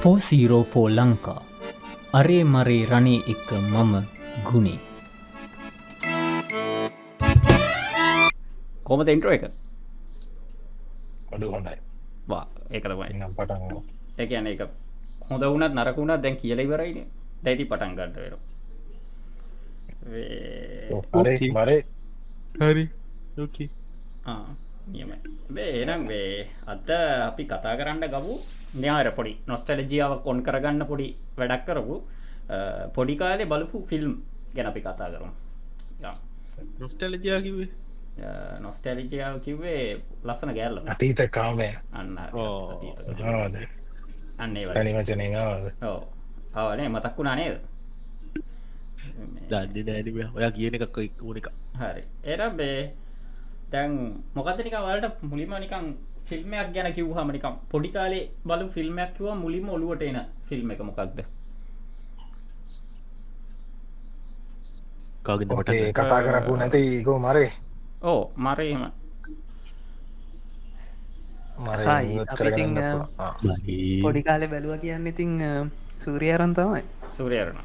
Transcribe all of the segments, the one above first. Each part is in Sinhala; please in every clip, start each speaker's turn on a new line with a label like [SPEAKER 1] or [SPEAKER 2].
[SPEAKER 1] 404 ලංකා අරේ මරේ රණේ එක්ක මම ගුණේ කොහමද ඉන්ට්‍රෝ එක
[SPEAKER 2] අඩු හොඳයි
[SPEAKER 1] වා ඒක තමයි
[SPEAKER 2] නම් පටන්
[SPEAKER 1] ඒ කියන්නේ ඒක හොඳ වුණත් නරක වුණත් දැන් කියලා ඉවරයිනේ දැන් ඉතින් පටන් ගන්න වෙනවා
[SPEAKER 2] හරි මරේ
[SPEAKER 3] හරි ඕකේ
[SPEAKER 1] නියමයි මේ එහෙනම් මේ අද අපි කතා කරන්න ගමු න්යාර පොඩි නොස්ටැලජියාවක් ඔන් කරගන්න පොඩි වැඩක් කරපු පොඩි කාලේ බලපු ෆිල්ම් ගැන අපි කතා කරමු
[SPEAKER 3] නොස්ටැලජියා කිව්වේ
[SPEAKER 1] නොස්ටැලජියාව කිව්වේ ලස්සන ගෑල්ල
[SPEAKER 2] අතීත කාමය
[SPEAKER 1] අන්න
[SPEAKER 2] ආවද
[SPEAKER 1] අන්න ඒ
[SPEAKER 2] තනි වචනෙන් ආවද
[SPEAKER 1] ඔව් ආවනේ මතක් වුණා නේද
[SPEAKER 3] දන්නේ නෑනේ ඔයා කියන එකක් ඕන එක
[SPEAKER 1] හරි එහෙනම් මේ දැන් මොකක්ද නිකන් ඔයාලට මුලින්ම නිකන් ෆිල්ම් එකක් ගැන කිව්වහම නිකන් පොඩි කාලේ බලපු ෆිල්ම් එකක් කිව්වම මුලින්ම ඔලුවට එන ෆිල්ම් එක මොකක්ද?
[SPEAKER 3] කාගෙන්ද මට
[SPEAKER 2] ඒ කතා කරපු නැති කෝ මරේ
[SPEAKER 1] ඔව් මරේ එහෙම
[SPEAKER 2] මරේ
[SPEAKER 4] හායි,
[SPEAKER 2] ඉවත්
[SPEAKER 4] අපි
[SPEAKER 2] කරගන්න
[SPEAKER 4] ඉතින්,
[SPEAKER 2] පුළුවන්. ආ.
[SPEAKER 4] පොඩි කාලේ බැලුවා කියන්න ඉතින් සූරියරන් තමයි
[SPEAKER 1] සූර්යරණ.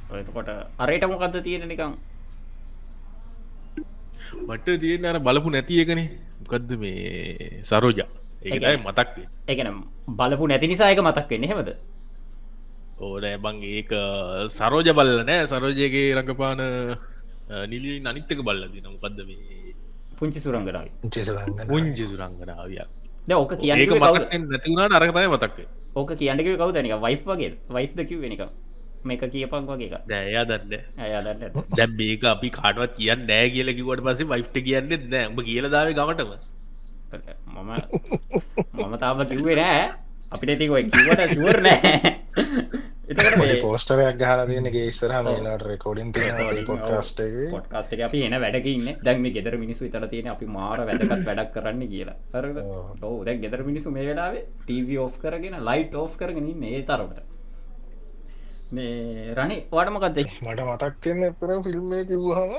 [SPEAKER 1] ඔය එතකොට අරේට මොකද්ද තියෙන්නේ නිකන්?
[SPEAKER 3] මට තියෙන අර බලපු නැති එකනේ මොකද්ද මේ සරෝජා ඒක තමයි මතක් වෙන්නේ
[SPEAKER 1] ඒ කියන්නේ බලපු නැති නිසා ඒක මතක් වෙන්නේ එහෙමද?
[SPEAKER 3] ඕනෑ බං ඒක සරෝජ බල්ල නෑ සරෝජයගේ රඟපාන නිලී අනිත් එක බල්ලා තියෙනවා මොකද්ද මේ
[SPEAKER 1] පුංචි සුරංගනාවයි.
[SPEAKER 2] චේසලංගන.
[SPEAKER 3] පුංචි සුරංගනාවිය
[SPEAKER 1] දැන් ඕක කියන්නේ
[SPEAKER 3] ඒක
[SPEAKER 1] කිව්වේ
[SPEAKER 3] මතක්
[SPEAKER 1] කවුද?
[SPEAKER 3] වෙන්නේ නැති වුණාට අරක තමයි මතක් වෙන්නේ
[SPEAKER 1] ඕක කියන්නේ කිව්වේ කවුද නිකන් වයිෆ් වගේද? වයිෆ්ද කිව්වේ නිකන් මේක කියපන් වගේ එකක්.
[SPEAKER 3] දැන් එයා දන්නේ
[SPEAKER 1] එයා දන්නේ නැද්ද?
[SPEAKER 3] දැන් මේක අපි කාටවත් කියන්නේ නෑ කියලා කිව්වට පස්සේ වයිෆ්ට කියන්නේ නෑ උඹ කියලා දාවේ ගමටම
[SPEAKER 1] මම තාම කිව්වේ නෑ අපිට ඉතින් ඔය කිව්වට ෂුවර් නෑ එතකොට
[SPEAKER 2] පොඩි
[SPEAKER 1] මේ
[SPEAKER 2] පෝස්ටරයක් ගහලා තියෙන ගේ ඉස්සරහා මේලාට රෙකෝඩින් තියෙනවා අපේ පොඩ්කාස්ට් එකේ.
[SPEAKER 1] පොඩ්කාස්ට් එකේ අපි එන වැඩක ඉන්නේ දැන් මේ ගෙදර මිනිස්සු විතර තියෙන අපි මාර වැදගත් වැඩක් කරන්න කියලා හරිද ඔව් දැන් ගෙදර මිනිස්සු මේ වෙලාවේ ටීවී ඔෆ් කරගෙන ලයිට් ඔෆ් කරගෙන ඉන්නේ ඒ තරමට මේ රණේ ඔයාට මොකද්ද
[SPEAKER 2] මට මතක් වෙන්නේ පෙරම් ෆිල්ම් එක කිව්වහම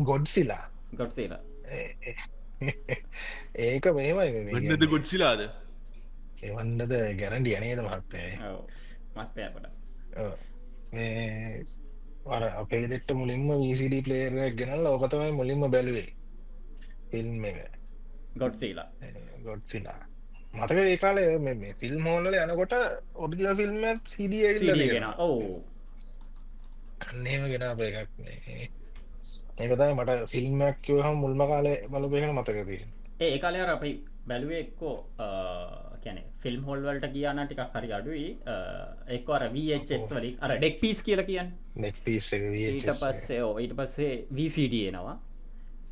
[SPEAKER 2] ගොඩ්සිලා.
[SPEAKER 1] ගොඩ්සීලා
[SPEAKER 2] ඒක මෙහෙමයි මේ
[SPEAKER 3] වෙන්නද ගොඩ්සිලාද
[SPEAKER 2] එවන්නද ගැරන්ටි නේද මහත්තයා.
[SPEAKER 1] ඔව් මත් පෑපට
[SPEAKER 2] ඔව්. මේ අර අපේ දෙට්ට මුලින්ම VCD ප්ලේයර් එකක් ගෙනල්ලා ඕක තමයි මුලින්ම බැලුවේ ෆිල්ම් එක.
[SPEAKER 1] ගොඩ්සීලා
[SPEAKER 2] ගොඩ්සිලා මතක ඒ කාලේ මේ ෆිල්ම් හෝල් වල යනකොට ඔරිජිනල් ෆිල්ම් එකක් CD ඇවිල්ලා
[SPEAKER 1] CD
[SPEAKER 2] තියෙනවා.
[SPEAKER 1] ගෙන ඔව්
[SPEAKER 2] අන්න එහෙම ගෙනාපු එකක් මේ. ඒක තමයි මට ෆිල්ම් එකක් කිව්වහම මුල්ම කාලේ බලපු එක මතක තියෙන්නේ.
[SPEAKER 1] ඒ කාලේ අර අපි බැලුවේ එක්කෝ කියන්නේ ෆිල්ම් හෝල් වලට ගියා නම් ටිකක් හරි අඩුයි එක්කෝ අර VHS වලින් අර ඩෙක් පීස් කියලා කියන්නේ
[SPEAKER 2] නෙක්ස්ට් පීස් එක
[SPEAKER 1] ඊට
[SPEAKER 2] VHS
[SPEAKER 1] පස්සේ ඔව් ඊට පස්සේ VCD එනවා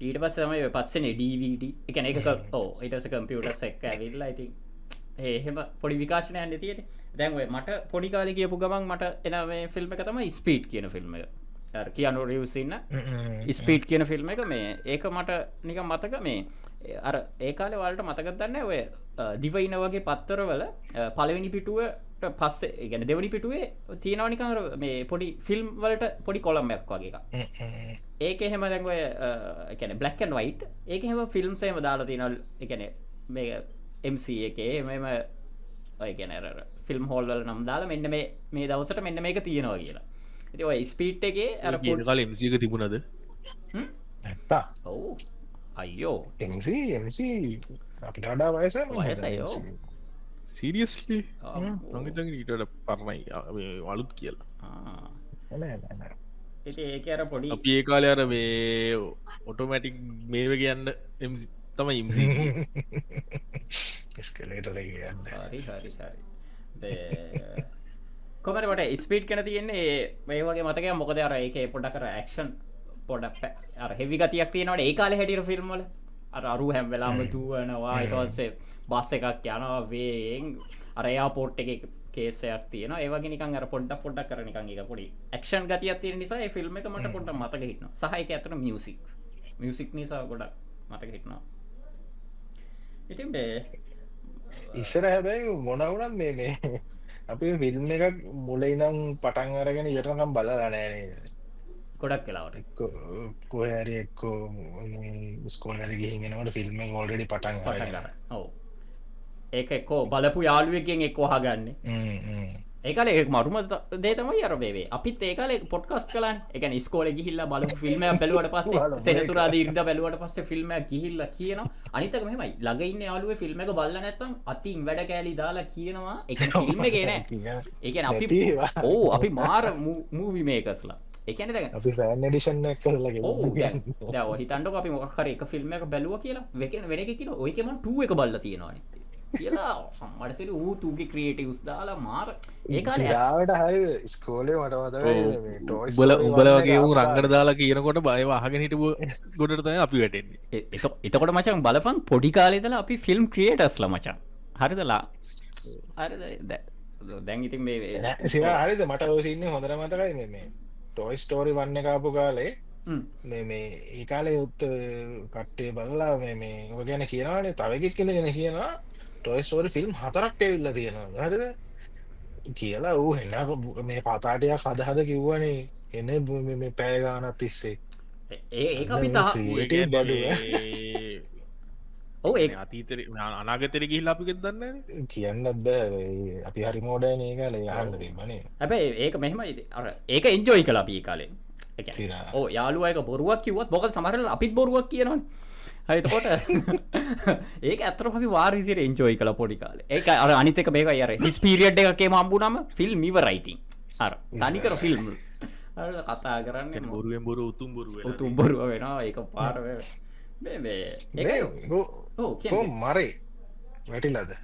[SPEAKER 1] ඊට පස්සේ තමයි ඔය පස්සේනේ DVD ඒ කියන්නේ ඒක ඔව් ඊට පස්සේ කම්පියුටර්ස් එක්ක ඇවිල්ලා ඉතින් එහෙම පොඩි විකාශනයක් යන්නේ තියෙන්නේ දැන් ඔය මට පොඩි කාලේ කියපු ගමන් මට එන මේ ෆිල්ම් එක තමයි ස්පීඩ් කියන ෆිල්ම් එක අර කියානු රීව්ස් ඉන්න ස්පීඩ් කියන ෆිල්ම් එක මේ ඒක මට නිකන් මතක මේ අර ඒ කාලේ වලට මතකද දන්නේ ඔය දිවයින වගේ පත්තරවල පළවෙනි පිටුවට පස්සේ ඒ කියන්නේ දෙවෙනි පිටුවේ තියෙනවා නිකන් අර මේ පොඩි ෆිල්ම් වලට පොඩි කොලම්යක් වගේ එකක් ඒක එහෙම දැන් ඔය ඒ කියන්නේ බ්ලැක් ඇන්ඩ් වයිට් ඒක එහෙම ෆිල්ම්ස් එහෙම දාලා තියෙනවා ඒ කියන්නේ මේ MC එකේ මෙහෙම ඔය කියන්නේ අර ෆිල්ම් හෝල් වල නම් දාලා මෙන්න මේ දවසට මෙන්න මේක තියෙනවා කියලා ඉතින් ඔය ස්පීඩ් එකේ අර
[SPEAKER 3] කියන කාලේ MC එක තිබුණාද
[SPEAKER 2] නැත්තා
[SPEAKER 1] ඔව් අයියෝ
[SPEAKER 2] MC අපිට වඩා වයසයි
[SPEAKER 1] වයසයෝ
[SPEAKER 3] සීරියස්ලි නංගිතන් ඊට වඩා පරණයි අලුත් කියලා
[SPEAKER 1] ඉතින් ඒක අර පොඩි
[SPEAKER 3] අපි ඒ කාලේ අර මේ ඔටෝමැටික් මේව කියන්න MC තමයි MC
[SPEAKER 2] ස්කෙලේටර් එක යන්න.
[SPEAKER 1] හරි කොමට මට ස්පීඩ් කන තියෙන්නේ මේ වගේ මතක මොකද අර ඒක පොඩක් කර ඇක්ෂන් පොඩක් අර හෙවි ගතියක් තියෙනවට ඒ කාලේ හැටියට ෆිල්ම් වල අර අරු හැම වෙලාවම දුවනවා ඊට පස්සේ බස් එකක් යනවා වේගෙන් අර එයාපෝට් එකේ කේසයක් තියෙනවා ඒ වගේ නිකන් අර පොඩ්ඩක් කර නිකන් ඒක පොඩි ඇක්ෂන් ගතියක් තියෙන නිසා ඒ ෆිල්ම් එක මට පොඩ්ඩක් මතක හිටිනවා සහ ඒක ඇත්තට මියුසික් නිසා ගොඩක් මතක හිටිනවා ඉතින් මේ
[SPEAKER 2] ඉස්සර හැබැයි මොනවුනත් මේ අපි ෆිල්ම් එකක් මුලින් ඉඳන් පටන් අරගෙන ඉවරනකම් බලලා නැහැ නේද?
[SPEAKER 1] ගොඩක් වෙලාවට
[SPEAKER 2] කොහරි එක්කෝ ස්කෝල් හරි ගිහින් එනකොට ෆිල්ම් එක ඔල්රෙඩි පටන් අරගෙන.
[SPEAKER 1] ඔව් ඒක එක්කෝ බලපු යාළුවෙක්ගෙන් එක්ක අහගන්නේ ඒකල ඒ මරුම දේ තමයි අර බේවේ අපිත් ඒකල පොඩ්කස්ට් කලාන් එක ස්කෝල ගිහිල්ලා බල ෆිල්ම් බැලුවට පස්සේ සෙනසුරාද ඉරිද බැලුවට පස්සේ ෆිල්ම් ගිහිල්ලා කියන අනිතක මෙමයි ළඟඉන්න යාලුව ෆිල්ම් එක බල්ල නැත්තම් අතින් වැඩ කෑලි දාලා කියනවා එක ෆිල්ම් එක නෑ ඒකන අපි ඕ අපි මාර මූවි මේකස්ලා එකන දැ
[SPEAKER 2] අපි ෆෑන් එඩිෂන් කරලගේ
[SPEAKER 1] හිතන්ඩ අපි මොක්හර එක ෆිල්ම් එක බැලුව කියලා වෙකෙන වෙන එක කියලා ඔයකම ටුව එක බල්ල තියෙනවාන කියලා මටසිර වූ තුගේ ක්‍රියටවස් දාලා මාර
[SPEAKER 2] ඒකාට හරි ස්කෝලේ මටවත
[SPEAKER 3] උබල උබල වගේ වූ රංගට දාලා කියනකොට බය අහගෙන හිටපු ගොඩටතය අපි වැටෙන්නේ
[SPEAKER 1] එතකොට මචන් බලපන් පොඩි කාලෙදල අපි ෆිල්ම් ක්‍රියටස්ල මචන් හරිදලා දැන් ඉතින් මේ
[SPEAKER 2] සිර හරිද මට ඔසින්න හොඳර මතරයි මේ ටොයි ස්ටෝරි වන්න කාපු කාලේ මේ ඒ කාලේ යුත් කට්ටේ බලලා මේ ඔ ගැන කියනවානේ තවකෙක් කියලගෙන කියනවා ටොයි ස්ටෝරි ෆිල්ම් 4ක් එවිල්ල තියෙනවා හරිද කියලා ඌ එන්න මේ කතාටයක් හදහද කිව්වනේ එන්න පෑගානත් තිස්සේ
[SPEAKER 1] ඒ අපි
[SPEAKER 2] බඩු
[SPEAKER 1] ඔව ඒ
[SPEAKER 3] අතීතර අනාගතර ගිහිල්ලා අපිගෙත් දන්න
[SPEAKER 2] කියන්නත් බෑ අපි හරි මෝඩයි ඒ කාලේ යහන්න තිබනේ
[SPEAKER 1] හැබැයි ඒක මෙහෙමයි අර ඒක එන්ජොයි කලා පී කාලෙන් ඕ යාළුවයක බොරුවක් කිවත් බොක සමරල අපිත් බොරුවක් කියනවා හයිතකොට ඒක ඇතර අපි වාරිසිර එන්ජෝයි කළ පොඩි කාල ඒ අර අනිතක මේක අර හිස්පිරියඩ් එකේ මම්බුනම ෆිල්ම් ඉවරයිතින් අර තනිකර ෆිල්ම් කතා කරන්න
[SPEAKER 3] බොරුවෙන් බොරු උතුම් බොරුව
[SPEAKER 1] උතුම් බොරුව වෙනවා ඒක පාර
[SPEAKER 2] මරේ වැටිලද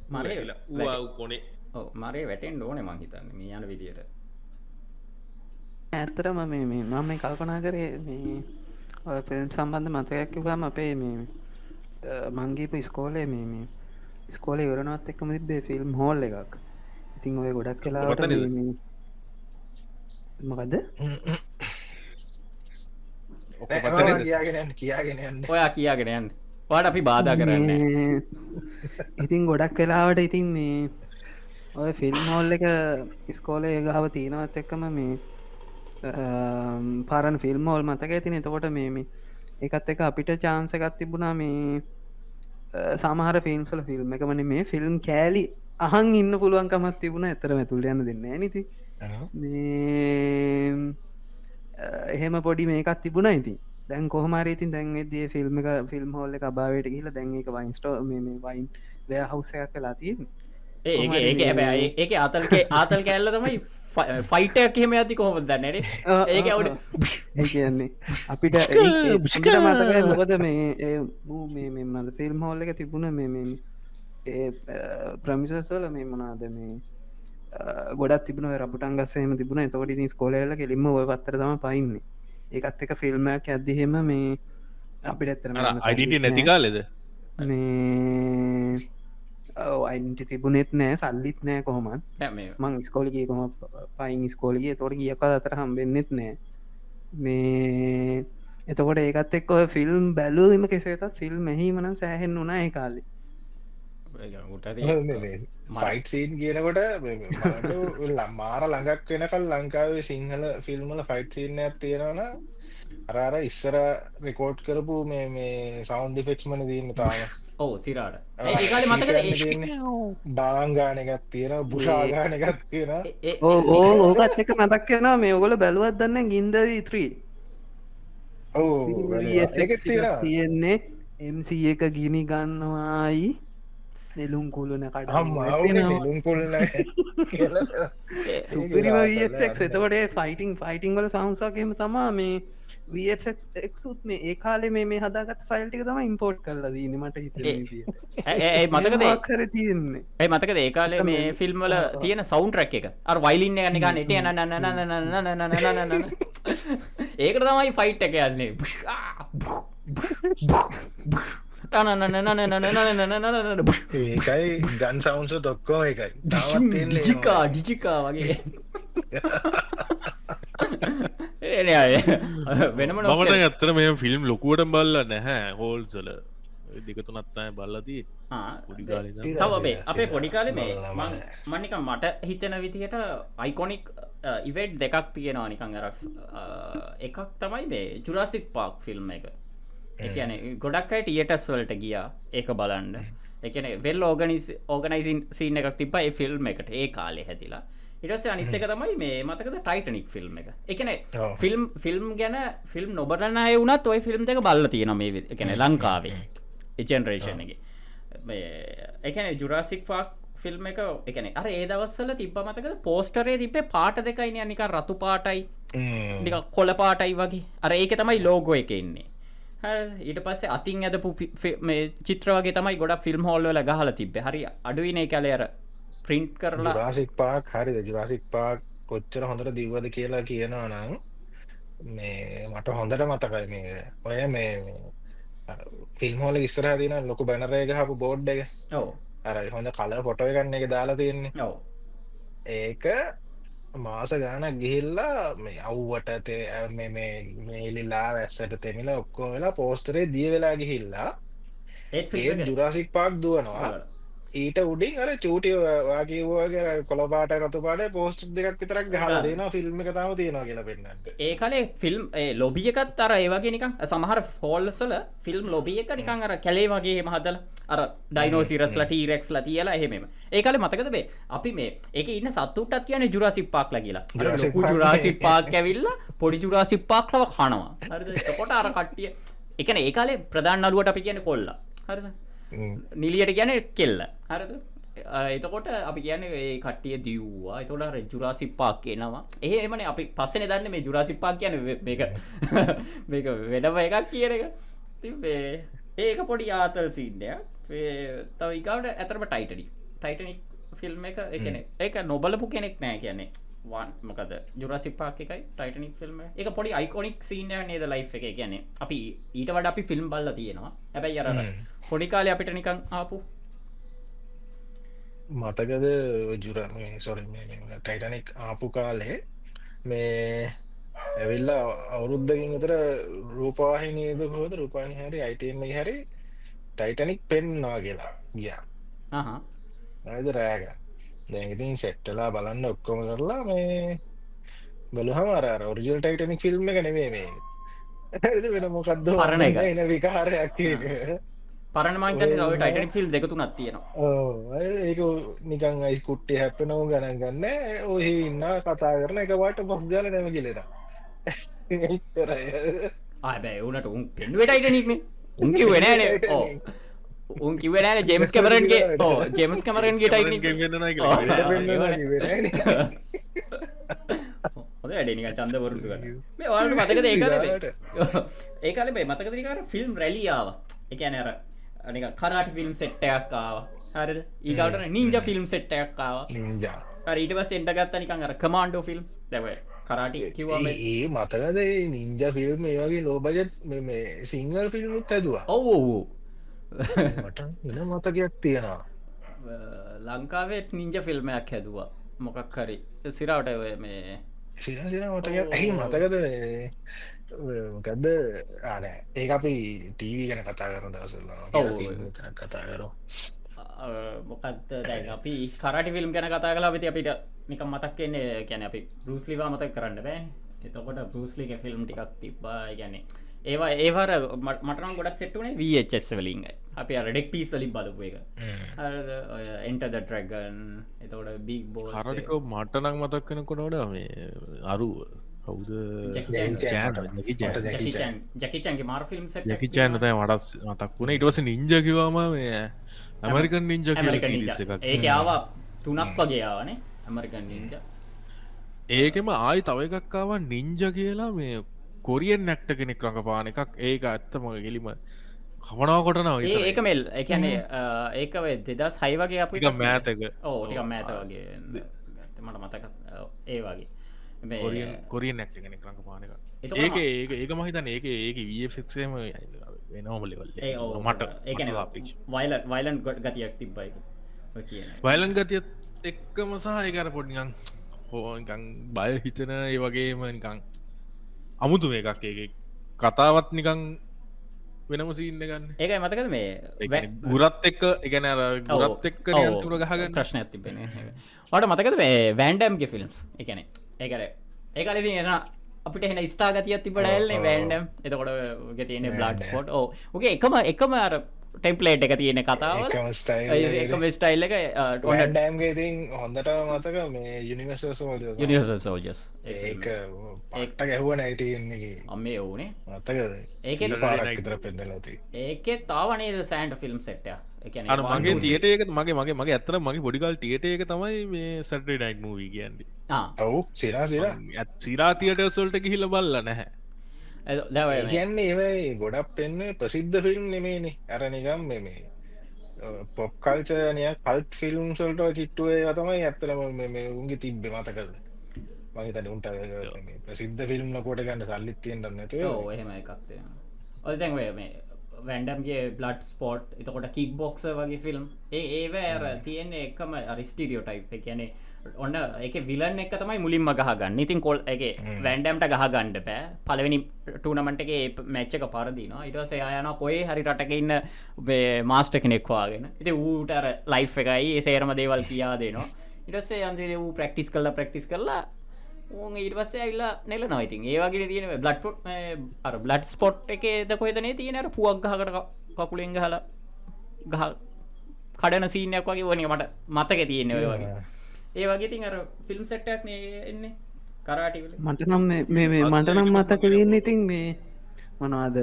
[SPEAKER 3] මරේ කොනේ
[SPEAKER 1] මරේ වැටෙන් ඕන මංහිතන්න මේ යන විදියට
[SPEAKER 4] ඇත්තරම මේ මම මේ කල්පනා කරේ මේ ඔය ෆිල්ම් සම්බන්ධ මතකයක් කිව්වම අපේ මේ මං ගිහපු ඉස්කෝලේ මේ ඉස්කෝලේ ඉවරනවත් එක්කම තිබ්බේ ෆිල්ම් හෝල් එකක්. ඉතින් ඔය ගොඩක් වෙලාවට මේ මොකද්ද?
[SPEAKER 2] කියාගෙන යන්න
[SPEAKER 1] ඔයා කියාගෙන යන්න. ඔයාට අපි බාධා කරන්නේ.
[SPEAKER 4] ඉතින් ගොඩක් වෙලාවට ඉතින් මේ ඔය ෆිල්ම් හෝල් එක ඉස්කෝලේ ගාව තියෙනවත් එක්කම මේ පාරන් ෆිල්ම් හෝල් මතක ඇතින එතකොට මේ එකත් එක අපිට චාන්ස එකත් තිබුණා මේ සමහර ෆිල්ම්සල ෆිල්ම් එකමන මේ ෆිල්ම් කෑලි අහන් ඉන්න පුළුවන්කමත් තිබුණ ඇතර ඇතුළ යන්න දෙන්න නති එහෙම පොඩි මේකත් තිබුණ ඉති දැන් කොහමරීතින් දැන් දී ෆිල්ම් එක ෆිල්ම් හෝල්ල එක බාවට කියල දැන් එක වයින්ස්ටෝ වයින් වෑ හවසයක් කලා තියෙන්
[SPEAKER 1] ඒක හැබැයි ඒක ආතල් කෑල්ල තමයි ෆයිටයක් එහෙම ඇති කොහොම දන්නට ඒක අවුට
[SPEAKER 4] ඒ කියන්නේ අපිට මතකයි මොකද මේ මද ෆිල්ම් හෝල්ල එක තිබුණ ඒ ප්‍රමිසස්වල මේ මනාද මේ ගොඩත් තිබන රපුටන්ගස්සේම තිබුණ එතකොට ඉතින් ස්කෝලල කෙලින්ම ඔය පත්තර තම පයින්නේ ඒකත් එක ෆිල්ම්මයක් ඇදදිහෙම මේ අපිට ඇත්තර
[SPEAKER 3] අයිඩට නැතිකාලෙද
[SPEAKER 4] මේ අයින්ට තිබුණෙත් නෑ සල්ලිත් නෑ කොහොමත් මං ස්කෝලිගේ කොම පයින් ස්කෝලිගේ තොට කියක අතර හම්බෙන්න්නෙත් නෑ මේ එතකොට ඒකත් එක් ඔය ෆිල්ම් බැලූම කෙසේතත් ෆිල්ම් මෙහිමන සෑහෙන් වුනා ඒ කාලේ
[SPEAKER 2] ෆයිට් සීන් කියනකොට මාර ළඟක් වෙනකල් ලංකාවේ සිංහල ෆිල්ම්මල ෆයිට් සීන් ඇත් තියෙනවන අරාර ඉස්සර රෙකෝඩ් කරපු මේ සෞන්් ඩිෆෙක්ස්මන දීන්න තාම
[SPEAKER 1] ඕ සිරාට ඒකාල මතක
[SPEAKER 2] ඩාංගාන එකත් තියෙන බුෂාගාන එකත් තියෙන
[SPEAKER 4] ඕකත් එක මතක් කෙනවා මේ ඔගොල බැලුවත් දන්න ගින්ද ඉත්‍රී තියෙන්නේ MC එක ගිනි ගන්නවායි නෙලුම් කුලන කට
[SPEAKER 2] කුල්ල
[SPEAKER 4] සුපිරිම වෆක් එතකොට ෆයිටිං වල සහසාකම තමා මේ වක්ුත් මේ ඒ කාලේ මේ හදාගත් ෆයිල්ටික තම ඉම්පෝට් කරලා දීනීමට හිත
[SPEAKER 1] මතකද
[SPEAKER 4] කර තියෙන්නේ
[SPEAKER 1] ඒ මතකද ඒ කාලේ මේ ෆිල්ම්වල තියෙන සෞන්් රැක් එක අර වයිලින්න ගනිකා නෙට ඒකට තමයි ෆයිට් එක යන්නේ
[SPEAKER 2] ඒකයි ගන් සවන්ස තොක්කෝ එකයි
[SPEAKER 1] ඩිජිකා ඩිජිකා වගේ වෙනම
[SPEAKER 3] මට ඇත්තර මේ ෆිල්ම් ලොකුවට බල්ල නැහැ හෝල්සල දෙකතුනත්තය බල්ලදී
[SPEAKER 1] තවබේ අපේ පොඩිකාල මේ මන්නික මට හිතන විදිහට අයිකොනික් ඉවෙට් දෙකක් තියෙනවා නිකං අර එකක් තමයි මේ ජුරාසික් පාක් ෆිල්ම් එක එකන ගොඩක් අයි ටියටස් වලට ගියා ඒක බලන්න එකන වෙල් ඕගනයිසින් සීන එකක් තිබ ඒ ෆිල්ම් එකට ඒ කාලේ හැතිලා ඉටස අනිත්තක තමයි මේ මතකද ටයිටනික් ෆිල්ම් එක එකන ෆිල්ම් ගැන ෆිල්ම් නොබරන අය වුණත් ඔය ෆිල්ම් එක බල්ල තියෙන මේ එකන ලංකාවේ එජෙනරේෂන් එක එකන ජුරාසික් පාක් ෆිල්ම් එක එකන අර ඒ දවස්සල තිබ මතක පෝස්ටරේ තිබේ පාට දෙකයින නික රතු පාටයි නික කොල පාටයි වගේ අර ඒක තමයි ලෝගෝ එක එන්නේ ඊට පස්සේ අතින් ඇදපු චිත්‍ර වගේ තමයි ගොඩක් ෆිල්ම් හෝල්වල ගහල තිබේ හරි අඩුවනේ කලේ අර ප්‍රින්ට් කරලා
[SPEAKER 2] ජුරාසික් පාක් හරි ජුරාසික් පාක් කොච්චර හොඳට දිව්වද කියලා කියනවා නම් මේ මට හොඳට මතකයි මේ ඔය මේ ෆිල්ම් හෝල් ඉස්සරහ තියෙන ලොකු බැනර් එක ගහපු බෝඩ් එක
[SPEAKER 1] ඔව්
[SPEAKER 2] අර හොඳ කලර් ෆොටෝ එකක් එක දාලා තියෙන්නේ
[SPEAKER 1] ඔව්
[SPEAKER 2] ඒක මාස ගානක් ගිහිල්ලා මේ අවුවට මේ එලිලා වැස්සට තෙමිලා ඔක්කොම වෙලා පෝස්ටරේ දිය වෙලා ගිහිල්ලා ඒ ජුරාසික් පාක් දුවනවා ඊට උඩින් අර චූටිය වාකිවගේ කොළපාට රතුපාට පෝස්ට් දෙකක් විතරක් ගහලා දෙනවා ෆිල්ම් එක තාම තියෙනවා කියලා පෙන්නන්න.
[SPEAKER 1] ඒ කාලේ ෆිල්ම් ලොබි එකත් අර ඒ වගේ නිකන් සමහර ෆෝල්ස් වල ෆිල්ම් ලොබි එක නිකන් අර කැලේ වගේ එහෙම හදලා අර ඩයිනෝසිරස්ලා ටීරෙක්ස්ලා තියලා එහෙමම. ඒ කාලේ මතකද මේ අපි මේ ඒකේ ඉන්න සත්තුට්ටත් කියන්නේ ජුරාසික් පාක්ලා කියලා. අර ලොකු ජුරාසික් පාක් ඇවිල්ලා පොඩි ජුරාසික් පාක්ලව කනවා. හරිද? එතකොට අර කට්ටිය ඒ කියන්නේ ඒ කාලේ ප්‍රධාන නළුවට අපි කියන්නේ කොල්ලා. හරිද? නිලියට කියන කෙල්ල හරද එතකොට අපි කියන ඒ කට්ටිය දිව්වා එතොට රජුරාසික් පාක් කියනවා එහෙමන අපි පස්සන දන්න මේ ජුරාසික් පාක් කියන මේක මේක වෙනම එකක් කියන එක තිබේ ඒක පොඩි ආතල් සිීන්ඩය තව ඉකාවට ඇතරම ටයිටනික් ෆිල්ම් එක එකන ඒක නොබලපු කෙනෙක් නෑ කියන්නේ වන් මොකද ජුරාසික් පාක් එකයි ටයිටනික් ෆිල්ම් එක පොඩි අයිකොනික් සීනය නේද ලයි් එක කියන්නේ අපි ඊට වඩ අපි ෆිල්ම් බල්ල තියෙනවා හැබැයි අර පොඩි කාලේ අපිට නිකන් ආපු
[SPEAKER 2] මතකද ජුර සොර ටයිටනික් ආපු කාලේ මේ ඇවිල්ලා අවුරුද්ධකින් විතර රූපවාහිනීද හෝද රූපානි හැරි අයිටම හැරි ටයිටනික් පෙන්නා කියලා ගියා ඇද රෑග දැගතින් සෙට්ටලා බලන්න ඔක්කොම කරලා මේ බලහම අර ඔරිජල් ටයිටනික් ෆිල්ම් එක නෙවේ මේ ඇද වෙන මොකක්ද
[SPEAKER 1] පරණ එක
[SPEAKER 2] එන විකාරයක්
[SPEAKER 1] පරණමන්ක ටයිටනික් ෆිල් දෙකතුනක් තියෙනවා
[SPEAKER 2] ඒක නිකන් අයිස් කුට්ටි හැප්පනව ගණන් ගන්න ඔහි ඉන්න කතා කරන එක වාට පොස් ජල නැම කියලෙන
[SPEAKER 1] ආබැ උනට උන් පෙන්ුවටයිටනික්න උන්කි වෙනන උන් කිවනෑන ජෙම්ස් කමරන්ගේ ජෙම්ස් කමරන්ගේ ටයිටනික් හොද වැඩනික චන්ද වරුතු මේ වාට මතකද ඒකාල බේ මතකදිකාර ෆිල්ම් රැලියාව එකන අර අනික කරට ෆිල්ම් සෙට්ටයක් ආව හරිද ඒකට නින්ජ ෆිල්ම් සෙට්ටයක් ආව ඊට පස් එන්ට ගත්ත නිකන් අර කමාන්ඩෝ ෆිල්ම් දැව කරාටි කිවම
[SPEAKER 2] ඒ මතකද නින්ජ ෆිල්ම් ඒ වගේ ලෝබජට් මේ සිංහල් ෆිල්ම්ත් ඇදවා
[SPEAKER 1] ඔව්
[SPEAKER 2] මට එන මතකයක් තියෙනවා
[SPEAKER 1] ලංකාවේත් නින්ජ ෆිල්ම්මයක් හැදවා මොකක් හරි සිරාවට ඔය මේ
[SPEAKER 2] සිරසිර මතක ඇහි මතකද මොකක්ද ආන ඒ අපි ටීවී ගැන කතා කරන දවසල්ලා කතා කරෝ
[SPEAKER 1] මොකත් දැන් අපි කරට ෆිල්ම් ගැන කතා කලා පති අපිට නික මතක් කියන්නේ ගැන අපි බෘස්ලිවා මතක් කරන්න බෑ එතකොට බෘස්ලික ෆිල්ම් ටිකක් තිබ්බා ගැන ඒවා ඒවර මටන ගොඩක් සෙට්ුනේ වස් වලින් අපි රෙඩෙක් පිස් වලින් බලපු එක එන්ට ද ට්‍රැගන් එතකොට බික් බෝ
[SPEAKER 3] හරක මටනක් මතක් කෙනකොනොට මේ අරු හවුද
[SPEAKER 1] ජැකිචන්ගේ මාර් ෆිල්ම්
[SPEAKER 3] ජැකි චෑන් තයි මටස් මතක් වුණ ඉටවස නිංජ කිවාම මේ ඇමරිකන් නිංජ
[SPEAKER 1] ඒක ආවා තුනක් වගේ ආවනේ ඇමරිකන් නිංජ
[SPEAKER 3] ඒකෙම ආයි තව එකක්කාව නිංජ කියලා මේ කොරියන් නැක්ට කෙනෙක් රඟපාන එකක් ඒක ඇත්තම ගෙලිම කමනාවකොටනාව
[SPEAKER 1] ඒක මෙල් එකනේ ඒක දෙදස් හයි වගේ අපි
[SPEAKER 3] මෑතක
[SPEAKER 1] ඕ ටික මෑත වගේ මට මතක ඒ වගේ
[SPEAKER 3] කොරියන් නැක්ට කෙනෙක් රඟපාන එක ඒක මහිතන ඒක වක්ම වෙනෝමලිවල් මට
[SPEAKER 1] වයිලන් ගොඩ් ගතියක් තිබ්බයි
[SPEAKER 3] වයිලන් ගතියත් එක්කම සහ ඒකර පොඩ්නිකං හෝකං බය හිතන ඒ වගේම නිකං අමුතු එකක් ඒ කතාවත් නිකං වෙනම සින්න ගන්න
[SPEAKER 1] ඒක මතකද මේ
[SPEAKER 3] ගුරත් එක්ක එකන ගුරත් එක්ක තුර ගහගන්න
[SPEAKER 1] ප්‍රශ්න ඇතිබෙන ට මතකද මේ වෑන්ඩම්ගේ ෆිල්ම්ස් එකන ඒකර ඒකලති එන අපිට එන ස්ටා ගතියක් තිබට එල්න්නේ වෑන්ඩම් එතකොට ගෙතියන බ්ලාක් ස්පොට් ඕගේ එකම අර ටෙම්පලේට් එක තියෙන කතාවල
[SPEAKER 2] එකම ස්ටයිල්
[SPEAKER 1] එකම ස්ටයිල් එක ඔන්න
[SPEAKER 2] ඩෑම්ගේ ඉතින් හොඳට මතක මේ යුනිවර්සල් සෝල්ජර්ස්
[SPEAKER 1] යුනිවර්සල් සෝල්ජර්ස්
[SPEAKER 2] ඒක පට්ට ගැහුව නයිටන්නේ
[SPEAKER 1] අම්මේ ඕනේ
[SPEAKER 2] මතකද
[SPEAKER 1] ඒකෙත්
[SPEAKER 2] පාරක් විතර පෙන්දලති
[SPEAKER 1] ඒකෙත් තාවනේ සෑන්ට ෆිල්ම් සෙට්ට
[SPEAKER 3] අර මගේ තියට ඒක මගේ ඇත්තර මගේ පොඩිකල් ටියට ඒක තමයි මේ සැටේ ඩයික් මූවී කියන්ද
[SPEAKER 2] ඔවු සිරා සිරා
[SPEAKER 3] ඇත් සිරාතියට සොල්ට කිහිල බල්ල නැහැ
[SPEAKER 2] කියන්නේ ඒවයි ගොඩක් පෙන්න ප්‍රසිද්ධ ෆිල්ම් නෙමේනේ අර නිකම් මේ පොප් කල්චනය කල්ට් ෆිල්ම් සොල්ට කිට්ටුවේ තමයි ඇත්තරම උන්ගේ තිබ්බෙ මතකද මහිතට උන්ට ප්‍රසිද්ධ ෆිල්ම් කොට ගන්න සල්ලිත්තියෙන් දන්නත
[SPEAKER 1] එහෙම එකක්තය ඔය දැන් මේ වැන්ඩම්ගේ බ්ලඩ් ස්පෝට් එතකොට කික් බොක්ස වගේ ෆිල්ම් ඒව ඇර තියෙන්නේ එකම අරිස්ටිරියෝ ටයි් කියනෙ ඔන්න එක විලන් එක තමයි මුලින්ම ගහගන්න ඉතින් කොල් එක වැන්ඩම්ට ගහගණ්ඩ පෑ පලවෙනි ටූනමට එක මැච්චක පරදිනවා ඉටස යන කොේ හරි රටක ඉන්න මාස්ට කෙනෙක්වාගෙන ඉති ඌටර ලයි් එකයි සේරම දේවල් කියා දෙනවා ඉටසේ අන්සේ වූ ප්‍රක්ටිස් කරලා ප්‍රක්ටිස් කරලා ඌ ඊට පස්සේ ඇවිල්ලා නෙලනවා ඉතින් ඒ වගේ තියෙන බ්ලඩ් අර බ්ලඩ් ස්පොට් එකේ ද කොහෙදනේ තියෙන අර පුවක් ගහකට කකුලෙන් ගහලා ගහ කඩන සීන් එකක් වගේ වුණේ මට මතකේ තියෙන්නේ ඔය වගේ ඒ වගේ ඉතින් අර ෆිල්ම් සෙට් එකක් නේ එන්නේ කරාටි වල
[SPEAKER 4] මට නම් මේ මට නම් මතක තියෙන්නේ ඉතින් මේ මොනවද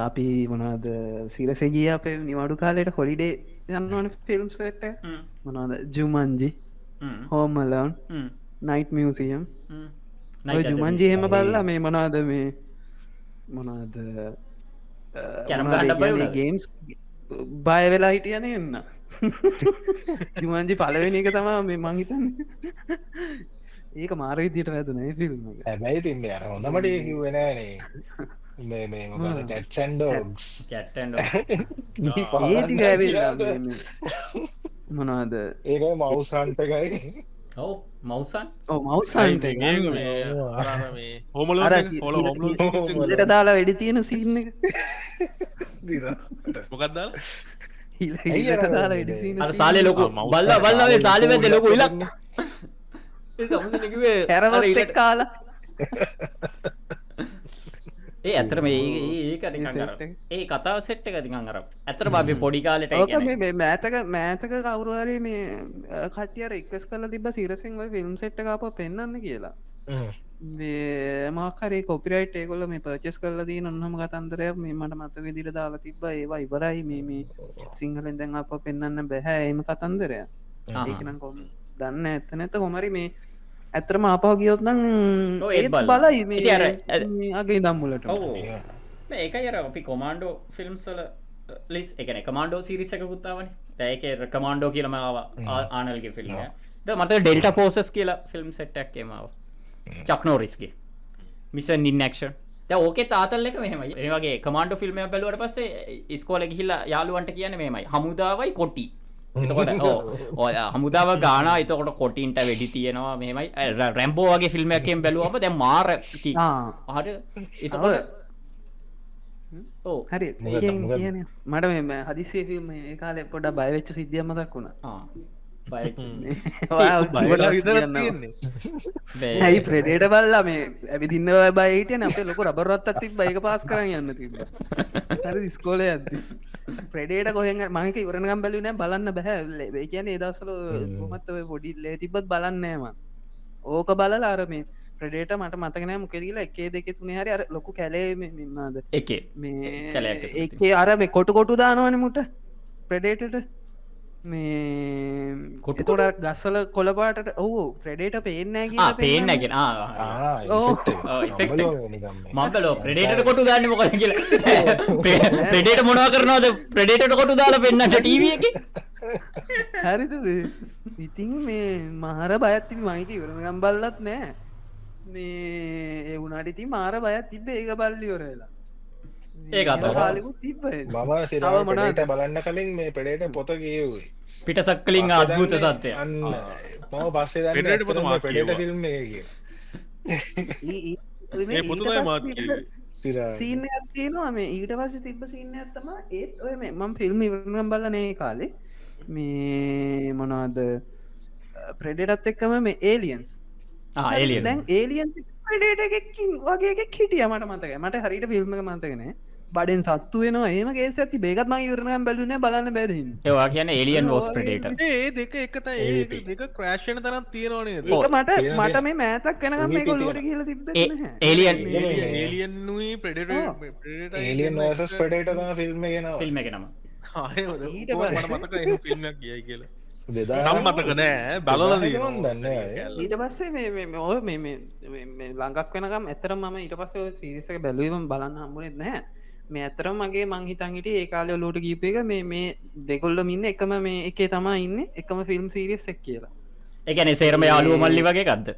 [SPEAKER 4] අපි මොනවද සිරසේ ගිය අපේ නිවාඩු කාලේට හොලිඩේ යන්න ඕනේ ෆිල්ම් සෙට් එක මොනවද ජුමන්ජි හෝම් අලෝන් නයිට් මියසියම් ඔය ජුමන්ජි එහෙම බලලා මේ මොනවද මේ මොනවද ගේම්ස් බය වෙලා හිටියන එන්න ජුමන්ජි පලවෙනි එක තමා මේ මංහිතන්න ඒක මාර විදියට වැදනේ ෆිල්ම්
[SPEAKER 2] හැබැයි තින්නේ අර හොඳමට කිව්වෙනනේ ටැට්සන්ඩෝක්ස්
[SPEAKER 4] ඒටික ඇවෙලා මොනවද
[SPEAKER 2] ඒක මවසන්ටකයි
[SPEAKER 1] ඔව් මවසන්
[SPEAKER 4] මවසන්ට
[SPEAKER 3] හොමල
[SPEAKER 4] ට දාලා වැඩි තියෙන සින්න එක
[SPEAKER 3] මොකක්දා
[SPEAKER 4] හිලට දාලා වැඩි
[SPEAKER 1] අර සාලේ ලොකු බල්ලා බල්ලාගේ සාලි වැද්දේ ලොකු ඉලක් ඒ සමුසනේ කිව්වේ
[SPEAKER 4] කැරවොත් එක්ක කාලා
[SPEAKER 1] ඒ ඇත්තටම ඒක නිකන් අර ඒ කතාව සෙට් එක නිකන් අර ඇත්තටම අපි පොඩි කාලේට
[SPEAKER 4] ඕක මේ මෑතක කවුරු හරි මේ කට්ටිය රික්වෙස්ට් කරලා තිබ්බ සිරසෙන් ඔය ෆිල්ම් සෙට් එක ආපහු පෙන්නන්න කියලා මේ මොකක් හරි කොපිරයිට් ඒගොල්ලෝ මේ පර්චේස් කරලා තියෙන ඔන්නම කතන්දරයක් මේ මට මතක විදිහට දාලා තිබ්බා ඒවා ඉවරයි මේ සිංහලෙන් දැන් ආපහු පෙන්නන්න බෑ එහෙම කතන්දරයක් ඒක නම් කොහොම දන්නේ නැත්නම් කොහමරි මේ ඇතරම ආපහු ගියොත් නම් ඒත් බලයි මේ අගේ දම්මුලට
[SPEAKER 1] ඒකයි අර අපි කොමාන්ඩෝ ෆිල්ම්ස් වල ලිස් එකන කමාන්ඩෝ සිරිස් එකකුත් ආවනේ දැන් ඒකේ කමාන්ඩෝ කියලාම ආවා ආනල්ගේ ෆිල්ම් එක දැන් මට ඩෙල්ටා පෝසස් කියලා ෆිල්ම් සෙට් එකක් එම ආවා චක් නෝරිස්ගේ මිෂන් ඉන් ඇක්ෂන් දැන් ඕකේ තාතල් එක මෙහෙමයි ඒ වගේ කමාන්ඩෝ ෆිල්ම් එක බැලුවට පස්සේ ඉස්කෝලේ ගිහිල්ලා යාළුවන්ට කියන්නේ මෙහෙමයි හමුදාවයි කොටි එතකොට ඔය හමුදාව ගාන එතකොට කොටින්ට වෙඩි තියෙනවා මෙහෙමයි රැම්බෝ වගේ ෆිල්ම් එකකින් බැලුවම දැන් මාර හරි එතකොට
[SPEAKER 4] හරි මට මේ හදිසිය ෆිල්ම් ඒ කාලේ පොඩ්ඩක් බය වෙච්ච සිද්ධියක් මතක් වුණා ඇයි ප්‍රඩේට බල්ලා මේ ඇවිදින්න බය හිටියන අපේ ලොකු රබර් රත්තක් තිබ්බ ඒක පාස් කරන් යන්න තිබ්බා හරි ඉස්කෝලේ යද්දි ප්‍රඩේට කොහෙන් මම ඉවරනකම් බැලුවේ නෑ බලන්න බෑ ඒ කියන්නේ ඒ දවස්වල කොහොමත් ඔය පොඩි ලේ තිබ්බත් බලන්නේ නෑ මම ඕක බලලා අර මේ ප්‍රඩේට මට මතක නෑ මොකද කියලා 1 2 3 හරි අර ලොකු කැලේ මේ මොනවාද
[SPEAKER 1] එකේ
[SPEAKER 4] මේ ඒකේ අර මේ කොටු දානවනේ මුට ප්‍රඩේටට මේ කොටකොට ගස්සල කොළපාටට ඔහු ප්‍රඩේට පේනෑ
[SPEAKER 1] පේනගෙන මබලෝ ප්‍රඩේට කොටු දාන්න මොකද කියලා ප්‍රඩේට මොනවා කරනවද ප්‍රඩේට කොටු දාලා පෙන්න්නට ටීව එක
[SPEAKER 4] හරිද ඉතින් මේ මහර බයත්තිබි මහිත ඉවරගම් බල්ලත් නෑ මේ එවුනාට ඉති මාර බයත් තිබ්බ ඒක බල්ලිවරලා
[SPEAKER 1] ඒ
[SPEAKER 4] කාලෙකුත් තිබ්බ
[SPEAKER 2] මම සිරාව මනට බලන්න කලින් මේ ප්‍රඩේට පොත කියවුවේ
[SPEAKER 1] පිටසක් කලින් අද්භූත සත්‍යය
[SPEAKER 2] අන්න මම පස්සේ දන්න ප්‍රඩේට ෆිල්ම් එක
[SPEAKER 4] සීනයක් තියෙනවා මේ ඊට පස්සේ තිබ්බ සීනයක් තමයි ඒත් ඔය මේ මම ෆිල්ම් ඉවරනම් බලන්නේ කාලේ මේ මොනවද ප්‍රෙඩේටත් එක්කම මේ ඒලියන්ස් දැන් ඒලියන්ස් ප්‍රෙඩේට එකකින් වගේ එකක් හිටියා මට මතකයි මට හරියට ෆිල්ම් එක මතක නෑ බඩෙන් සත්තු වෙනවා ඒම ගේස ඇති බේගත් මගේ ඉවරණම් බැලුන බලන්න බැරහින්
[SPEAKER 1] ඒවා කියන එලියන් වෝස් ප්‍රඩේට
[SPEAKER 3] ඒ දෙක එකත ඒ දෙක ක්‍රේෂණ තරත් තියෙනවානේ
[SPEAKER 4] ඒක මට මේ මෑතක් කනගම් මේ කොල්ලෝට කියල තිබ
[SPEAKER 1] ඒලියන්
[SPEAKER 3] ඒලියන්නුයි ප්‍රඩට
[SPEAKER 2] ඒලියන් වර්සස් ප්‍රඩේට තම ෆිල්ම් ගෙන
[SPEAKER 1] ෆිල්ම් එක නම
[SPEAKER 3] මතක ෆිල්ම්ක් කියයි කියලා
[SPEAKER 2] දෙදා
[SPEAKER 3] නම් මතක නෑ බලල
[SPEAKER 2] දන්න
[SPEAKER 4] ඊට පස්සේ ඔය මේ ලංඟක් වෙනකම් ඇතරම් මම ඊට පස්සේ සිරිසක බැලුවම බලන්න හම්බුනෙත් නැහැ මේ ඇතරම් මගේ මං හිතන්ගට ඒ කාලය ලෝට ගීප එක මේ දෙකොල්ලම ඉන්න එකම මේ එකේ තමා ඉන්න එකම ෆිල්ම් සිරිස් එක් කියලා
[SPEAKER 1] එකන සේරම යාලුව මල්ලි වගේ ගත්ද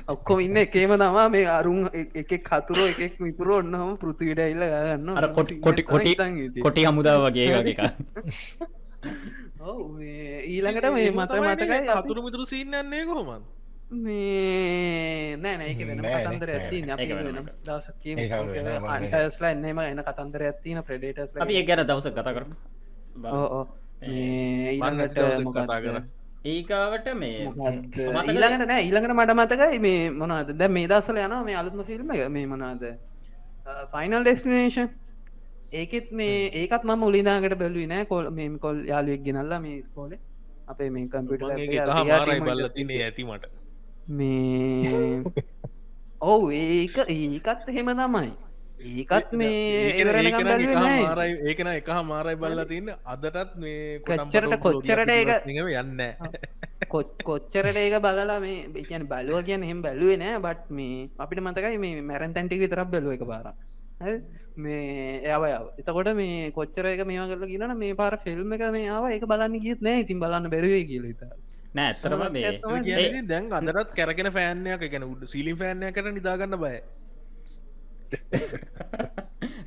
[SPEAKER 4] ඔක්කොම ඉන්න එකේම තමා මේ අරුන් එකෙක් කතුරෝ එකෙක් විපුර ඔන්නහම පෘතිවිට ඉල්ල ගන්න
[SPEAKER 1] අර කොටි හමුදා වගේ වගේ
[SPEAKER 4] ඊළඟට මේ මත මතකයි
[SPEAKER 3] හතුරු මිතුරු සින්නන්නේ කොහොමන්
[SPEAKER 4] මේ නෑනඒක වෙන කතන්දර ඇති අපි වෙන දවස අන්ටස්ලා එන්නම එන කතන්දර ඇතින ප්‍රඩේටස්
[SPEAKER 1] අපි ඒ ගැන දවස කතා කර
[SPEAKER 4] ඊළඟට
[SPEAKER 3] කතා කර
[SPEAKER 1] ඒකාවට මේ
[SPEAKER 4] ඊළඟට නෑ ඊළඟට මට මතකයි මේ මොනාද දැ මේ දසල යන මේ අලුත්ම ෆිල්ම් එක මේ මොනාද ෆයිනල් ඩෙස්ටිනේෂන් ඒකෙත් මේ ඒකත් මම උලිදාගට බැලුව නෑ කොල් මේ කොල් යාලුවෙක් ගෙනල්ලා මේ ස්කෝලේ අපේ මේ කම්පිට
[SPEAKER 3] බල්ලතිනේ ඇතිමට
[SPEAKER 4] මේ ඔවු ඒකත් එහෙම තමයි ඒකත් මේ ඒවරනකම් බැලුවේ නෑ
[SPEAKER 3] ඒකන එක මාරයි බල්ලා තින්න අදටත් මේ
[SPEAKER 4] කොච්චරට කොච්චරට ඒක
[SPEAKER 3] යන්න
[SPEAKER 4] කොච්චරට ඒක බලලා මේ කියන බලුව කියන්න එහෙම බැලුවේ නෑ බට් මේ අපිට මතකයි මේ මැරන් තැන්ටික විතරක් බැලුව එක පාර මේ එයාව එතකොට මේ කොච්චර එක මේවා කරලා කියනන මේ පාර ෆිල්ම් එක මේ ආව ඒක බලන්න ගියත් නෑ ඉතින් බලන්න බැරුවේ කියල හිත
[SPEAKER 1] නෑ ඇත්තරම මේ
[SPEAKER 3] දැන් අදරත් කැරගෙන ෆෑන්යක් ගැන උඩ සිලි ෆෑන්ය කර නිදාගන්න බය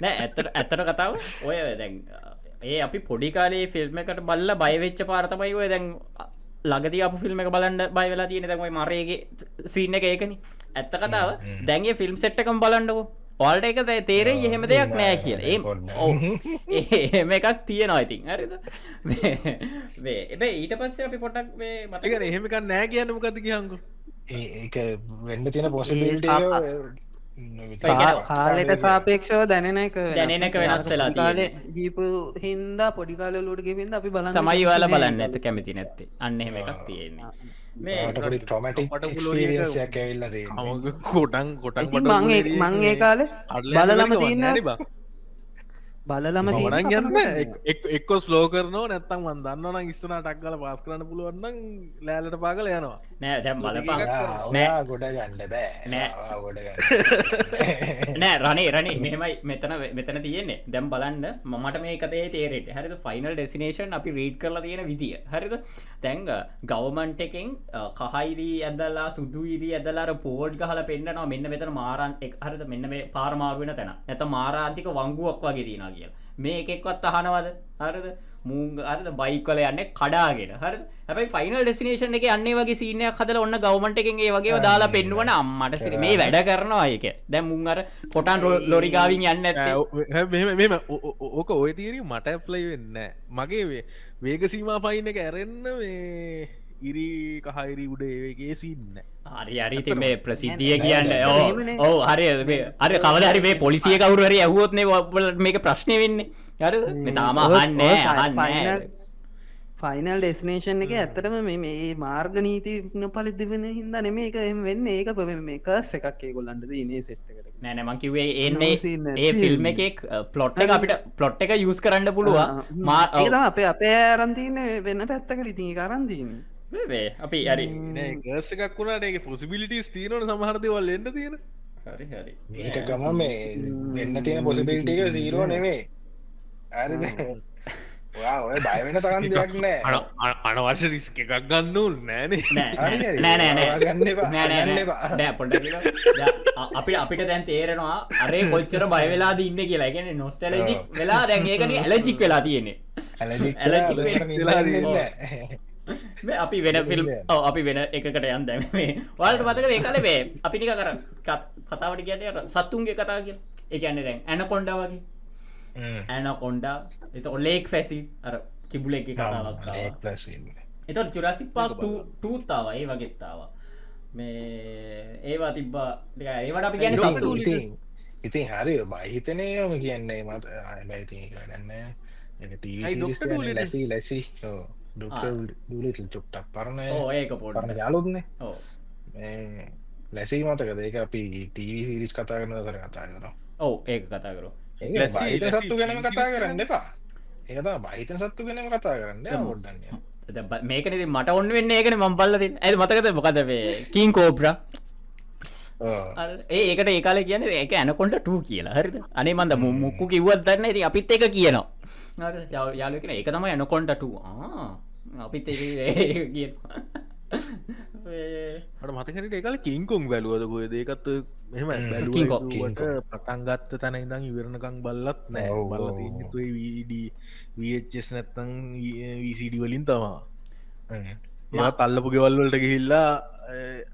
[SPEAKER 1] නෑ ඇත්තට කතාව ඔය දැන් ඒ අපි පොඩිකාලේ ෆිල්ම් එකට බල්ල බයවෙච්ච පාරතමයි ඔය දැන් ලගති අප ෆිල්ම් එක බලන්න බයිවෙලා තියෙන දැන්යි මරයගේ සීන්න එක ඒකන ඇත්ත කතාව දැන්ගේ ෆිල්ම් සෙට් එකම් බලන්නකෝ ඔල්ට එක තේරෙ එහෙම දෙයක් නෑ කියල එහෙම එකක් තියෙනවා ඉතින් හරිද එබ ඊට පස්සේ අපි පොටක් මතක
[SPEAKER 3] එහෙමක නෑ කියන්න මොකද කියංගු
[SPEAKER 2] ඒ වෙන්න තියෙන පොසිබිලිට
[SPEAKER 4] කාලෙට සාපේක්ෂව දැනෙනක
[SPEAKER 1] දැනෙනක වෙනස් වෙලා
[SPEAKER 4] කාලේ ජීප හින්දා පොඩිකාලලෝට ගෙවින්ද අපි බලන්න
[SPEAKER 1] තමයි වාල බලන්න ඇත කැමති නැත්තේ අන්න එහෙම එකක් තියෙන්නේ
[SPEAKER 2] මේ ටොමටික් ක්ස්පිරියන්සයක් ඇවිල්ලද
[SPEAKER 3] කොටන් කොටන්
[SPEAKER 4] මංගේ කාලේ බලලම තියන්න බලලම
[SPEAKER 3] මනන් යන්න එක්කො ස්ලෝ කරනෝ නැත්තම් වන් දන්නන ඉස්සන ටක්ගල පාස් කරන්න පුළුවන්න ලෑලට පාගල යනවා
[SPEAKER 1] නෑ දැම් බලපා
[SPEAKER 2] නෑ ගොඩ ගන්න බෑ
[SPEAKER 1] නෑ
[SPEAKER 2] ගොඩ
[SPEAKER 1] නෑ රනේ මෙමයි මෙතන තියෙන්නේ දැම් බලන්න මට මේ කතේ තේරෙට හරිද ෆයිනල් ඩෙසිනේෂන් අපි රීඩ් කරලා තියෙන විදිිය හරිද තැංග ගවමන්ට එකෙන් කහයිරී ඇදලා සුදුයිරී ඇදලාර පෝඩ් ගහල පෙන්න්නනවා මෙන්න මෙතන මාරන් එක් හරිද මෙන්න මේ පාරමාරුවෙන තැන ඇත මාරාන්තික වංගුවක් වගේ තියෙන මේ එකෙක්වත් අහනවද හරිද මුංග අරද බයිකල යන්න කඩාගෙන හරි හැබයි ෆයිනල් ඩෙසිනේෂන් එක අන්නේ වගේ සීනයක් හදලා ඔන්න ගවමන්ට් එකෙන්ගේ වගේ දාලා පෙන්නුවන අම්මට සිරි මේ වැඩ කරනවා ඒක දැන් මුං අර කොටන් ලොරිගාවින් යන්න ඇත්තේ
[SPEAKER 3] මෙම ඕක ඔය තීරී මට ඇප්ලයි වෙන්න මගේ වේග සීමා පයින්න එක ඇරෙන්න මේ ඉරි කහයිරි උඩ ඒගේ සින්න
[SPEAKER 1] හරි හරි මේ ප්‍රසිද්ධිය කියන්න ඕ හරි අර කවද හරි මේ පොලිසිය කවුරුහරි ඇහුවොත්නේ මේක ප්‍රශ්නය වෙන්නේ හරි මෙතාම අහන්න
[SPEAKER 4] ෆයිනල් ඩෙස්නේෂන් එක ඇත්තටම මේ මාර්ග නීති පලි දිවෙන හිද නෙම එක එම වෙන්න ඒක ප මේ කස් එකක් ඒගොල්ලන්ට නේ සෙට්කට
[SPEAKER 1] නෑනමකිවේ එන්නේ ඒ ෆිල්ම් එකක් පලොට් එක අපිට පලොට් එක යස් කරන්න පුළුවන්
[SPEAKER 4] මාතම අපේ ආරන්තින වෙන්න පැත්තකට ඉතිී කරන්තිීම
[SPEAKER 1] අපි අරි
[SPEAKER 3] ගස් එකක් වුණට ඒ පොසිබිලිටස් තියනට සමහරදවල් එන්න තියෙන
[SPEAKER 1] හරි හරි
[SPEAKER 2] ඒක ගම මේ වෙන්න තියෙන පොසිබිලිටික සීරෝ නෙමේ ඇරිද ඔය බයවෙන තරන් දෙයක් නෑ
[SPEAKER 3] අනවශ්‍ය රිස්ක එකක් ගන්නල් නෑනේ
[SPEAKER 1] නෑ පොඩ අපිට දැන් තේරෙනවා අරේ කොච්චර බයවෙලාද ඉන්න කියලා ගැන නොස්ටලජික් වෙලා දැන් ඒකන ඇලජික් වෙලා තියෙන්නේ අපි වෙන ෆිල්ම් අපි වෙන එකකට යන් දැම වලට මතක ඒකල වේ අපිනික කර කතාවට කියට සත්තුන්ගේ කතා කිය එකන්න දැන් ඇන කොන්ඩ වගේ ඇන කොන්ඩා එත ඔලේක් ෆැසි අර කිබුල එක කතාවක් එතට චුරසික් පාක් ටූත්තාව ඒ වගෙත්තාව මේ ඒවා තිබ්බා ඒවට අපි ගැන
[SPEAKER 2] ඉතින් හරි බහිතනයම කියන්නේ මට බැයිති කරන්න
[SPEAKER 3] ඇයි
[SPEAKER 2] ටීසිරිස්
[SPEAKER 3] Dr. Dolittle?
[SPEAKER 2] ලැසි ලැසි ඩොක්ට දුලිට චුට්ටක් පරණය
[SPEAKER 1] ඕ ඒක
[SPEAKER 2] පරණ
[SPEAKER 1] පොඩ්ඩ
[SPEAKER 2] යාලුත්නේ
[SPEAKER 1] ඕ
[SPEAKER 2] ලැසි මතකද ඒක අපි ටීවි සිරිස් කතා කරන කර කතා කරනවා
[SPEAKER 1] ඔව් ඒක කතා කරු
[SPEAKER 2] ඒ
[SPEAKER 3] ලැසි-
[SPEAKER 2] බහිත
[SPEAKER 3] ලැසි
[SPEAKER 2] සත්තු ගැනම කතා
[SPEAKER 3] series
[SPEAKER 2] කරන්න එපා ඒකතා බහිත සත්තු ගැනම කතා කරන්න ගොඩ්ඩන්න
[SPEAKER 1] මේකන මට ඔන්න වෙන්න ඒකන මම් පල්ලද ඇ මතකද මොකද කීන් කෝප්‍ර ඒකට ඒකාල කියන ඒක ඇනකොන්ට ටූ කියලා හරිද අනේ මන්ද මුක්කු කිව්වත් දන්න ඇති අපිත් එක කියනවා යාලකෙන ඒක තමයි ඇනකොන්ට අපිත් කිය
[SPEAKER 3] මට මතකරට එකල කින්කොන් බැලුවද කොය දේකත් මෙම
[SPEAKER 1] King Kong,
[SPEAKER 3] බැලුවට පටන්ගත්ත තැන ඉදං ඉවරණකං බල්ලත් නෑ
[SPEAKER 1] ඔව්,
[SPEAKER 3] බල
[SPEAKER 1] ඔව්,
[SPEAKER 3] වස් නැත්තං වීසිඩ වලින් තමා ඒත් අල්ලපු ගෙවල්වලට ගිහිල්ලා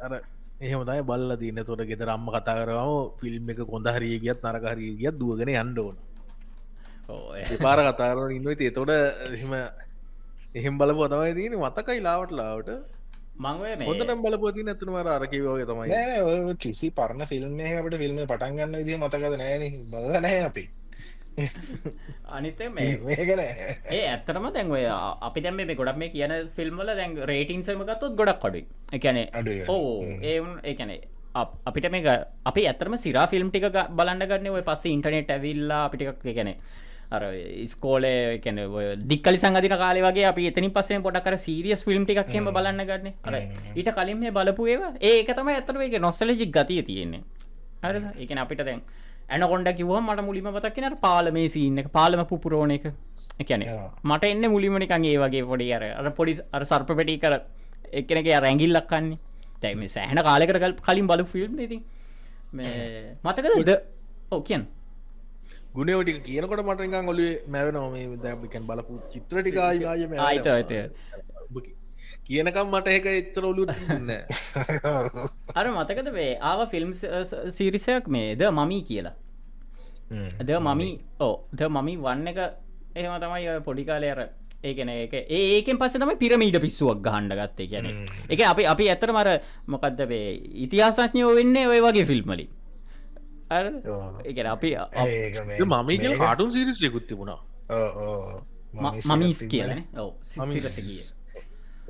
[SPEAKER 3] අර එහෙමතයි බල්ල තියන තොට ගෙත රම්ම කතා කරම ෆිල්ම් එක කොඳ හරිය ගියත් නරකහරිය ගියත් දුවගෙන අන්ඩෝන පාර කතාරන ඉන්නයි තොට එහෙම එහෙම බලපු තමයි තියෙන මතකයි ලාවට ලාවට
[SPEAKER 1] මංවේ
[SPEAKER 3] හොඳනම් බලපති නැතුනවර අරකිවගේ තමයි
[SPEAKER 2] නෑ කිසි පරණ ෆිල්ම් එකට ෆිල්ම් පටන්ගන්න විදි මතකද නෑන බදනෑ අපි
[SPEAKER 1] අනිත
[SPEAKER 2] මේකන
[SPEAKER 1] ඒ ඇත්තරම දැන් ඔය අපි දැම මේ ගොඩක් මේ කියන ෆිල්ම්වල දැන් රේටින්සම ගත්තොත් ගොඩක් කඩුයි එකැන ඕ ඒවන් ඒකැනේ අපිට මේ අපි ඇතරම සිරා ෆිල්ම් ටික බලන්න ගන්න ඔය පස්ස ඉන්ටනෙට් ඇවිල්ලා අපිටික් එකන අර ස්කෝලේ කැන දික්කලි සංගදින කාලේ වගේ අපි එතනින් පස්සේ පොඩක්කර සීරියස් ෆිල්ම් ටිකක් එහෙම බලන්න ගන්න අර ඊට කලින් මේ බලපු ඒවා ඒක තමයි ඇත්තටම ඒක නොස්ටැලජික් ගතිය තියෙන්නේ හරිද ඒ කියන්නේ අපිට දැන් ඇනකොන්ඩ කිව්වම මට මුලින්ම මතක් වෙන අර පාලමේ සීන් එක පාලම පුපුරෝණ එක ඒ කියන්නේ මට එන්නේ මුලින්ම නිකන් ඒ වගේ පොඩි අර පොඩි අර සර්ප පැටි කර එක්කෙනගේ අර ඇඟිල්ලක් කන්නේ දැන් මේ සෑහෙන කාලයකට කලින් බලපු ෆිල්ම් නේ ඉතින් මේ මතකද ඔව් කියන්න
[SPEAKER 3] ගුණෝටික කියනකොට මටකන් ඔලි මැවනෝ මේ දැකන් බලපු චිත්‍රටික
[SPEAKER 1] ආයිත ඇත
[SPEAKER 3] කියනකම් මට එක එච්චර ඔලු
[SPEAKER 1] අර මතකද වේ ආව ෆිල්ම් සිරිසයක් මේ ද මමී කියලා ද මමී ඕ ද මමී වන්න එක එහෙම තමයි පොඩිකාලය අර ඒකන එක ඒකෙන් පස්ස තමයි පිරමීඩ පිස්සුවක් ගහන්ඩ ගත්තේ කියන එක අපි ඇත්තර මර මොකක්ද වේ ඉතිහාසඥයෝ වෙන්නේ ඔය වගේ ෆිල්ම්මලි එක අපි
[SPEAKER 3] මම කිය කාටුන් සිරිසියකුත් තිබුණා
[SPEAKER 1] මමීස් කියලන ඔව සිරස ගිය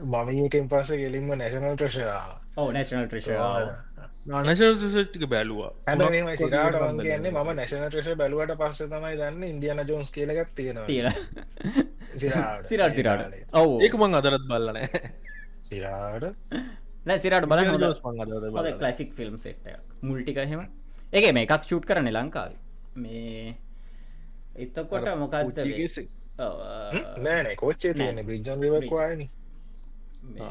[SPEAKER 2] මමකෙන් පස්ස ගෙලින්ම නැශනල් ට්‍රෂා
[SPEAKER 1] ඕ නැශනල් ට්‍රෂ
[SPEAKER 3] නශටික බැලුවා
[SPEAKER 2] හැම සිරාට වන්ගේන්නේ ම නැශන ට්‍රෂ බැලුවට පස්ස තමයි දන්න ඉන්දියන ජෝන්ස් කියලගත් තියෙන
[SPEAKER 1] තිය සිරාට සිරාට ඔව්
[SPEAKER 3] ඒක මං අදරත් බල්ලනෑ
[SPEAKER 2] සිරාට
[SPEAKER 1] නෑ සිරාට බල
[SPEAKER 3] මං
[SPEAKER 1] කලසික් ෆිල්ම් සෙට් මුල්ටික හෙම ඒක මේ එකක් ෂූට් කරන ලංකාව මේ එතකොට මොකක්ද
[SPEAKER 2] නෑන කෝච්චේ තියෙන බිජන් විවක්වායන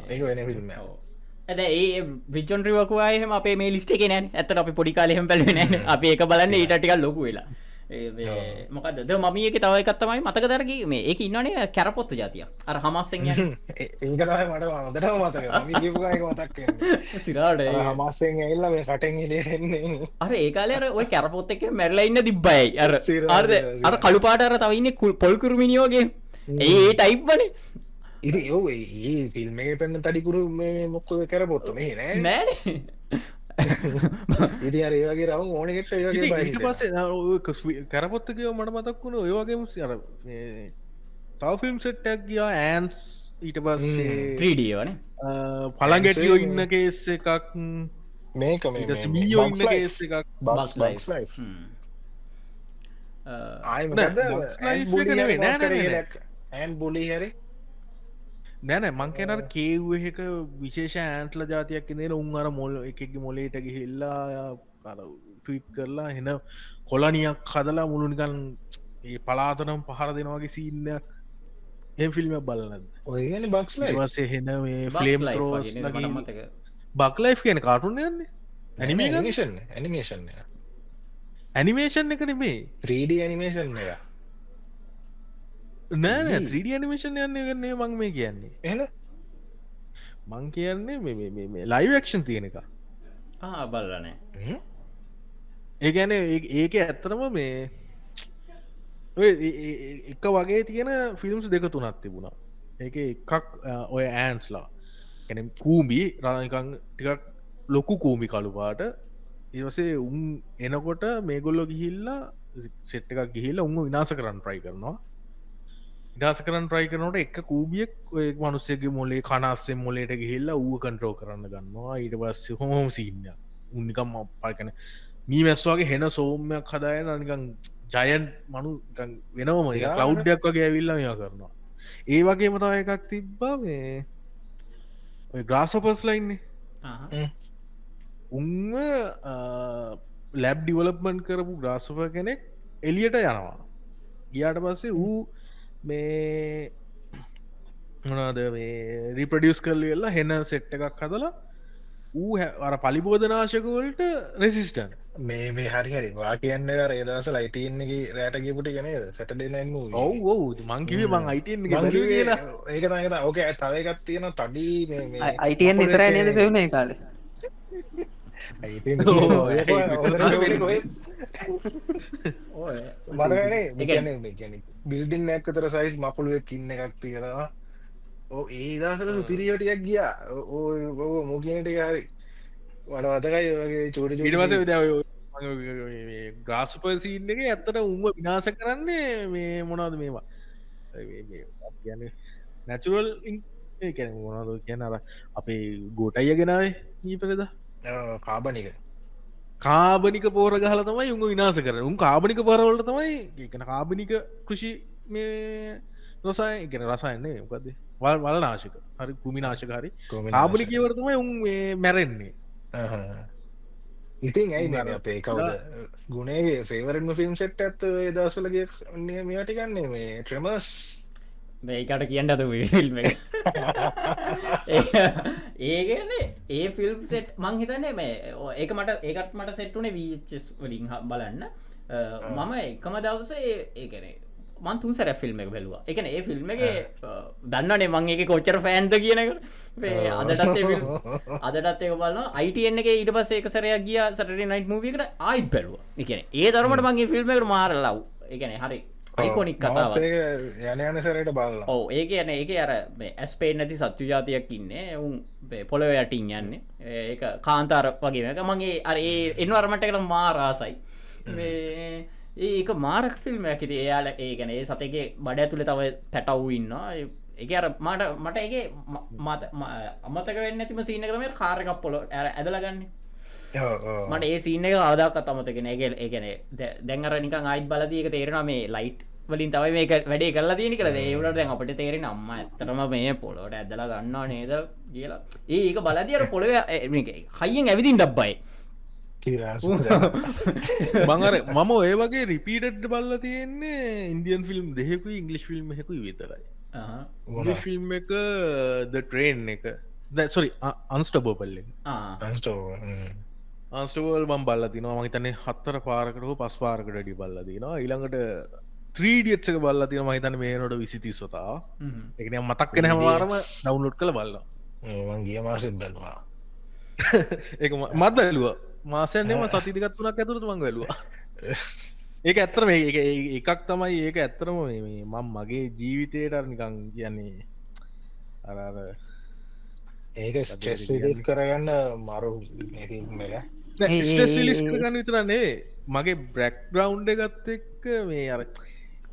[SPEAKER 2] ඒ වෙන ෆිල්ම්
[SPEAKER 1] ඇද ඒ විජන් රිවකවායහම අපේ මේ ලිස්ට එක නෑන ඇතට අපි පොඩි කාලෙහම පැලවෙන අප ඒක බලන්න ඊටටිකල් ලොකු වෙලා මොකද මමියක තවයිකත්තමයි මතක දරගේ මේ ඒක ඉන්නනේ කැරපොත්ත ජාතිය අර හමස්සෙන්
[SPEAKER 2] ඒකතයි මට අදට මතක මතක්
[SPEAKER 1] සිරාට
[SPEAKER 2] හමස්සෙන් ඇල්ල මේ කටෙන් එන්නේ
[SPEAKER 1] අර ඒකාලර ඔය කැරපොත්ත එක මැරලා ඉන්න තිබ්බයි අර අර කළුපාට අර තවන්න පොල්කුරුමිනිියෝගේ ඒ ටයිප්බනේ
[SPEAKER 2] ඉති යෝ ඒ ෆිල්ම් එක පෙන්න්න තඩිකුරු මේ මොක්කොද කරපොත්ත මේ නෑ
[SPEAKER 1] නෑ
[SPEAKER 2] ඉති අර ඒවගේ රවු ඕනකට
[SPEAKER 3] ඊට පස්සේ කරපොත්තකව මට මතක් වුණ ඔයවගේ මුසි අර තව ෆිල්ම් සෙට්ටක් ගියා ඇන්ස් ඊට පස්සේ
[SPEAKER 1] 3D වන
[SPEAKER 3] පළගෙටියෝ ඉන්න කේස් එකක්
[SPEAKER 2] මේක
[SPEAKER 3] මීයෝ ඉන්න කේස් එකක්
[SPEAKER 2] ඇන් බුලි හරි
[SPEAKER 3] නැන මංකනට කේව්ක විශේෂ ඇන්ට්ල ජාතියක් නෙර උන් අර මොල් එකකි මොලේට ගිහිල්ලා ටවික් කරලා හෙන කොලනියක් හදලා මුළුනිකන් ඒ පලාතනම් පහර දෙනවාගේ සිීන්නයක් එ ෆිල්ම් බලන්න
[SPEAKER 2] ඔයන බක්ස්
[SPEAKER 3] වසේ හෙන ෆලම් රෝස් බක්ලයි් කියන කාටුන් යන්නේ ඇනිමේෂන්
[SPEAKER 2] ඇනිමේෂන්
[SPEAKER 3] ඇනිමේෂන් එක නෙමේ
[SPEAKER 2] 3D ඇනිමේෂන් එක
[SPEAKER 3] නෑ 3D ඇනිමේෂන් යන්න ගන්නේ මං මේ කියන්නේ
[SPEAKER 2] එන
[SPEAKER 3] මං කියන්නේ මේ ලයිවක්ෂන් තියෙන එක
[SPEAKER 1] බලනෑ
[SPEAKER 3] ඒ ගැන ඒක ඇත්තරම මේ එක වගේ තියෙන ෆිල්ම්ස් දෙක තුනත් තිබුණා ඒක එකක් ඔය ඇන්ස්ලා එනම් කූම්බි රාකං ටිකක් ලොකු කූමි කළුපාට ඒවසේ උන් එනකොට මේගොල්ලො ගිහිල්ලා සෙට් එකක් ගිහිල්ලා උන්ව විනාස කරන්න ට්‍රයි කරනවා ඉඩාස කරන්න ට්‍රයි කරනට එක කූබියෙක් ඔය මනුස්සයගේ මොලේ කනස්සෙන් මොලේට ගිහිල්ලා ඌ කන්ට්‍රෝ කරන්න ගන්නවා ඊට පස්සේ හොම සින්න උන්නිකම් පාකන මී මැස්වාගේ හෙන සෝම්මයක් හදායන නිකං ජයන් මනු වෙනවම කලව්ඩයක් වගේ ඇවිල්ලා මෙයා කරනවා ඒ වගේ මතාව එකක් තිබ්බා මේ ග්‍රාසපස්ලයින්නේ උන්ව ලැබ් ඩිවලප්මන්් කරපු ග්‍රාසප කෙනෙක් එලියට යනවා ගියාට පස්සේ ඌ මේ මොනාද මේ රිපඩියස් කරල වෙල්ලා හෙන සෙට් එකක් හදලා ඌ අර පලිබෝධනාශකවලට රෙසිස්ටන්
[SPEAKER 2] මේ හරි වා කියන්න රේදස ලයිටන්නගේ රෑට ගපුට ගනද සැටඩනම
[SPEAKER 3] ඔව් ඔව් මංකිවේ මං අයිටන් කියලා
[SPEAKER 2] ඒක නගත ඕක තවයකත් තියෙන තඩී
[SPEAKER 4] අයිටන් නිතරයි නේද පෙවුණේ කාලේ
[SPEAKER 2] බිල්ඩින් ඇක්කතර සයිස් මපුළුවක් ඉන්න එකක් තියෙනවා ඕ ඒ දසල පිරිියටයක් ගියා ඕ මෝකනට හරි වඩ අතකයි වගේ චෝට
[SPEAKER 3] ඊටවස ග්‍රාස්පසිීන්න එක ඇත්තට උම විනාස කරන්නේ මේ මොනාද මේවා කියන නැචුරල් කැන මොනාද කියන අර අපේ ගෝටයිය ගෙනාවේ නීපරද
[SPEAKER 2] කාබනික
[SPEAKER 3] කාබනික පෝර ගහල තමයි උන් විනාස කර උන් කාබනික පරවලට තමයි එකන කාබනික කෘෂි මේ රසාය එකන රසායන්නේ මොකක්ද වල් නාශක හරි කෘමිනාශක හරි කාබනිකවරතමයි උන් මැරෙන්නේ
[SPEAKER 2] ඉතින් ඇයි මර අපේ කවුද ගුණේ ෆේවරම ෆිල්ම් සෙට් ඇත්ත දසලගේ මේටි ගන්නේ මේ ට්‍රමස්
[SPEAKER 1] මේකට කියන්න අද ෆිල්ම් ඒගන ඒ ෆිල්ම් සෙට් මං හිතන්නේ මේ ඒක මට ඒකත් මට සෙට්ටුනේ වීචස් වලින් බලන්න මම එකම දවස ඒකනේ මන් තුන්සර ෆිල්ම් එක බැලවා එකන ඒ ෆිල්ම් එක දන්නනේ මං එක කොච්චර ෆෑන්ද කියනක අදටත් අදටත් එක බලන්න අයිටන්න එක ඊට පස්සේ එක සරයක් ගිය සටරි නයිට් මූවිකට ආයිත් බැලවා එකන ඒ දරමට මගේ ෆිල්ම් එකට මාර ලව් එකන හරි අයිකොනික් කතාව
[SPEAKER 2] යන සරට බල
[SPEAKER 1] ඕ ඒක යන ඒක අර ඇස්පේ නැති සත්තු ජාතියක් ඉන්න උන් පොළොව යටින් යන්නේ ඒ කාන්තාර වගේ එක මගේ අර ඒ එන්වර්මට එකට මාරාසයි ඒක මාරක් ෆිල්ම් ඇකිති එයාල ඒගැන ඒ සතගේ බඩ ඇතුළ තව පැටව් ඉන්න එක අර මට ඒක අමතක වෙන්න ඇතිම සීන කරම කාරකක් පොලො ඇදලගන්නේ මට ඒ සීන එක ආදාකත් අමතගෙන එක ඒගැන දැන්ර නික අයිත් බලදක තේරෙන මේ ලයිට් වලින් තවයි මේ වැඩේ කරලා තියෙන කළ ඒවට දැන් අපට තේරෙන අම්ම ඇතරම මේ පොලොට ඇදලා ගන්නවා නේද කියලා ඒක බලදිර පොළොව හයියෙන් ඇවිදින් ඩබ්බයි
[SPEAKER 3] මඟර මම ඔය වගේ රිපීටඩ් බල්ල තියෙන්නේ ඉන්දියන් ෆිල්ම් දෙහෙකුයි ඉංගලිස් ෆිල්ම් හෙකුයි විතරයි ෆිල්ම් එක ද ට්‍රේන් එක දැසොරි අන්ස්ටබෝපල්ල අන්ස්ටවල් බම් බල්ල තිනවා මහිතන්නේ 4 පාරකට හෝ 5 පාරකට ඩි බල්ල දිනවා ඊළඟට 3ඩියත්ක බල්ල තින මහිතන මේනොට විසිති සොතා එකන මතක්කෙන හැමවාරම ඩවුන්ලෝඩ් කළ බල්ල
[SPEAKER 2] ගිය මාසෙත් බැලවා
[SPEAKER 3] ඒ මත් බැලුව මාසයන්නම සතිදිකත් වනක් ඇතුරතු මං වැලවා ඒක ඇත්තර මේ එකක් තමයි ඒක ඇත්තරම මං මගේ ජීවිතයට නිකං කියන්නේ අර
[SPEAKER 2] ඒක ස්ටෙස් කරගන්න මරු
[SPEAKER 3] ස්ටෙස් ලිස් කරගන්න විතරන්නේ මගේ බ්‍රැක් ග්‍රවන්් එකත් එක්ක මේ අර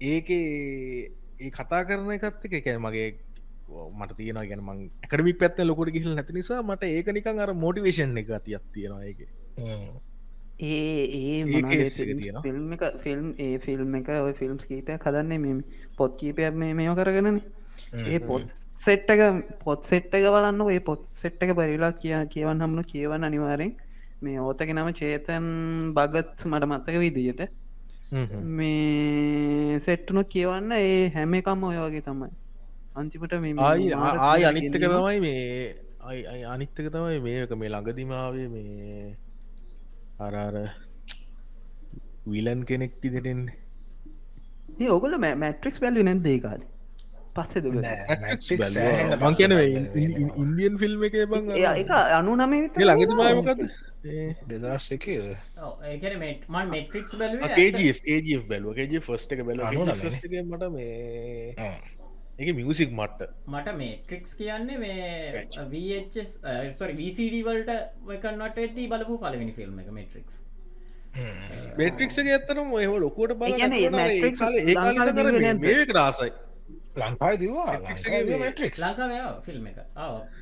[SPEAKER 3] ඒක ඒ කතා කරන එකත් එක එකැන මගේ මට තියෙන ගැන මං එකඩමික් පැත්ත ලොකොට ගිහිල් නැති නිසා මට ඒක නිකං අර මෝටිවේශන් එක තියක් තියෙනවා ඒක
[SPEAKER 4] ෆිල්ම් එක ෆිල්ම් ඒ ෆිල්ම් එක ඔය ෆිල්ම්ස් කීපයක් හදන්නේ මෙ පොත් කීපයක් මේෝ කරගනන ඒ පොත් සෙට්ටක පොත් සෙට්ටක බලන්න ඒ පොත් සෙට්ටක පරිලා කියවන්න හම්න කියවන්න අනිවාරෙන් මේ ඕතක නම චේතන් බගත් මට මත්තක විදියට මේ සෙට්ටුනො කියවන්න ඒ හැම එකම් ඔය වගේ තමයි අන්තිමට
[SPEAKER 3] ආය අනිත්තක තමයි මේ අනිත්තක තමයි මේක මේ ළඟදිමාවේ මේ අරාර විලන් කෙනෙක් ඉදිරෙන්
[SPEAKER 4] ඒ ඔගොල මැට්‍රික්ස් බැල්ලි නැද ඒකාල පස්සෙද
[SPEAKER 3] මං කියන ඉන්දියන් ෆිල්ම් එක බං
[SPEAKER 4] එක 99
[SPEAKER 3] ළඟදිමායමකද
[SPEAKER 2] දෙදර්ශක
[SPEAKER 1] මන් මෙට්‍රික්ස් බැලුව
[SPEAKER 3] කජF බැලුව කජ ෆස්ට එක බැලුව මට මේ එක මියසික් මට්ට
[SPEAKER 1] මට මේ ට්‍රික්ස් කියන්නේ මේ VCD වලට කන්නට ඇති බලපු පලවෙනි ෆිල්ම් එක මේට්‍රික්ස්
[SPEAKER 3] මේට්‍රික්ගේ ඇත්තනම එහ ලොකුවට බල
[SPEAKER 4] ඒ කියන්නේ Matrix ලංකාවේ දිව්වේ නැද්ද?
[SPEAKER 3] මේක රාසයි
[SPEAKER 2] ලංකායි දිවා මට්‍රික්
[SPEAKER 1] ලංකාව ෆිල්ම් එක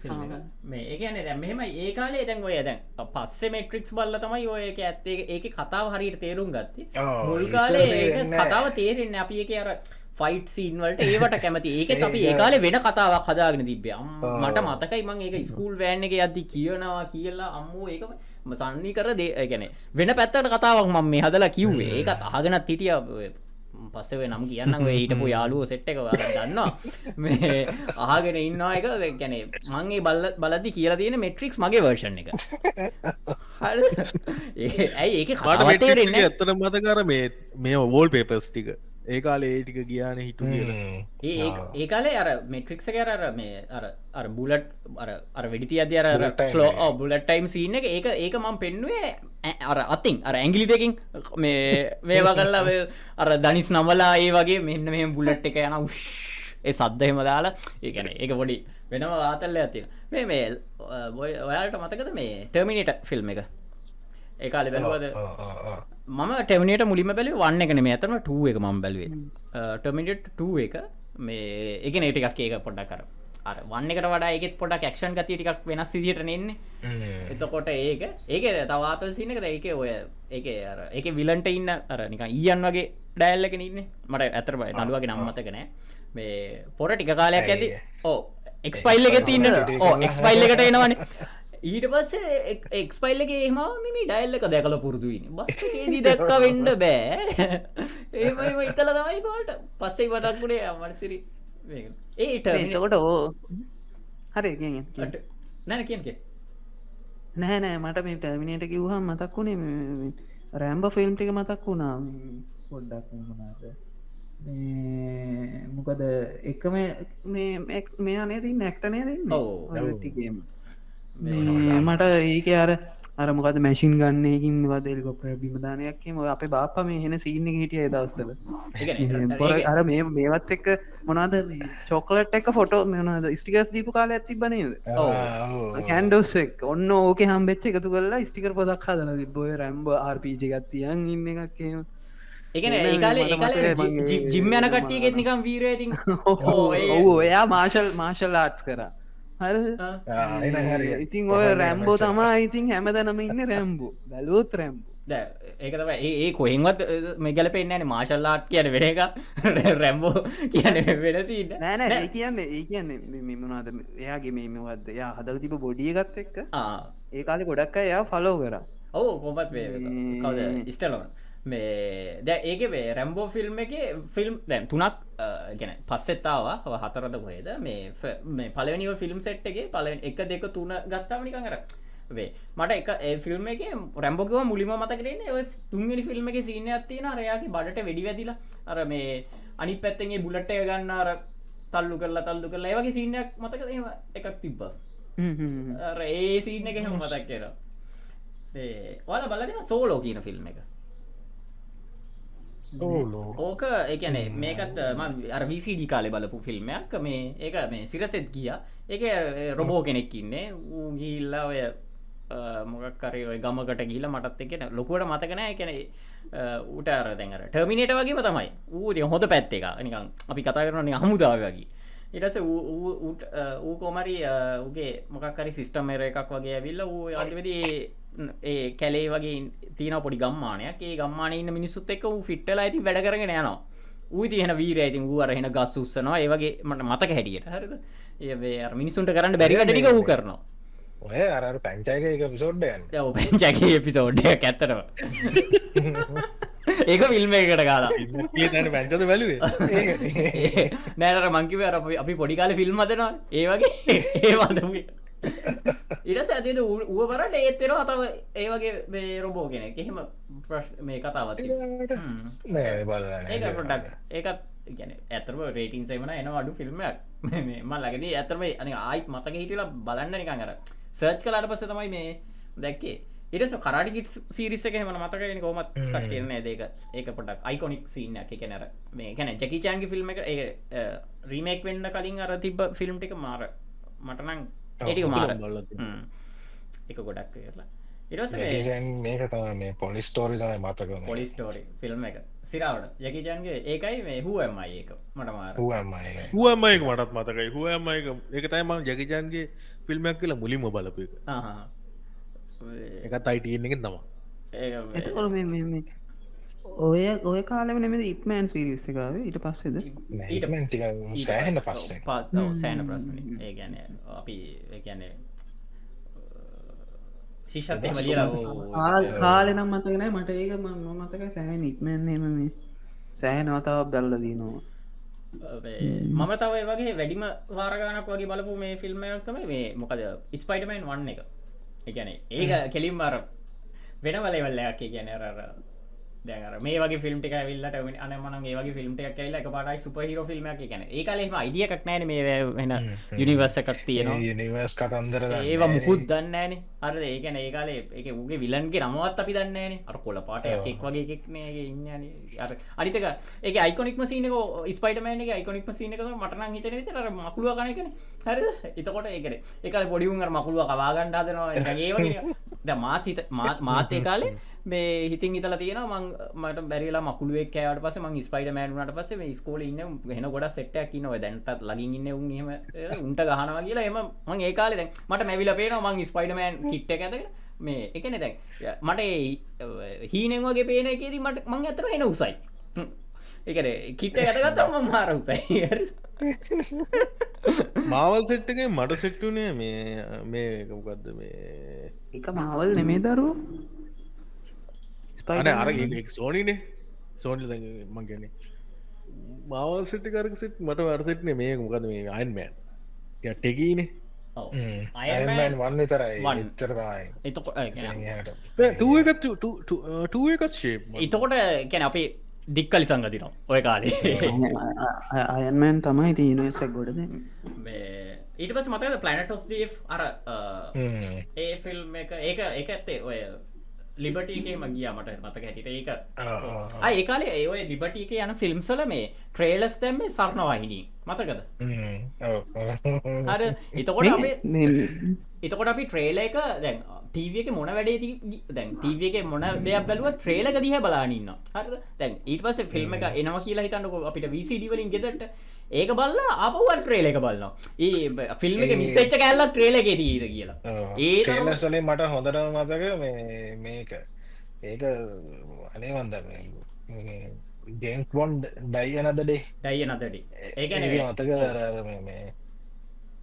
[SPEAKER 1] ෆිල්ම් එක මේ ඒකන දැ මෙම ඒ කාලේ දැන් ඔය දැන් පස්සේ මෙට්‍රික්ස් බල්ල තමයි ඔයක ඇත්තේ ඒක කතාව හරියට තේරුම් ගත්ති මුල් කාලේ කතාව තේරෙන්න අපි එක අර ෆයිට් සීන්වලට ඒවට කැමති ඒක අපි ඒකාලේ වෙන කතාවක් හදාගෙන තිබ්බේ මට මතකයි මං ඒක ස්කූල් වෑන් එක යද්දි කියනවා කියලා අම්මෝ ඒක සන්නි කර දේ ගැන වෙන පැත්තට කතාවක් මම මේ හදලා කිව්වේ ඒකත් අහගෙනත් හිටිය පස්සෙ නම් කියන්න හිටපු යාලුව සෙට් එක දන්නවා මේ අහගෙන ඉන්නවා එක ගැනේ මංගේ බලදදි කියලා තියෙන මෙට්‍රික්ස් මගේ වර්ෂන් එක ඇයි ඒක
[SPEAKER 3] මට ඇත්තන මතකර මේ වෝල් පේපස් ටික ඒකාලේ ඒ ටික ගියාන හිටු
[SPEAKER 1] ඒකාලේ අර මෙට්‍රික්ස කර මේ අර බුලට් අර වෙඩිති අද අර ස්ලෝ බුලට් ටයිම් සීන එක ඒක මම පෙන්නුවේ අර අතින් අර ඇගිලි දෙකින් මේවා කල්ලා අර දනිස් නමලා ඒ වගේ මෙන්න මේ බුලට් එක යන උෂ් ඒ සද්ධහෙම දාලා ඒකන ඒක පොඩි වෙනම වාතල්ල ඇතින මේ ඔයාලට මතකද මේ ටර්මිනේට ෆිල්ම් එක ඒකාලි බැලුවද මම ටෙමිනට මුලිම බැලි වන්න එකන මේ ඇතම 2 එක මම් බැලුවේ ටර්මිනට 2 එක මේ එක නටිකක් ඒක පොඩ්ඩක් කර අර වන්න එකට වඩා ඒකෙත් පොඩක් ක්ෂන් ගතිය ටිකක් වෙනස් විදිහට නෙන්නේ එතකොට ඒක තවාතල් සින්න එක ඒක ඔය ඒක අර ඒක විලන්ට ඉන්න අර නිකන් ඊයන් වගේ ඩයල් එකක ඉන්නේ මට ඇත්තටම නළුවගේ නම් මතක නෑ මේ පොර ටික කාලයක් ඇති ඕ එක්ස්පයිල් එකේ තියෙන ඕ එක්ස්පයිල් එකට එනවනේ ඊට පස්සේ එක්ස්පයිල් එකේ එහෙම මිමි ඩයල් එක දැකලා පුරුදුයිනේ බස් එකේදී දැක්ක වෙන්න බෑ එහෙමම ඉතලා තමයි කොල්ට පස්සේ මතක් වුණේ අමරසිරි මේක
[SPEAKER 4] එතකොට ඕ හරි
[SPEAKER 1] නැන කිය
[SPEAKER 4] නෑ නෑ මට මේ ටර්මිනේට කිව්හම් මතක් වුණේ රැම්බ ෆිල්ම් ටික මතක් වුණා පොඩ්ඩක් මොනාද මොකද එකම මේ අනේදී නැක්ටනය දෙන්න ටිකේම මට ඒක අර මොකද මැසින් ගන්නයකින් වදල් කොප බිමදානයක්ම අප බාප මේ හෙන සීන්න හිටිය දවස්සල පොර අර මේවත් එක්ක මොනාද චොකලට් එක ෆොටෝ මෙනද ස්ටිකස් දීපු කාල ඇති බනේද කැන්ඩෝස්සෙක් ඔන්න ඕක හම්බෙච්ච එකතු කරලා ස්ටිකර පොදක් හදන තිබොය රැම්බ ආර්පීජ ගත්තියන් ඉන්න එකක්කම
[SPEAKER 1] එකන ඒකාල ජිම් යන කට්ටියගෙත් නිකම් වීරය ති
[SPEAKER 4] ඔහු එයා මාශල් ආට්ස් කරා ඉතින් ඔය රැම්බෝ තමා ඉතින් හැමදනම ඉන්න රැම්බෝ බැලූත් රැම්බෝ
[SPEAKER 1] ඒකතම ඒ කොහෙන්වත් මෙගල පෙන්න්නන මාශල්ලාට් කියන වෙන එක රැම්බෝ කියන වෙනසින්න
[SPEAKER 4] නෑන ඒ කියන්නේ මෙමනාද එයාගේ මේමවත්ද යා හදල තිබ බොඩිය ගත් එක්ක ඒ කාලෙ ගොඩක් එයා ෆලෝ කර
[SPEAKER 1] ඔවු කොමත් කවද ඉස්ටලෝන මේ දැ ඒක වේ රැම්බෝ ෆිල්ම් එක ෆිල්ම් දැන් තුනක් ගැන පස්සෙත්තාවා හතරද කොහෙද මේ පලවනිව ෆිල්ම් සෙට් එක පලවෙන් එක දෙක තුන ගත්තාවනිකන් කර වේ මට එක ෆිල්ම් එක රැම්බෝකව මුලිම මතකරන්නේ ඔය තුන්ගනි ෆිල්ම් එක සීන ඇත්තින අරයාගේ බඩට වැඩි වැදිලා අර මේ අනි පැත්තගේ බුලට්ට ගන්න අර තල්ලු කරලා ඒවගේ සීනයක් මතක ඒම එකක් තිබ්බ ඒ සීන එක හෙම මතක් කියර ඔයාල බලදින සෝලෝ කියන ෆිල්ම් එක ඕක ඒකනේ මේකත් අර විසිඩි කාලෙ බලපු ෆිල්ම්යක් මේ ඒක මේ සිරසෙත් ගිය ඒක රොබෝ කෙනෙක් ඉන්නේ ඌ ගිහිල්ලා ඔය මොකක් හරි ඔය ගමකට ගිහිල්ලා මටත් එක්ක ලොකුවට මතක නැහැ කියන්නේ ඌට අර දැන් අර ටර්මිනේටර් වගේම තමයි ඌ ඉතින් හොඳ පැත්ත එක නිකන් අපි කතා කරනවා නිකන් හමුදාවේ වගේ ඊට පස්සේ ඌ කොමරි ඌගේ මොකක් හරි සිස්ටම් එකක් වගේ ඇවිල්ලා ඌ අන්තිමේදී ඒ කැලේ වගේ තියෙන පොඩි ගම්මානයක් ඒ ගම්මානේ ඉන්න මිනිස්සුත් එක්ක ඌ ෆිට් වෙලා ඉතින් වැඩ කරගෙන යනවා ඌ ඉතින් එන වීරයා ඉතින් ඌ අර එන ගස් උස්සනවා ඒ වගේ මට මතක හැටියට හරිද ඒ අර මිනිස්සුන්ට කරන්න බැරි වැඩ ටික ඌ කරනවා
[SPEAKER 2] ඔය අර පැංචාගේ එක එපිසෝඩ් එක
[SPEAKER 1] ඔව් පැංචාගේ එපිසෝඩ් එක ඇත්තටම ඒක ෆිල්ම් එකකට ගාලා
[SPEAKER 3] ඊට පැංචාද බැලුවේ
[SPEAKER 1] නෑ නේද මං කිව්වේ අර අපි පොඩි කාලේ ෆිල්ම් හදනවා ඒ වගේ ඒ වදමු ඉරස ඇතිද ඌව පරට ඒත්තෙනවා තව ඒ වගේ මේ රොබෝ කෙනෙක් එහෙම ප්‍රශ්න මේ කතාවත් පොඩක් ඒකත් ගැන ඇතරම රේටින් සේමන එන අඩු ෆිල්ම්මයක් ම ලගදී ඇතරම අනි ආයිත් මතක හිටලා බලන්න නිකන් අර සර්ච් කලාට පස්ස තමයි මේ දැක්කේ ඉරස කරටිකිට සිරිස එක හම මතකගෙන කොමත් කටයන දෙක ඒක පොටක් අයිකොනික් සිීන්න එක කැනර මේ කැන ජැකිචාන්ගේ ෆිල්ම් එක රීමෙක් වෙන්න කලින් අර තිබ ෆිල්ම් ටික මාර මටනං ඒටික මාර එක ගොඩක් කරලා ඉරස
[SPEAKER 2] මේක තම මේ පොලිස්ටෝරි තම මතක
[SPEAKER 1] පොලිස්ටෝරි ෆිල්ම් එක සිරාවට ජැකිචන්ගේ ඒකයි මේ හුවමයි ඒක මට මාර
[SPEAKER 3] හුවමයික මටත් මතකයි හුවමයික ඒක තයිම ජැකිචන්ගේ ෆිල්ම්මක් කියලා මුලින්ම බලපු එක එකත් අයිටන් එකෙන් තම
[SPEAKER 4] එතකොට ඔය කාලම නෙමද ඉක්මෑන් සිරිස්ස එකකාව ඊට පස්සෙද
[SPEAKER 2] සෑහන්න පස්සේ
[SPEAKER 1] සෑන ප්‍රශ්න ඒ ගැන අපි ගැන ශිෂත්
[SPEAKER 4] කාලනම් මතකන මට ඒක මතක සෑහන් ඉක්මෑන්නේම මේ සෑහ නවතාවක් බැල්ල දීනවා
[SPEAKER 1] මම තව වගේ වැඩිම වාරගානක් වගේ බලපු මේ ෆිල්ම්මයක්තම මේ මොකද ස්පයිඩමයින් වන්න එක එකන ඒක කෙලින් මාර වෙන වලවල්ලයක් ගැන දැර මේ වගේ ෆිල්ම් ටික විල්ලට අනමන ඒ වගේ ෆිල්ම් එකක් ඇල්ල එක පාටයි සුපහිරෝ ෆිල්ම් එක ගැන ඒ කාලෙම අයිඩියක් නෑන මේ වෙන යුනිවර්ස එකක් තියෙනවා
[SPEAKER 2] යනිවර්ස් කතන්දර
[SPEAKER 1] ඒවා මුකුත් දන්නෑන අර ඒකන ඒ කාලේ එක උගේ විලන්ගේ නමවත් අපි දන්නෑන අර කොල පාට එක් වගේ එකක්නේ ඉන්න අර අනිතක ඒ අයිකොනික්ම සීනක ස්පයිඩමෑන එක අයිකොනික්ම සීනක මටන හිතන තර මකුළුව කනකන හරි එතකොට ඒකන එකල පොඩිවුන් මකුළුව කවාගණ්ඩාදනවා ඒවගේ ද මාත් ඒ කාලේ මේ හිතින් ඉතල තියෙන මට බැරිලා මකුළුවක් කෑවට පස මං ස්පයිඩ මෑනුනට පස මේ ස්කෝල ඉන්න හෙන ගොඩ සෙට්ටයක් නව දැන්ටත් ලගින් ඉන්න උන්ම උන්ට ගහනවා කියලා එම මං ඒකාල දැන් මට මැවිල පේන මං ස්පයිඩමෑන් කිට්ට ඇතක මේ එකන දැන් මට හීනෙන්වගේ පේන එකේදී මට මං ඇතර එන උසයි එකන කිට්ට ඇතගත්ත ම මාර උසයි
[SPEAKER 3] මාවල් සෙට්ටගේ මට සෙට්ටුනේ මේ මොකක්ද මේ
[SPEAKER 4] එක මාවල් නෙමේ දරුව
[SPEAKER 3] අන අර සෝනිනේ සෝනි මංගන මාවල් සිටි කරක සිට මට වරසිට්නේ මේ මොකද මේ අයින්මෑන් ටෙකීනේ
[SPEAKER 2] අයමන් වන්න තරයි
[SPEAKER 3] එකත් ශේප්
[SPEAKER 1] එතකොට කැන අපේ දික්කලි සංගතිනවා ඔය කාලේ
[SPEAKER 4] අයන්මෑන් තමයි තියනසක් ගොඩද
[SPEAKER 1] ඊට පස් මතක ප්ලනට of අර ඒ ෆිල්ම් එක ඒක ඇත්තේ ඔය ලිබටියගේ මගිය මට මතක හැටිට ඒක ඒකාලේ ඒය ලිබටියක යන ෆිල්ම්සල මේ ට්‍රේලස් දැම්ම සරණවාහිනී මතකද හර එතකොට අපි ට්‍රේල එක දැන් ටීව එක මොන වැඩේ දැන් ටීව එක මොන දෙයක් බැලුව ට්‍රේල දිහ බලානන්න හර දැන් ඊට පස ෆිල්ම් එක එනවා කියලා හිතන්නක අපිට විසිඩිවලින් ගෙදට ඒක බල්ලා අපවත් ට්‍රේල එක බලන්න ඒ ෆිල්ම් එක මිස්සච්ච කැල්ල ට්‍රේල එක දීද කියලා
[SPEAKER 2] ඒ ට්‍රේලස්වලින් මට හොඳට මතක මේක ඒක අනේ වන්ද ජේම්ස් බොන්ඩ් ඩයි අනදඩේ
[SPEAKER 1] ඩයි අනදඩේ ඒක
[SPEAKER 2] මතක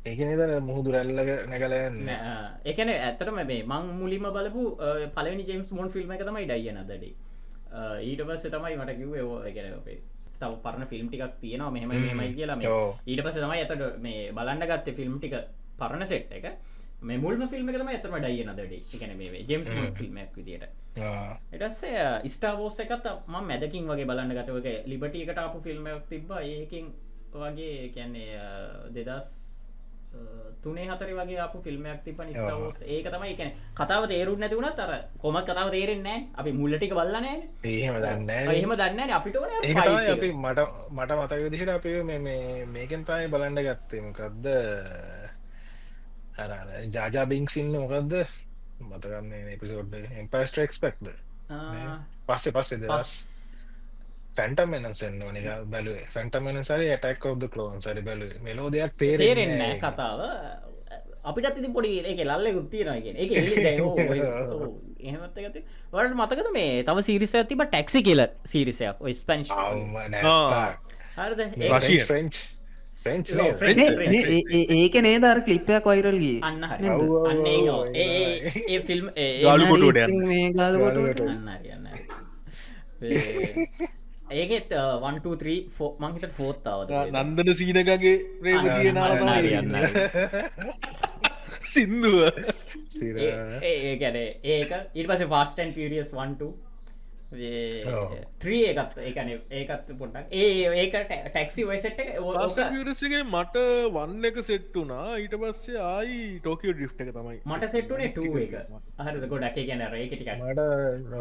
[SPEAKER 2] ඒක නද මුහුදු රැල්ලක නැකලයන්න
[SPEAKER 1] එකන ඇතරම මේ මං මුලින්ම බලපු පලනි ජේම්ස් මොන් ෆිල්ම් එක තමයි ඩයි අනදඩේ ඊට පස්ස තමයි මට කිව්වේ ගැන තව පරණ ෆිල්ම් ටිකක් තියෙනවා මෙහම මෙමයි කියලා ඊට පස තමයි ඇතට මේ බලන්න ගත්ත ෆිල්ම් ටික පරණ සෙට් එක මේ මුල්ම ෆිල්ම් එකතම ඇතම ඩයිය නදඩේ එකන මේ ජෙම්ස් ෆිල්ම්ක් විදිට එටස්සේ ස්ටාවෝස් එකත් ම මැදකින් වගේ බලන්න ගතවගේ ලිබටියකට අපපු ෆිල්ම්මක් තිබ්බ ඒකින් වගේ කියන්නේ දෙදස් තුනේ හතර වගේ අප ෆිල්ම්මයක් තිබ ස්ටාවෝස් ඒක තමයි එකන කතාව තේරුත් නැතිවුණත් අර කොමත් කතාව තේරෙන්නේ අපි මුල්ලටික බල්ලනෑ
[SPEAKER 2] එහෙම දන්න
[SPEAKER 1] එහෙම දන්න අපිට
[SPEAKER 2] අපි මට මතක විදිහට අප මේකෙන් තමයි බලන්න ගත්තමකක්ද ජාජා බිංක්සින්න මොකක්ද මතකන්න එපිසෝඩ් එම්පස්ටක්ස්පෙක්ද පස්සේ දස් ෆැන්ටමෙනසෙන් නික බැලුව ෆැන්ටමෙන සරි ඇටක් ෝද කලෝන් සරි බැලු මෙලෝ දෙයක්
[SPEAKER 1] තේරෙන්න කතාව අපිට ති පොඩි ඒක ලල්ල ගුත්තියනගෙන ඒ එහෙමත් ඇති වලට මතකද මේ තව සිරිස ඇතිබ ටැක්සි කියල සිරිසයක් ඔය ස්පැන්ශ් හරද
[SPEAKER 2] ෆ්‍රෙන්ච්
[SPEAKER 4] ඒක නේ දර කලිප්පයක් වයිරල්ගේ
[SPEAKER 1] අන්න ඒ ෆිල්ම්
[SPEAKER 3] ගාලුකොටුවට
[SPEAKER 4] මේ ගාලකොට
[SPEAKER 1] අන්න ඒකෙත් 123 මංහිට ෆෝත්තාවද
[SPEAKER 3] නන්දන සීනකගේ ප්‍රේම තියෙන සින්දුව
[SPEAKER 1] ඒකැන ඒක ඉට පස ෆස්ටන් පිරියස් 12 ත්‍රී ඒකත් ඒකන ඒකත් පොටක් ඒක ටැක්සි වයිසට් එක
[SPEAKER 3] ගේ මට වන්න එක සෙට්ටුනා ඊට පස්සේ ආයි ටෝකියෝ ඩිෆ්ට එක තමයි
[SPEAKER 1] මට සෙට්ටුනේ 2 එක හරිද ගොඩක් ඒ කියන්නේ ඒක ටිකක්
[SPEAKER 2] මට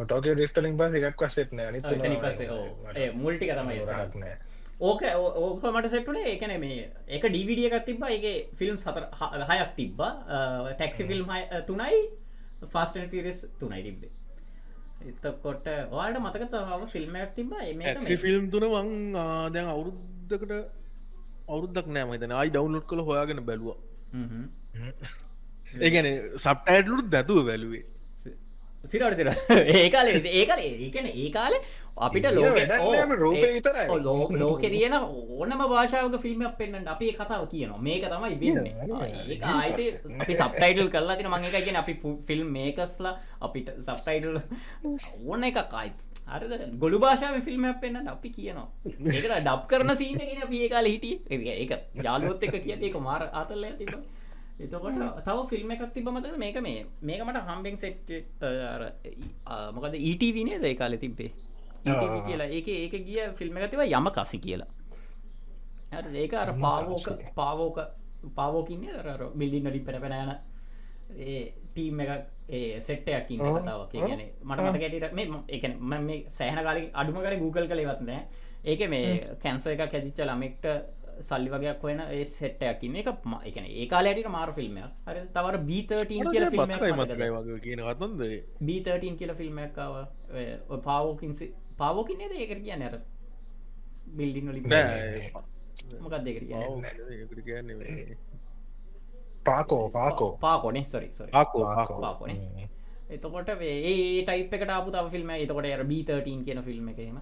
[SPEAKER 2] ටෝකියෝ ඩ්‍රිෆ්ට් වලින් පස්සේ එකක් වස්සෙත් නෑ අනිත්
[SPEAKER 1] ඊට පස්සේ ඔව් ඒ මුල් ටික තමයි
[SPEAKER 2] රහක් නෑ
[SPEAKER 1] ඕක මට සෙට්ටුනේ ඒ කියන්නේ මේ එක DVD එකක් තිබ්බා ඒකේ ෆිල්ම්ස් 6ක් තිබ්බා ටැක්සි ෆිල්ම් 3යි ෆාස්ට් ඇන්ඩ් ෆියරියස් 3යි තිබ්බේ එතකොට ඔයාලට මතක තව ෆිල්ම් එකක් තිබ්බා මේක
[SPEAKER 3] ෆිල්ම් තුන මං දැන් අවුරුද්දකට අවුරුද්දක් නෑ මම හිතන්නේ ආයි ඩවුන්ලෝඩ් කරලා හොයාගෙන බැලුවා ඒ කියන්නේ සබ්ටයිටලුත් දැතුව බැලුවේ
[SPEAKER 1] සිරට සිර ඒකාලේ ඒකාලේ ඒකන ඒ කාලේ අපිට ලෝකෙ තියෙන ඕනම භාෂාවක ෆිල්ම්යක් පෙන්වන්න අපි ඒ කතාව කියනවා මේක තමයි වෙන්නේ ඒක ආයිත් අපි සබ්ටයිටල් කරලා තියෙන මම ඒකයි කියන්නේ අපි ෆිල්ම් මේකර්ස්ලා අපිට සබ්ටයිටල් ඕන එකක් ආයිත් හරිද ගොළු භාෂාවේ ෆිල්ම් එකක් පෙන්වන්න අපි කියනවා ඒක තමයි ඩබ් කරන සීන් එකනේ අපි ඒ කාලේ හිටියේ ඒක යාළුවොත් එක්ක කියද්දි ඒක මාර ආතල්ලයක් තිබ්බා එතකොට තව ෆිල්ම් එකක් තිබ්බ මතකද මේක මේක මට හම්බෙන් සෙට් අර මොකද ETV නේද ඒ කාලේ තිබ්බේ ETV කියලා ඒක ගිය ෆිල්ම් එකක් තිබ්බා යමකසි කියලා හරිද ඒක අර පාවෝක ඉන්නේ අර බිල්ඩින් වලින් පැන යන ඒ ටීම් එකක් ඒ සෙට් එකක් ඉන්න කතාවක් ඒ කියන්නේ මට මතක ඇටියට මේ ඒ කියන්නේ මම මේ සෑහෙන කාලෙක අඩුම කරේ Google කළේවත් නෑ ඒකේ මේ කැන්සර් එකක් හැදිච්ච ළමෙක්ට සල්ලි වගේක් හොයන ඒ සෙට් එකක් ඉන්නේ ඒක ඒ කියන්නේ ඒ කාලේ හැටියට මාර ෆිල්ම් එකක් හරිද තව අර B13 කියලා ෆිල්ම් එකක්
[SPEAKER 3] මතකයි වගේ කියන කතන්දරේ
[SPEAKER 1] B13 කියලා ෆිල්ම් එකක් ආවා ඔය පාවෝකින් නේද ඒකට කියන්නේ අර බිල්ඩින් වලින්
[SPEAKER 3] නෑ
[SPEAKER 1] මොකක්ද ඒකට කියන්නේ
[SPEAKER 2] පාකෝනේ
[SPEAKER 1] සොරි
[SPEAKER 3] පාකෝනේ
[SPEAKER 1] එතකොට ඒ ටයිප් එකට ආපු තව ෆිල්ම් එකක් එතකොට අර B13 කියන ෆිල්ම් එක එහෙම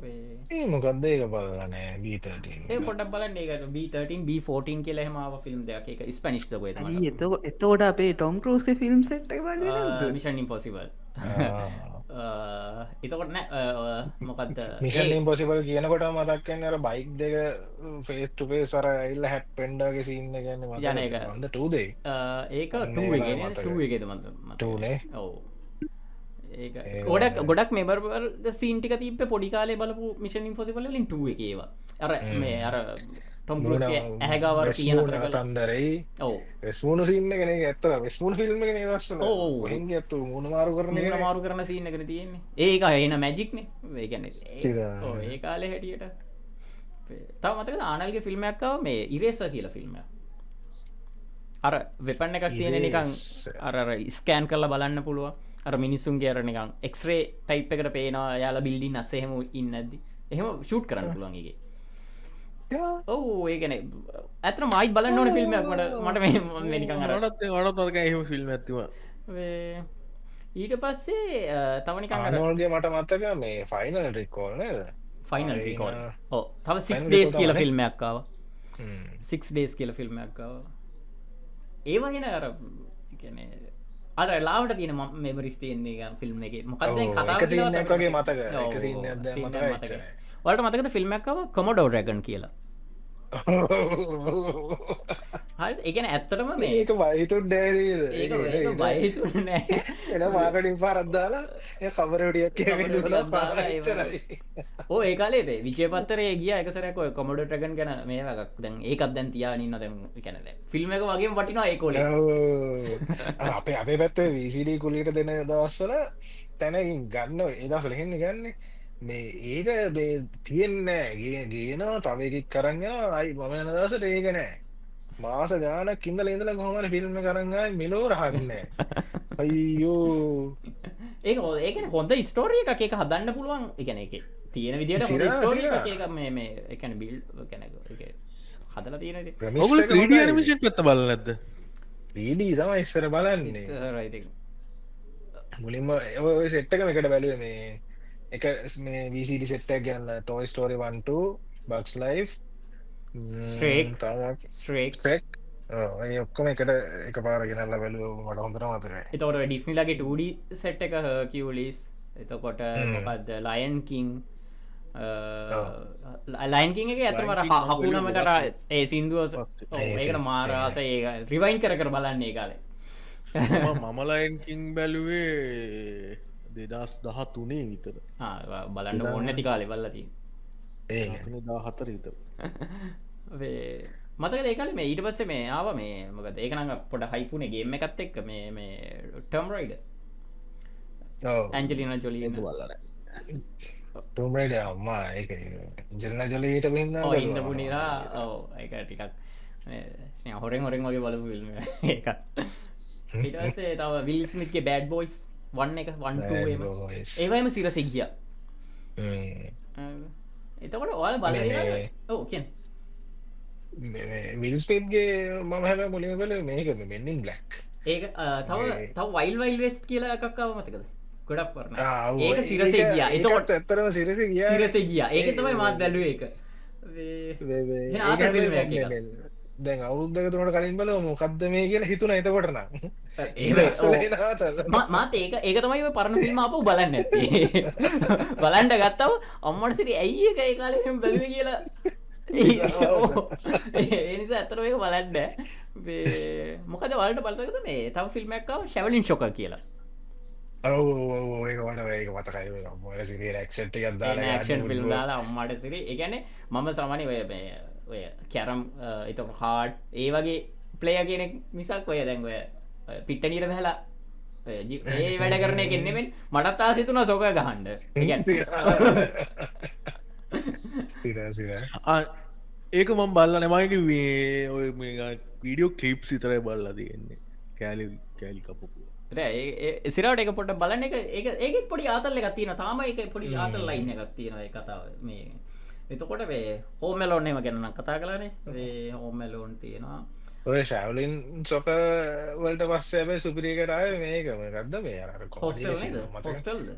[SPEAKER 2] ඒ මොකක්ද ඒක බලලා නෑ B13
[SPEAKER 1] ඒ පොඩ්ඩක් බලන්න ඒක B13 B14 කියලා එහෙම ආව ෆිල්ම් දෙකක් ඒක ස්පැනිෂ් ද කොහෙද මට
[SPEAKER 4] එතකොට අපේ ටොම් ක්‍රූස්ගේ ෆිල්ම් සෙට් එක බලන්නේ නැද්ද
[SPEAKER 1] මිෂන් ඉම්පොසිබල් එතකොට නෑ මොකක්ද
[SPEAKER 2] මිෂන් ඉම්පොසිබල් කියනකොට මතක් වෙන්නේ අර බයික් දෙක ෆේස් ටු ෆේස් අර ඇවිල්ලා හැප්පෙන්ඩා වගේ සීන් එක කියන්නේ මතක
[SPEAKER 1] යන එක
[SPEAKER 2] අන්ද 2 දෙයි
[SPEAKER 1] ඒක 2 එකේ නේද 2 එකේද මම
[SPEAKER 2] 2 නේ
[SPEAKER 1] ඔව් ඒක ගොඩක් මෙබර් සීන් ටික තිබ්බේ පොඩි කාලේ බලපු මිෂන් ඉම්පොසිබල් වලින් 2 එකේ ඒවා අර මේ අර ටොම් ක්‍රූස්ගේ ඇහැගාවර තියෙන අතර
[SPEAKER 2] තන්දරේ
[SPEAKER 1] ඔව්
[SPEAKER 2] වෙස්මුණු සීන් එක නේ ඇත්තට වෙස්මුණු ෆිල්ම් එක නේ දවස්වල
[SPEAKER 1] ඔව්
[SPEAKER 2] කොහෙන් ගියත් මුණ මාරු කරන
[SPEAKER 1] මුණ මාරු කරන සීන් එකනේ තියෙන්නේ ඒක එන මැජික් නේ ඒ කියන්නේ ඔව් ඒ කාලේ හැටියට තව මතකද ආනල්ගේ ෆිල්ම් එකක් ආව මේ ඉරේසර් කියලා ෆිල්ම් එකක් අර වෙපන් එකක් තියෙන නිකන් අර ස්කෑන් කරලා බලන්න පුළුවන් අර මිනිස්සුන්ගේ අර නිකන් එක්ස්රේ ටයිප් එකට පේනවා යාලා බිල්ඩින් අස්සේ එහෙම ඉන්නේ නැද්දි එහෙම ෂූට් කරන්න පුළුවන් ඒකේ ඔව් ඒ කියන්නේ ඇත්තටම ආයිත් බලන්න ඕනේ ෆිල්ම් එකක් මට මේ නිකන් අර
[SPEAKER 3] වඩත් මතක එහෙම ෆිල්ම් එකක් තිබුණා
[SPEAKER 1] ඊට පස්සේ තව නිකන් අර
[SPEAKER 2] ආනෝල්ගේ මට මතක මේ ෆයිනල් රිකෝල් නේද
[SPEAKER 1] ෆයිනල් රිකෝල් ඔව් තව 6 days කියලා ෆිල්ම් එකක් ආවා 6 days කියලා ෆිල්ම් එකක් ආවා ඒ වගේ නේ අර කියන්නේ අර ලාවට තියෙන මෙමරිස් තියෙන්නේ එක ෆිල්ම් එකේ මොකක්ද ඒ කතාව
[SPEAKER 2] කියලා එක වගේ මතක එක සීන් එකක් දැන් මතකයි
[SPEAKER 1] ඔයාලට මතකද ෆිල්ම් එකක් ආවා කොමොඩෝ ඩ්‍රැගන් කියලා හරි ඒ කියන්නේ ඇත්තටම මේ
[SPEAKER 2] ඒක වයිතුන් ඩෑරීද
[SPEAKER 1] ඒක බය හිතුනේ නෑ
[SPEAKER 2] එන මාකටින් පාරක් දාලා ඒ කවර විඩියක් කියවෙන්න පාරයි
[SPEAKER 1] ඕ ඒ කාලේ විජය පත්තරේ ගියා එක සැරයක් ඔය කොමොඩෝ ඩ්‍රැගන් ගැන මේ එකක් දැන් ඒකත් දැන් තියාගෙන ඉන්නවා දැන් ඒ කියන්නේ දැන් ෆිල්ම් එක වගේම වටිනවා ඒ කොලේ
[SPEAKER 2] අපේ පැත්තේ VCD කුලියට දෙන දවස්වල තැනකින් ගන්න ඒ දවස්වල හෙන්නේ ගන්නේ මේ ඒක මේ තියෙන්නේ ගේනවා තව එකක් කරන් යනවා අයි මම යන දවසට ඒක නෑ මාස ගානක් ඉඳලා කොහොම හරි ෆිල්ම් එක අරන් ආයි මෙලෝ රහන්නේ අයියෝ
[SPEAKER 1] ඒක කියන්නේ හොඳ ස්ටෝරි එකක් ඒක හදන්න පුළුවන් ඒ කියන්නේ ඒකේ තියෙන විදියට හොඳ ස්ටෝරි එකක් ඒක මේ ඒ කියන්නේ බිල්ඩ් කියන්නේ ඒක හදලා තියෙන ඉතින්
[SPEAKER 3] ඔයගොල්ලෝ 3D ඇනිමේෂන් පැත්ත බලලා නැද්ද
[SPEAKER 2] 3D තමයි ඉස්සර බලන්නේ
[SPEAKER 1] රයිට්
[SPEAKER 2] මුලින්ම ඔය සෙට් එකම එකට බැලුවේ මේ එක මේ VCD සෙට් එකක් ගන්න Toy Story 1 2 Bugs Life Shrek ඒ ඔක්කොම එකට එකපාර ගෙනල්ලා බැලුවා මට හොඳට මතකයි.
[SPEAKER 1] එතකොට ඩිස්නිලාගේ 2D සෙට් එක Hercules එතකොට මොකද්ද Lion King Lion King එකේ අතම අර හකුනමකට ඒ සින්දුව ඒකට මාර ආස ඒක රිවයින් කර කර බලන්නේ ඒ කාලේ
[SPEAKER 3] මම ලයන් කින් බැලුවේ 2013 විතර
[SPEAKER 1] බලන්න ඕන්න ඇති කාලෙ බල්ලති
[SPEAKER 2] ඒ
[SPEAKER 3] 14 විතර
[SPEAKER 1] මතක ඒකල මේ ඊට පස්සේ මේ ආව මේ මොකද ඒකනඟ පොඩ හයිපුනේ ගේම එකත් එක්ක මේ ටර්ම් රයිඩ ඇන්ජලින ජොලී
[SPEAKER 3] බලන්න
[SPEAKER 2] ටම්රයිඩ අම්මා ඒ ජෙල්න ජොලීට පින්න
[SPEAKER 1] ඉන්න පුනිරා ඕ එක ටිකක් හොරෙන් හොරෙන් වගේ බලපු ෆිල්ම් එකක් ඊටසේ තව විල් ස්මිත්ගේ බෑඩ් බොයිස් වන්න එක වන්ටුවම ඒවයිම සිරස ගිය එතකොට ඔයාල බල ඕ කිය
[SPEAKER 2] විල්ස්පේට්ගේ මම හැල මුලින් බල මේක මෙන්නින් බ්ලක්
[SPEAKER 1] ඒක තව වයිල් වයිල් වෙස් කියලා එකක්කාව මතකද ගොඩක් වරන ඒක සිරසේ ගිය එතකොට
[SPEAKER 2] ඇත්තරම සිරස ගිය
[SPEAKER 1] සිරසේ ගිය ඒක තමයි මාත් බැලුව එක
[SPEAKER 2] දැන් අවුරුද්ධක තුනට කලින් බල මොකක්ද මේ කියලා හිතුන එතකොටන
[SPEAKER 1] මාත ඒක තමයි පරණ ෆිල්ම් අප බලන්න ඇති බලන්ඩ ගත්තව අම්මට සිරි ඇයි එක ඒ කාලෙම බැලුව කියලා ඒනිසා ඇතර ඒක බලන්ඩ මොකද වලට බලතකද මේ තව ෆිල්ම්මක්කාව ශැවලින් ශොක කියලා
[SPEAKER 2] ඒකට සිරි ක්ෂට
[SPEAKER 1] ක්ෂන් ෆිල්ම් දාලා අම්මට සිරි ඒගැන මම සමනි ඔය කැරම් එතක කාඩ් ඒ වගේ ප්ලේය කෙනෙක් මිසක් ඔය දැන්ව පිට්ටනීර බැහලා ඒ වැඩ කරන කෙන්නෙමෙන් මටත් ආසිතුන සෝක ගහන්ඩ
[SPEAKER 3] ඒක මම් බල්ල නමයික ඔය වීඩියෝ කලිප් සිතරයි බල්ලා තියෙන්නේ කෑලි කෑලි කපපු
[SPEAKER 1] සිරට එක පොට බලන එක ඒක පොඩි ආතල්ල ගත්තින තාම එක පොඩි ආතල් ලයින්න ගත්තින කතාව මේ එතකොට වේ හෝමෙලෝන්නේම ගැන කතා කලානේ හෝමෙලෝන් තියෙනවා
[SPEAKER 2] ඔය ශැවලින් සොක වලට පස්සේ බයි සුපිරි කරාය මේකම ගත්ද මේ
[SPEAKER 1] හොස්ටල්ද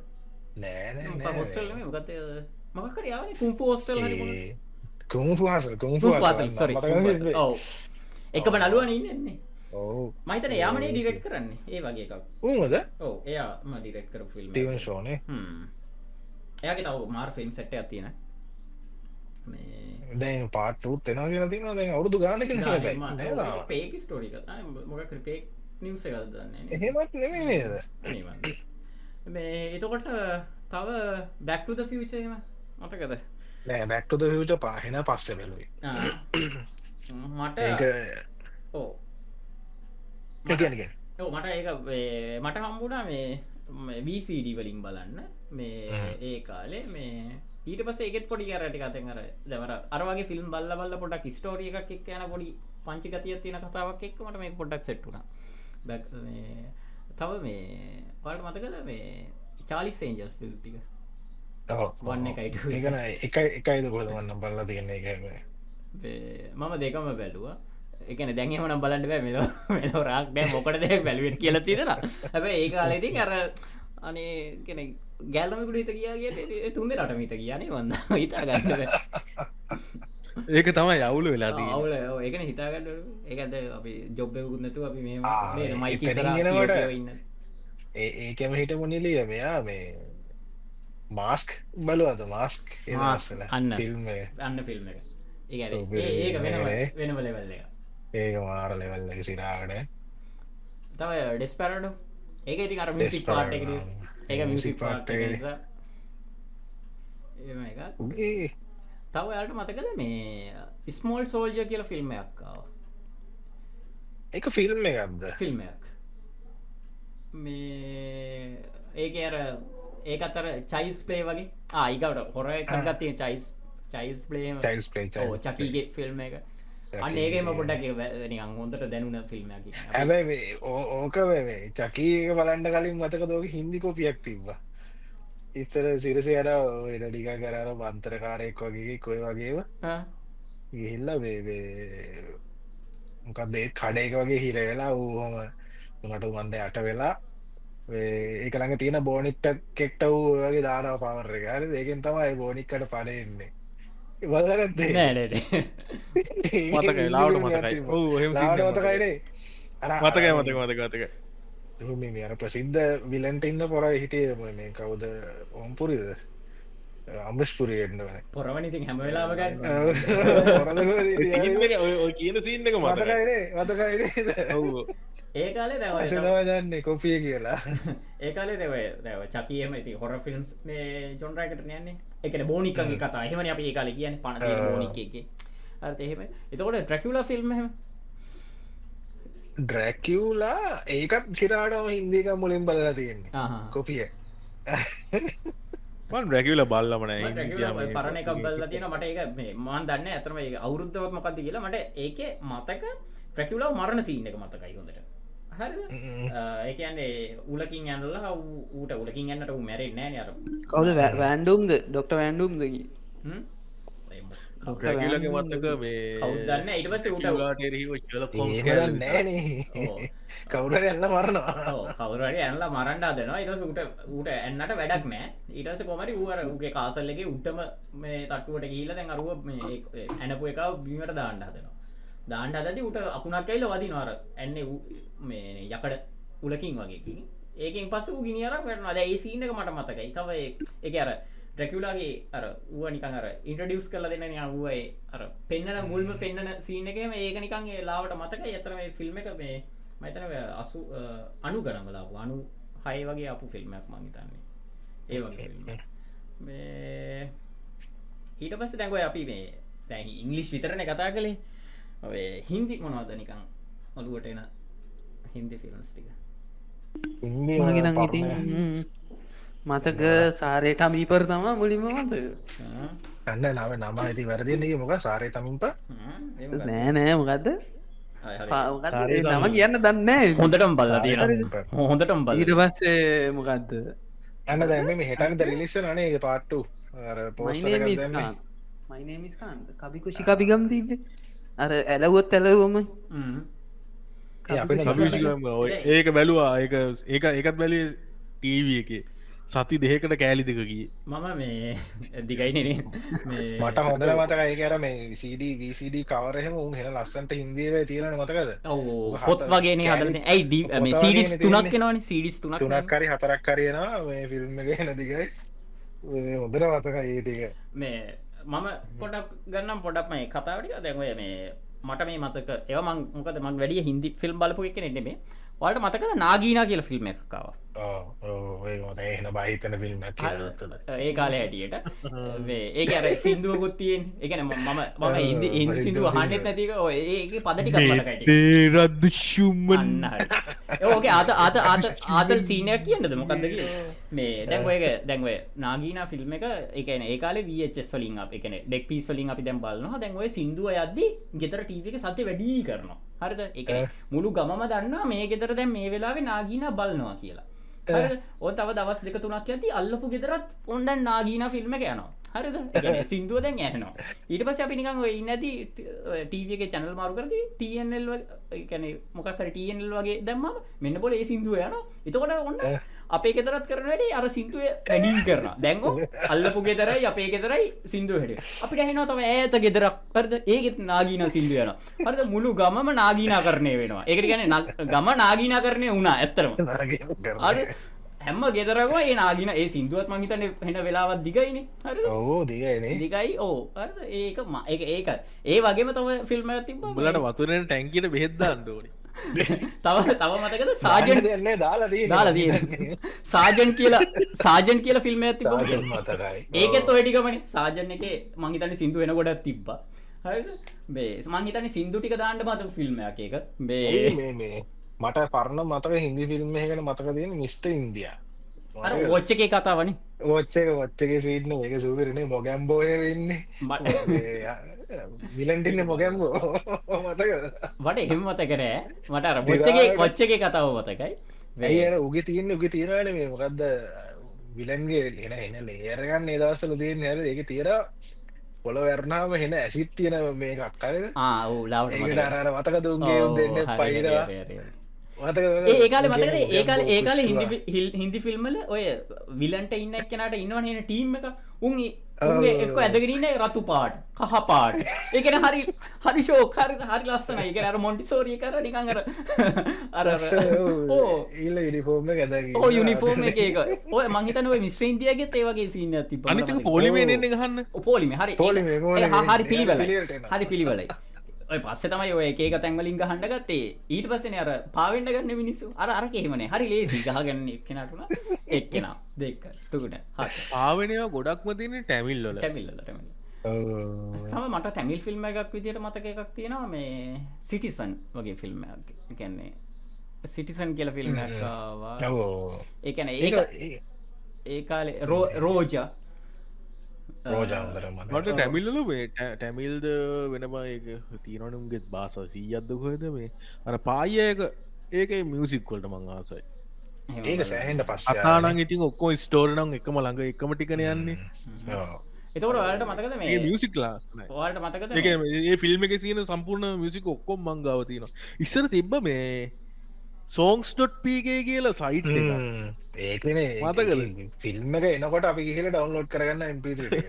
[SPEAKER 2] නෑ
[SPEAKER 1] හොස්ටල් ගත මකර යාව කුම්පු හෝස්ටල් එකම නලුවන ඉන්නන්නේ මහිතන යාමනේ ඩිරෙක්් කරන්නේ ඒ වගේ එකක්
[SPEAKER 2] උමද
[SPEAKER 1] ඕ එයාම ඩිරෙක්් කර
[SPEAKER 2] ස්ටීවන් ෂෝනේ
[SPEAKER 1] එයාගේ තව මාර් ෆිල්ම් සැට්ට ඇතින
[SPEAKER 2] දැන් පාටුත් එෙන කියලා තින දැන් අවුදු ගානක
[SPEAKER 1] පේක ස්ටෝඩි මොක පේක් නිවස ගදන්න
[SPEAKER 2] එහෙමත් නෙමේද
[SPEAKER 1] මේ එතකොට තව බැක්ටුද ෆියචයම මතකද
[SPEAKER 2] නෑ බැක්ටුද ෆියච පාහෙන පස්ස බැලුයි
[SPEAKER 1] මට ඕ මට ඒක මට හම්බුණා මේ VCD වලින් බලන්න මේ ඒ කාලේ මේ ඊට පස ඒත් පොඩි කරට කතෙන් අර දවර අරවගේ ෆිල්ම් බල්ල බල්ල පොඩක් ස්ටෝරිය එකක් එක් යන පොඩි පංචිකතිය තියෙන කතාවක් එක්ක මට මේ පොඩක් සෙට්ටුනා තව මේ පාට මතකද මේ චාලිස් ඒන්ජල් ෆිල්ම් ටික වන්න එකයිට
[SPEAKER 2] ඒකන එකයිද කොද වන්න බල්ලා තියන්නේ එක
[SPEAKER 1] මම දෙකම බැලුවා එකන දැන්ගේමනම් බලන්න බෑ මෙලෝ රාක් නෑ මොකට දෙයක් බැලුවෙන් කියල තිදර හැබ ඒ කාලෙති අර අනේ කෙන ගැල්ලමකුට හිත කියාගේ තුන්දේ රට මිත කියන්නේ වන්න හිතා ගන්න
[SPEAKER 3] ඒක තමයි යවුල වෙලා
[SPEAKER 1] අවුල ඒකන හිතාගන්න ඒකද අපි ජොබ්බයකුත් නැතු අපි මේ මයික
[SPEAKER 2] ඉන්න ඒකම හිට මොනිලිය මෙයා මේ මාස්ක් බලුවද මාස්ක්
[SPEAKER 1] අන්න
[SPEAKER 2] ෆිල්ම්
[SPEAKER 1] අන්න ෆිල්ම් එක ඒක වෙනම ලෙවල් එක
[SPEAKER 2] ඒක මාර ලෙවල්ල සිරාකට
[SPEAKER 1] තව ඩෙස්පරඩ ඒක ඉති අර මිසික් පාට් එක ඒක මිසික් පාට් නිසා තව යාට මතකද මේ ස්මෝල් සෝල්ජ කියල ෆිල්ම් එකක්කාව
[SPEAKER 2] එක ෆිල්ම් එකක්ද
[SPEAKER 1] ෆිල්ම්යක් මේ ඒක අර ඒක අතර චයිස් ප්ලේ වගේ ආයිකට හොර කරගත්තිය චයිස් ප්ලේම චකීගේ ෆිල්ම් එක අන්න ඒකම පොඩක් හොඳට දැනුන ෆිල්ම්
[SPEAKER 2] හැබැයි ඕක චකීක බලන්ඩ කලින් මතක දෝක හින්දි කොපියක් තිබ්බා ඉතර සිරසි අර ඩික කරර බන්තරකාරයෙක් වගේ කොයි වගේව ගිහිල්ල මොකක්දේ කඩේක වගේ හිර වෙලා ඌහොම මට උන්ද යට වෙලා ඒක ළඟ තියෙන බෝනික්ට කෙක්ට වූ වගේ දානාව පවර එක හරි ඒකෙන් තමයි බෝනික්කට පඩෙන්නේ බලගත්තේ
[SPEAKER 3] මතකයි ලාවට මතකයි
[SPEAKER 2] මතකයිනේ
[SPEAKER 3] මතකයි මතක මතකතක
[SPEAKER 2] මේ අර ප්‍රසිද්ධ විලන්ට ඉන්න පොර හිටිය මේ කවුද ඔම්පුරිද අම්බස්පුරියෙන්න්න වන
[SPEAKER 1] පොරවනිති හැම වෙලාවගන්න
[SPEAKER 3] කියන සින්න එක
[SPEAKER 2] මතකයිනේ මතකයිනේ
[SPEAKER 1] ඒ කාලේ දැව
[SPEAKER 2] පසදව දන්නේ කොපිය කියලා
[SPEAKER 1] ඒකාලේ දැව චකියම ඇති හොර ෆිල්ම්ස් මේ ජොන්රයකට යන්නේ එකන බෝනිකගේ කතා එහෙමන අප ඒකාල කියන්න පන බෝනිකගේ අර එහෙම එතකොට ට්‍රැකියුල ෆිල්ම් හෙම
[SPEAKER 2] ඩ්‍රැකියවලා ඒකත් සිරාටම හින්දික මුලින් බලලා තියෙන්නේ කොපිය
[SPEAKER 3] රැකිවල බල්ලමන
[SPEAKER 1] පරණ එකක් බල්ල තියෙන මට ඒක මාන් දන්න ඇතරම ඒ අවුරුද්ධවත් මොකක්ද කියලා මට ඒක මතක ප්‍රැකිවලාව මරණ සීන එක මතකයි හොඳට හරි ඒකන්නේ උලකින් යන්නලා ඌට උලකින් යන්නට ඌ මැරෙන්නේ නැහැ නේ අර
[SPEAKER 4] කවුද වැන්ඩුම්ද ඩොක්ටර් වැන්ඩුම්ද
[SPEAKER 3] රැකිලගේ මත්තක මේ
[SPEAKER 1] කවුදන්න ඊට පස්සේ ඌට
[SPEAKER 2] නෑනේ කවුරට එන්න මරනවා
[SPEAKER 1] කවුරට ඇනලා මරන්ඩා දෙනවා ඉට ඌට එන්නට වැඩක් නෑ ඊටස කොමරි ඌර ගේ කාසල්ලගේ උට්ටම මේ තට්ටුවට කියීල දැන් අරුව ඇනපු එක බීමට දාණ්ඩ දෙනවා දාණ්ඩ අදදි උට අකුණක් ඇල්ල වදි නොර ඇන්න මේ යකඩ උලකින් වගේ ඒකින් පස ගිනියරක් වැටන අද ඒ සීනක මට මතකයි තව එක අර ඩ්‍රැකියුලාගේ අර ඌව නිකන් අර ඉන්ට්‍රොඩියුස් කරලා දෙන්න නේ ඌව අර පෙන්නන මුල්ම පෙන්නන සීන් එකේම ඒක නිකන් ඒ ලාවට මතකයි අතන මේ ෆිල්ම් එක මේ මම හිතන්නේ 80 90 ගණන් වල ආපු 96 වගේ ආපු ෆිල්ම් එකක් මම හිතන්නේ ඒ වගේ ෆිල්ම් මේ ඊට පස්සේ දැන් ඔය අපි මේ දැන් ඉංග්‍රීසි විතරනේ කතා කළේ ඔය හින්දි මොනවද නිකන් ඔළුවට එන හින්දි ෆිල්ම්ස් ටික
[SPEAKER 4] මගේ නම් ඉතින් මතක සාරයට අමීපර තමා මුලින්ම මත
[SPEAKER 2] කන්න නව නම ඇති වැරදින්නේ මොක සාරය තමින්ප
[SPEAKER 4] නෑ නෑ මොකක්ද නම කියන්න දන්න
[SPEAKER 1] හොඳටම බල්ල තියෙන හොඳටම බල
[SPEAKER 4] ඊට පස්සේ මොකක්ද
[SPEAKER 2] ඇන්න දැම හෙටන්ද රිලිෂන් අනේ පාට්ටු
[SPEAKER 4] මයිනමිස්කාන් කබිකුෂි කපිගම් තිබේ අර ඇලවොත් ඇලවම
[SPEAKER 3] ඒක බැලවා ඒකත් බැලේ ටීව එක සති දෙකට කෑලි දෙකකී
[SPEAKER 1] මම මේ දිගයිනේ
[SPEAKER 2] මට හොඳල මතකයි කර මේ විසිඩ කවරහෙම උන් හෙන ලස්සන්ට හින්දීව තියෙන මතකද
[SPEAKER 1] පොත් වගේ හදන ඇයි සිඩිස් තුනක් නවන සිඩිස් තුනක්
[SPEAKER 2] කරි හතරක් කරයනවා මේ ෆිල්ම් එක හෙන දිගයි හොඳර මතක ඒටික
[SPEAKER 1] මේ මම පොඩක් ගන්නම් පොඩක් මේ කතාවටික දැන්වය මේ මට මේ මතක ඒව මොකද මං වැඩිය හින්දි ෆිල්ම් බලපු එක නෙමේ වලට මතකද නාගීනා කියල ෆිල්ම් එකක්කාව
[SPEAKER 2] එන බහිතන ෆිල්ම්
[SPEAKER 1] ඒ කාලය හැටියට ඒක අර සිින්දුව ගොත්තියෙන් එකන මම ඉන්දි සිින්දුව හන්නෙත් නැතික ඒක පදටික
[SPEAKER 3] රද්දුෂුම්මන්න
[SPEAKER 1] ඕක ආතල් සීනයක් කියන්නද මොකක්ද කිය මේ දැන්ක දැන්ව නාගීනා ෆිල්ම් එක එකන ඒකාල වස් වලින් අප එකන ඩෙක් පිස් වලින් අපි දැම් බලනවා දැන්ව සිින්දුව යද්දි ගෙතර ටීව එක සත්‍ය වැඩී කරනවා හරිද එක මුළු ගමම දන්නවා මේ ගෙතර දැන් මේ වෙලාවේ නාගීනා බලනවා කියලා ඕ තව දවස් දෙක තුනක් ඇති අල්ලපු ගෙදරත් ඔොන්ඩන් නාගීන ෆිල්ම් එක යනවා හරිද සිින්දුව දැන් ඇනවා ඊට පස්ස අපි නිකං ඔය ඉන්නති ටීව එක චැනල් මාරු කරති ටල් කැන මොකක්කර ටල් වගේ දැම්ම මෙන්න පොල ඒ සිින්දුව යන එතකොට ඔන්න අපේ ගෙතරත් කරනට අර සිින්දුව වැඩී කරන දැන්ගෝ අල්ලපු ගෙතරයි අපේ ගෙතරයි සිින්දුව හට අපිට හෙනවා තම ඇත ගෙදරක් පරද ඒගෙත් නාගීන සිින්දුව යන හරිද මුළු ගමම නාගීනා කරණය වෙනවා ඒකට ගැන ගම නාගීනා කරණය වුණා ඇත්තරම හැම ගෙදරවා ඒ නාගින ඒ සිින්දුවත් මහිතන හෙන වෙලාවත් දිගයින හරි
[SPEAKER 2] ඕ දිගයින
[SPEAKER 1] දිගයි ඕ අර ඒක ඒක ඒ වගේම තම ෆිල්ම් තිබ
[SPEAKER 3] බලට වතුරෙන් ටැන්කිට බෙහෙද්දාන්නඩෝනි
[SPEAKER 1] තව මතකද සාජන්
[SPEAKER 2] දන්නේ
[SPEAKER 1] දාලා සාජන් කියලා ෆිල්ම් ඇති ඒකත් ඔයටිකමන සාජන් එක මංහිතන සිින්දු වෙන ගොඩත් තිබ්බ හරි බේ මංහිතන සිින්දු ටික දාන්නට මත ෆිල්ම් එක බේ
[SPEAKER 2] මට පරණ මතක හිදි ෆිල්ම් එකන මතක තියෙන මිස්ට ඉන්දිය
[SPEAKER 1] ඔච්ච එක කතාවන
[SPEAKER 2] ඔච්චගේ සිීටන ඒක සූකරනේ මොගැම්බෝයවෙන්නේ විලන්ටින්න මොගැම්බෝ මතක
[SPEAKER 1] වට එහෙම මතකරෑ මට අර ඔච්චගේ කතාව මතකයි
[SPEAKER 2] වැ උගේ තියන්න උගේ තීරණ මේ මොකක්ද විලන්ගේ එන එන ලේරගන්න ඒදවසල තියෙන හැර ඒක තීර පොල වැරනාම හෙන ඇසිත් තියෙන මේ එකක් කරද ඒකට අරර මතක දුන්ගේ දෙන්න පයිනවා
[SPEAKER 1] ඒකාල මතකද ඒකාල හින්දි ෆිල්ම්මල ඔය විලන්ට ඉන්න එක්කනට ඉන්නවන එන ටීම් එක උන් එක්ක ඇදගෙනන්න රතු පාට කහ පාට ඒකන හරි හරි ශෝක හරි හරි ලස්සන එක අර මොන්ටි සෝරිය කර නිකඟර අර
[SPEAKER 2] ඉල්ල ඉනිෆෝර්ම ඇද
[SPEAKER 1] ඕ යුනිෆෝර්ම් එක ඔය මංහිතන ඔය මිස්ට්‍රීන්තියගේ ඒවගේ සිීන ති
[SPEAKER 3] පොලිමේ ගහන්න
[SPEAKER 1] පෝලිම හරි හරි පිළිවල හරි පිළිවලයි ඔය පස්සේ තමයි ඔය ඒක තැන්වලින් ගහන්න ගත්තේ ඊට පස්සේ අර පාවෙන්න ගන්න මිනිස්සු අර එහෙමනේ හරි ලේසි ගහගන්න එක්කෙනාටුන එක්කෙනා දෙක තුන
[SPEAKER 3] ආවෙනවා ගොඩක්ම තියන්නේ ටැමිල්ලොල
[SPEAKER 1] ටැමිල්ලට තම මට ටැමිල් ෆිල්ම් එකක් විදිට මතක එකක් තියෙනවා මේ සිටිසන් වගේ ෆිල්ම් කියන්නේ සිටිසන් කියල ෆිල්ම් ඒකන ඒ කාලේ රෝජ
[SPEAKER 3] මට ටැමිල්ල ටැමිල්ද වෙනබා තිීරනුම්ගෙත් බාස සීයද්ද කොහෙද මේ අන පායක ඒක මියසික්වලට මං ආසයි
[SPEAKER 2] ඒක සෑහෙන්ට පස්ස
[SPEAKER 3] අතානං ඉතින් ඔක්කෝ ස්ටෝරනම් එකම ළඟ එකම ටිකන යන්නේ
[SPEAKER 1] එතකට ඔයාලට මතකද මේ
[SPEAKER 3] මියසික් ලාස්
[SPEAKER 1] ඔයාලට මතකද
[SPEAKER 3] ඒ ෆිල්ම් එක සියන සම්පූර්ණ මියසික ඔක්කොම් මංගාව තියනවා ඉස්සර තිබ්බ මේ සෝංස්.පගේ කියලා සයිට් එක
[SPEAKER 2] ඒකන මතකල ෆිල්ම් එක එනකොට අපි කියල ඩවන්ලෝඩ් කරගන්න MP3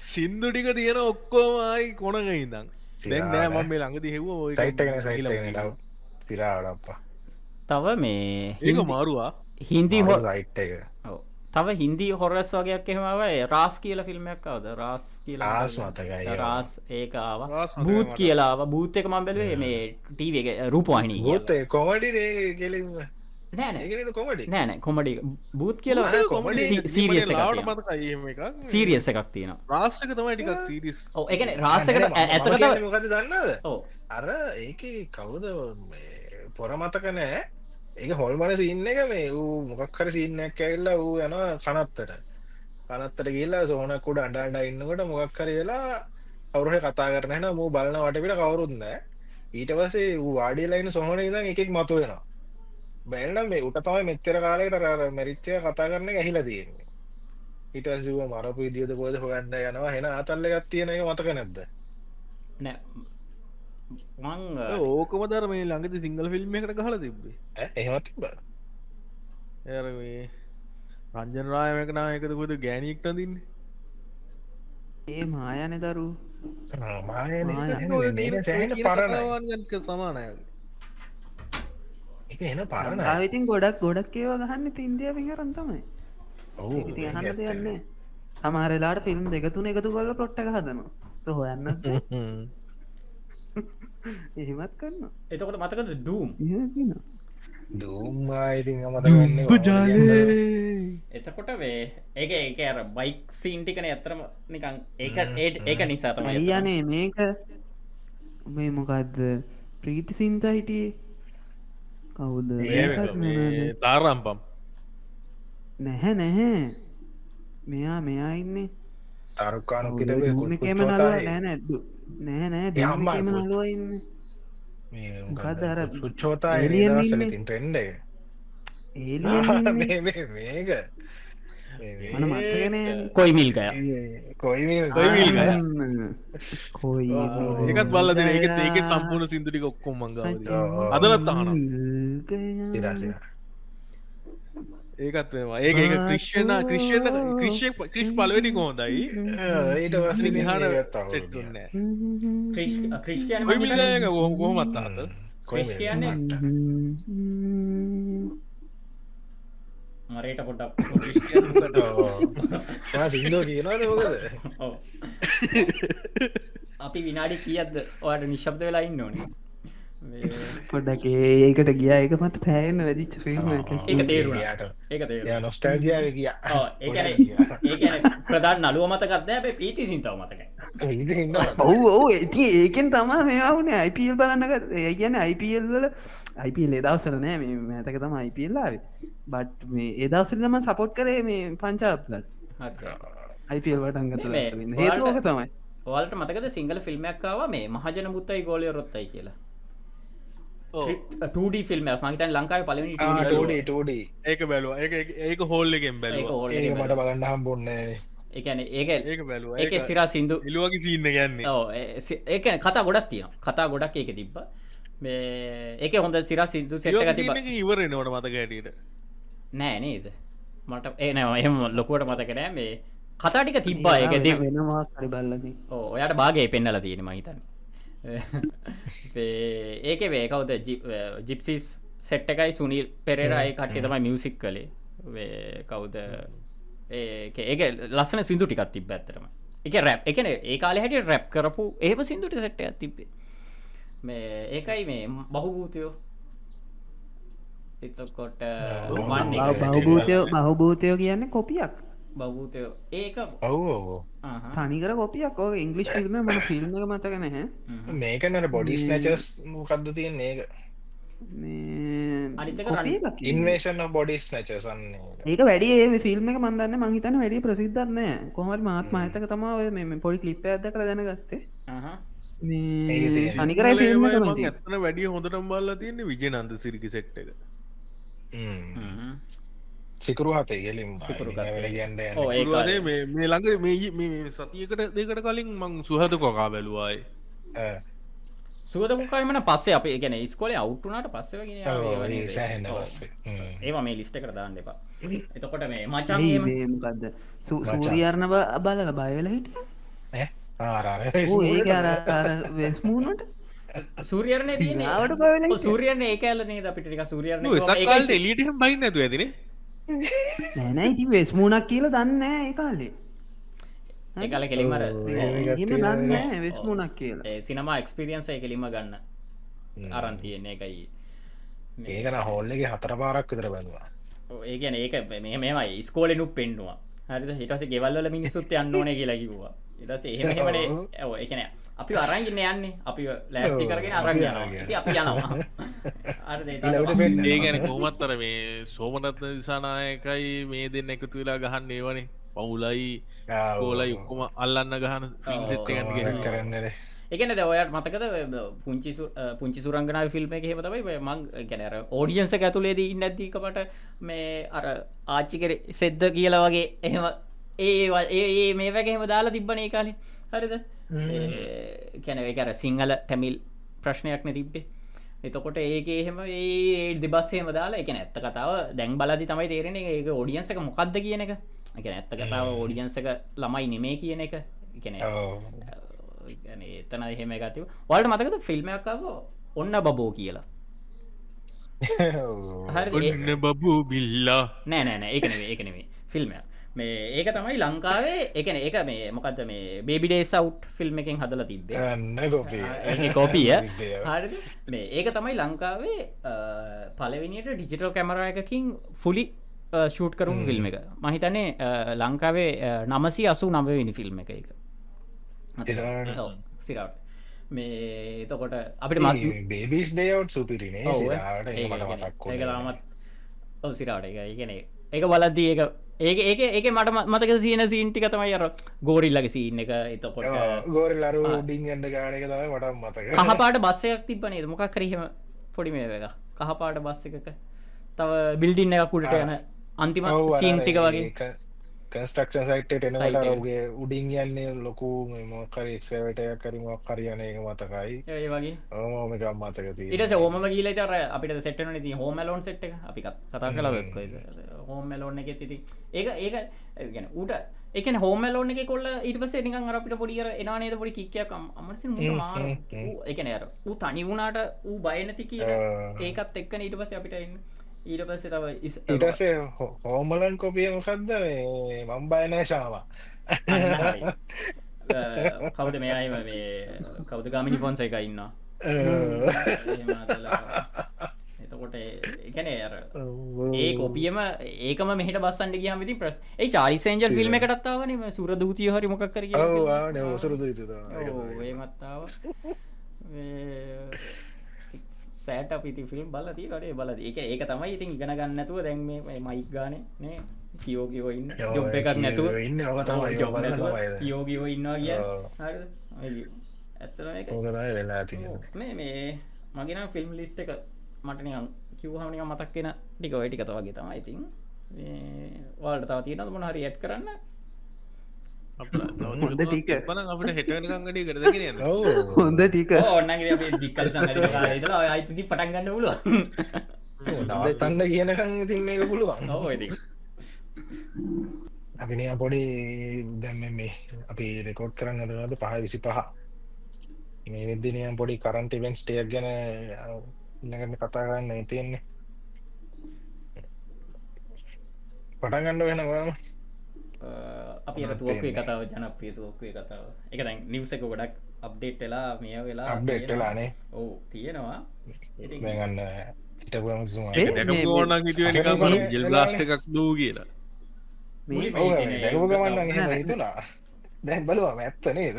[SPEAKER 3] සින්දු ටික තියෙන ඔක්කෝමයි කොනග ඉදම් දැන් නෑ මම මේ ළඟද හෙව
[SPEAKER 2] සයිට් සිරාඩප්පා
[SPEAKER 1] තව මේ
[SPEAKER 3] ඒක මාරුවා
[SPEAKER 1] හින්දි හො
[SPEAKER 2] රයිට් එක
[SPEAKER 1] තව හින්දි හොරස් වගේයක් එහෙමවයි රාස් කියල ෆිල්ම්යක් කවද රාස් කියලා
[SPEAKER 2] ආස් මතකයි
[SPEAKER 1] රාස් ඒකාව බූත් කියලාව බූත් එක මම් බැලුවේ මේ ටීව එක රූපවාහිනී
[SPEAKER 2] ගොත් කොමඩි කෙලිම
[SPEAKER 1] නෑ
[SPEAKER 2] කොමඩි
[SPEAKER 1] නෑන කොමඩි බූත් කියලා සීරියස් සීරියස් එකක් තියෙන
[SPEAKER 3] රාස්සක තමයි ටිකක් සීරිස්
[SPEAKER 1] එකන රාසකට ඇතකට
[SPEAKER 2] මොකද දන්නද අර ඒක කවුද පොර මතක නෑ ඒක හොල්මන සින්න එක මේ වූ මොකක්කර සින්නක් ඇල්ලා වූ යන කනත්තට කියලා සෝනකුඩ අඩාඩ ඉන්නකට මොකක්කර වෙලා කවරුහ කතා කරනන මූ බලන වටපිට කවරුන්න ඊට පසේ වූ වාඩියලයින්න සොහන ඉදන් එකෙක් මතු වෙනවා බැල්නම් මේ උට තමයි මෙච්චර කාලයට මරිච්චය කතා කරන ඇහිල තියෙන්නේ ඊට සිව මරපු ඉදිියද පෝද හොගන්න යනවා හෙන අතල්ල ගත් තියෙන එක මතක නැද්ද
[SPEAKER 1] නෑ මං
[SPEAKER 3] ඕකම දර මේ ළඟති සිංහල ෆිල්ම් එකට ගහල තිබ්බේ
[SPEAKER 2] එහෙමත් තිබ
[SPEAKER 3] ඇර මේ රංජන රායමකනා එකද කොද ගෑනියෙක්ට දින්න
[SPEAKER 4] ඒ මායන දරු
[SPEAKER 3] පරණගක සමානය
[SPEAKER 2] එන පරණ
[SPEAKER 4] ආවිතින් ගොඩක් ඒවා ගහන්න ඉන්දිය පිහරන් තමයි හන්න දෙයන්නේ සමහරලාට ෆිල්ම් දෙකතුන එකතු කොල්ල පොට්ට හදනවා හොයන්න එහෙමත් කරන්න
[SPEAKER 1] එතකොට මතකද දූම්
[SPEAKER 2] දූම්මායිති මතගන්න
[SPEAKER 1] එතකොට වේ ඒක ඒක අර බයික් සීන්ටිකන ඇතරම නිකං ඒක නිසා තමයි
[SPEAKER 4] යනේ මේක මේ මොකක්ද ප්‍රීති සින්ත හිටියේ කවුද
[SPEAKER 3] තාරම්පම්
[SPEAKER 4] නැහැ මෙයා ඉන්නේ
[SPEAKER 2] තරුකානුකට
[SPEAKER 4] කේම නලුව නෑනැඩ්ඩු නෑ ඩම්ම නලුව ඉන්න මොකදර
[SPEAKER 2] සුච්චෝතා එලියන් ට්‍රෙන්ඩ මේක
[SPEAKER 4] මන මතගෙන
[SPEAKER 1] කොයිමිල්ගය
[SPEAKER 2] කොයි
[SPEAKER 4] කොයි
[SPEAKER 3] ඒකත් බල්ල දෙන ඒකත් සම්පූර්ණ සිින්දුටික ඔක්කොම් මංග අදලත් අහන
[SPEAKER 2] සිරාසිර
[SPEAKER 3] ඒකත් ඒක ක්‍රිශ්ෂන ක්‍රිෂ් පලවෙනි කෝදයි
[SPEAKER 2] ඊට වස හන
[SPEAKER 3] සෙට්න්න
[SPEAKER 1] ක්‍රිස්ටයන්
[SPEAKER 3] කොහොමත් අහත
[SPEAKER 1] ක්‍රිස්ටයන්නේ මරේට පොටක්
[SPEAKER 2] සිින්දෝ කියනවාද මොකද
[SPEAKER 1] අපි විනාඩි කියද්ද ඔයාට නිශ්ශබ්ද වෙලා ඉන්න ඕනේ
[SPEAKER 4] පොඩ්ඩක් ඒකට ගියා එක මට තෑන්න වැදිච්ච ෆිල්ම්
[SPEAKER 1] ඒක තේරුණාට ඒක
[SPEAKER 2] නොස්ටල්ජියාව කිය
[SPEAKER 1] ඒ ප්‍රධාන නළුව මතකත් දැ ප්‍රීති සිින්තාව මතක
[SPEAKER 4] ඔවු ඇති ඒකෙන් තමා මේවා වුණේ අයිපල් බලන්නක ඒ කියන අයිපල් වල අයිපල් ඒදවසර නෑ මේ මතක තම අයිපල්ලාව බට් මේ ඒදවසර තම සපොට් කරේ මේ පංචාප්ලට අයිපල් වටන්ගත හේතුවක තමයි
[SPEAKER 1] ඔයාලට මතකද සිංහල ෆිල්ම්මක්කාව මේ මහජන මුත්තයි ගෝලය රොත්තයි කියලා 2D ෆිල්ම් මහිතන් ලංකාව පලවනි
[SPEAKER 3] ඒක බැලුව ඒක හෝල් එකෙන් බැල
[SPEAKER 2] මට බලන්න හම්බොන්න
[SPEAKER 1] ඒන ඒක
[SPEAKER 3] බැලුව
[SPEAKER 1] ඒක සිරා සිින්දු
[SPEAKER 3] ඉලුවගේ සින්න ගන්නේ
[SPEAKER 1] ඒක කතා ගොඩක් තියෙන කතා ගොඩක් ඒක තිබ්බ ඒක හොඳ සිරා සිින්දු සෙට
[SPEAKER 3] ඉවර නෝට මතක ඇටට
[SPEAKER 1] නෑ නේද මට ඒනවා එහම ලොකුවට මතකනෑ මේ කතාටික තිබ්බා ඒක
[SPEAKER 4] වෙනවා කරි බල්ලද
[SPEAKER 1] ඔයාට බාගේ පෙන්නල තියෙන මහිතන්න ඒක වේ කවුද ජිප්සිස් සෙට් එකයි සුනිල් පෙරේරයි කට්ටි තමයි මියසික් කළේ කවුද ඒක ලස්සන සිින්දු ටිකත් තිබ ඇත්තරම එක රැප් එකන ඒ කාල හැට රැප් කරපු ඒම සිින්දුට සෙට්ට තිබේ මේ ඒකයි මේ බහුභූතයෝ එතකොට
[SPEAKER 4] බහුභූතයෝ කියන්නේ කොපියක්
[SPEAKER 1] බහුභූතයෝ ඒක
[SPEAKER 2] ඔව්
[SPEAKER 4] තනිකර කොපියක් ඕ ඉංගලිස් ෆිල්ම් මට ෆිල්ම් එක මතක නැහැ
[SPEAKER 2] මේකනට බොඩි ස්නචස් මොකක්ද තියෙන් ඒක ඉන්වේෂන් බොඩි ස්නචසන්නේ
[SPEAKER 4] ඒක වැඩි ඒ ෆිල්ම් එක මන්දන්න මහිතන වැඩි ප්‍රසිද්ධන්න කොහමරි මාත්ම අතක තමාව මේ පොඩි කලිප් ඇද කර දැනගත්තේ අනිකරයි ෆිල්ම්
[SPEAKER 3] ඇත්තන වැඩිය හොඳටම් බල්ලා තියන්නේ විජනන්ද සිරිකි සෙට් එක
[SPEAKER 2] සිකරු හතේ ගෙලින්
[SPEAKER 3] ගන්ඩ මේ ළඟ මේ සතියකට දෙකට කලින් මං සුහත කොකා බැලුවායි
[SPEAKER 1] සුවදමුකාමන පස්සේ අප ගැන ස්කොල අවුට්ටුනාට පස්සවගෙන ඒවා මේ ලිස්ට කර දාන්න එපා එතකොට මේ මචන්කද
[SPEAKER 4] සූරියර්ණව අබලල බයවෙල හිට වෙස්මූනට
[SPEAKER 1] සූරියරණය
[SPEAKER 4] ට බල
[SPEAKER 1] සූරියන ඒක ඇලනේ අපිට ටික සූරියරණ
[SPEAKER 3] එලිට බයි නැතු ඇතින
[SPEAKER 4] නැන ඉති වෙස්මූනක් කියල දන්න ඒ කාලේ
[SPEAKER 1] ඒකාල කෙලිමර
[SPEAKER 4] දන්න වෙස්මුණක් කියලා
[SPEAKER 1] සිනමා එක්ස්පිරියන්ස කෙලිම ගන්න අරන්තියන්නේ එකයි
[SPEAKER 2] ඒකන හොල්ලගේ හතර පාරක් විතර බැලවා
[SPEAKER 1] ඒගැන ඒක මේමයි ස්කෝලනුක් පෙන්නවා හරි හිටස ගෙවල්ල මිනිසුත් යන්න ඕන කියලා කිව්වා ඉටස එහෙමනේ එකන අපි අරංගන්න යන්නේ අපි ලෑස්ති කරගෙන අරග අපි යනවා
[SPEAKER 3] ඒ ගැන කොමත්තර මේ සෝමනත්න දිසානායකයි මේ දෙන්න එකතු වෙලා ගහන්න ඒවනේ පවුලයි ස්කෝලයි ඔක්කොම අල්ලන්න ගහන සිට්
[SPEAKER 2] කරන්න
[SPEAKER 1] එකන ඔයට මතකද පුංචි සුරංගනා ෆිල්ම් එක හෙමතයි මං ගැනර ඕඩියන්ස ඇතුලේද ඉන්න ඇතිකමට මේ අර ආච්චිකර සෙද්ද කියලා වගේ එහෙම ඒ මේ වගේහෙම දාලා තිබ්බන ඒ කාලේ හරිද කැනවකර සිංහල ටැමිල් ප්‍රශ්නයක් න තිබ්බේ එතකොට ඒක එහෙම ඒ දෙබස්සේම දාලා එක ඇත්ත කතාව දැන් බලදි තමයි තේරෙන ඒක ෝඩියන්සක මොකක්ද කියන එක එක ඇත්ත කතාව ෝඩියන්සක ළමයි නෙමේ කියන එක එතන එහෙම ගතිව වලට මතකද ෆිල්ම්මයක්කාව ඔන්න බබෝ කියලා
[SPEAKER 3] හරි බබූ බිල්ලා
[SPEAKER 1] නෑනෑන ඒකනේ ඒකනෙේ ෆිල්ම්ය මේ ඒක තමයි ලංකාවේ එකන එක මේ මොකක්ද මේ බේබිඩේ සවට් ෆිල්ම් එකෙන් හදල තිබ්බේ කෝපිය මේ ඒක තමයි ලංකාවේ පලවෙනිට ඩිජිටල් කැමර එකකින් ෆුලි ෂූට් කරුම් ෆිල්ම් එක මහිතනේ ලංකාවේ 989 ෆිල්ම් එක සිරට මේ එතකොට අපිට
[SPEAKER 2] බේබිස් ඩේවට් සුපිරිනේ
[SPEAKER 1] ලාමත් ඔව සිරාට එක ඒගැන ඒක බලද්දී ඒක ඒක මට මතක සීන සීන්ටික තමයි අර ගෝරිල්ලගේ සීන් එක එතකොට
[SPEAKER 2] ගෝරිල්ලරු ඩිංගන්න ගාන එක තමයි මට මතක
[SPEAKER 1] කහපාට බස්සයක් තිබ්බනේද මොකක් කරහෙම පොඩි මේ එක කහපාට බස්ස එකක තව බිල්ඩින්න එකක් උඩට යන අන්තිම සීන්ටික වගේ
[SPEAKER 2] කන්ස්ට්‍රක්ෂන් සයිට්ට එනටගේ උඩින් යන්නේ ලොකු මොකරක්ෂවට කරීමක් කරයන එක මතකයි
[SPEAKER 1] ඒ වගේ
[SPEAKER 2] ඕමක මතක
[SPEAKER 1] ඉට ඕම ගීල තර අපිට සෙට්න ති හෝමලෝන් සෙට් එක අපි කතා කල හෝමලෝන් එක තිති ඒක ගැන ඌට එක හෝමලෝන එක කොල්ල ඉට පස නිකන් අපිට පොඩිර එනානේද පොඩි කික්කයක් අමසින් මාර එක නෑර ඌ තනි වුණාට ඌ බයනති කිය ඒකත් එක්කන ඊට පස අපිට එන්න ඊට පස්සේ තව
[SPEAKER 2] ඊටසේ හෝමලන් කොපිය මොකක්ද මම් බයනෑ ශාවා
[SPEAKER 1] කවුද මෙයයි මේ කවුද ගාමිනි ෆොන්ස එක ඉන්න එතකොට එකනේ අර ඒ කොපියම ඒකම මෙහට බස්සන්ඩ ගියම ති ප්‍රස් ඒ චාරිසේන්ජල් ෆිල්ම් එකටත්තාවන සුර දූතිය හරි මොකක් කර මත්තාව සෑට පිති ෆිල්ම් බලති වඩේ බලද එක ඒක තමයි ඉතින් ඉගෙන ගන්න නැතුව දැන් මේ මයික් ගාන නේ කියෝකිෝ ඉන්න ජොබ් එකක් නැතුව
[SPEAKER 2] ඉන්න
[SPEAKER 1] යෝගිෝ ඉන්නවා කිය ඇත්තන
[SPEAKER 2] වෙලා
[SPEAKER 1] මේ මගෙන ෆිල්ම් ලිස්ට එක මටන කිව්හමනික මතක්කෙන ටික වැටිකත වගේ තමයි ඉතින් වල්ට තව තියෙනද මොන හරි ඇට් කරන්න
[SPEAKER 4] හොඳ ටික
[SPEAKER 3] අපට හෙටගඩි කරදගෙන
[SPEAKER 4] හොඳ ටික
[SPEAKER 1] ඔන්නගේ දික්කල සඟ අයිති පටන්ගන්න පුළුව
[SPEAKER 2] නවත්තන්න කියනකං ඉතින් මේක පුළුවන්
[SPEAKER 1] ඕ
[SPEAKER 2] අපිනය පොඩි දැම මේ අපි රෙකෝඩ් කරන්න දනද 5:25 මේ විදිනය පොඩි කරන්ට ඉවෙන්ට් ටේක් ගැන ඉන්නගන්න කතා කරන්න තියෙන්නේ පටන්ගන්න වෙනවාම
[SPEAKER 1] අපි තුවක්ේ කතාව ජනප්‍රිය තුවක්ේ කතාව එක දැන් නිවස එක ගොඩක් අප්ඩේට් වෙලා මේ වෙලා
[SPEAKER 2] අප්ඩේට් වෙලානේ
[SPEAKER 1] ඔවු තියෙනවා
[SPEAKER 2] ගන්න
[SPEAKER 3] ඕන ජෙල් ලාස්ට එකක් දූ කියලා
[SPEAKER 2] දැකපු ගමන්න හිතුනා දැන් බලවාම ඇත්ත නේද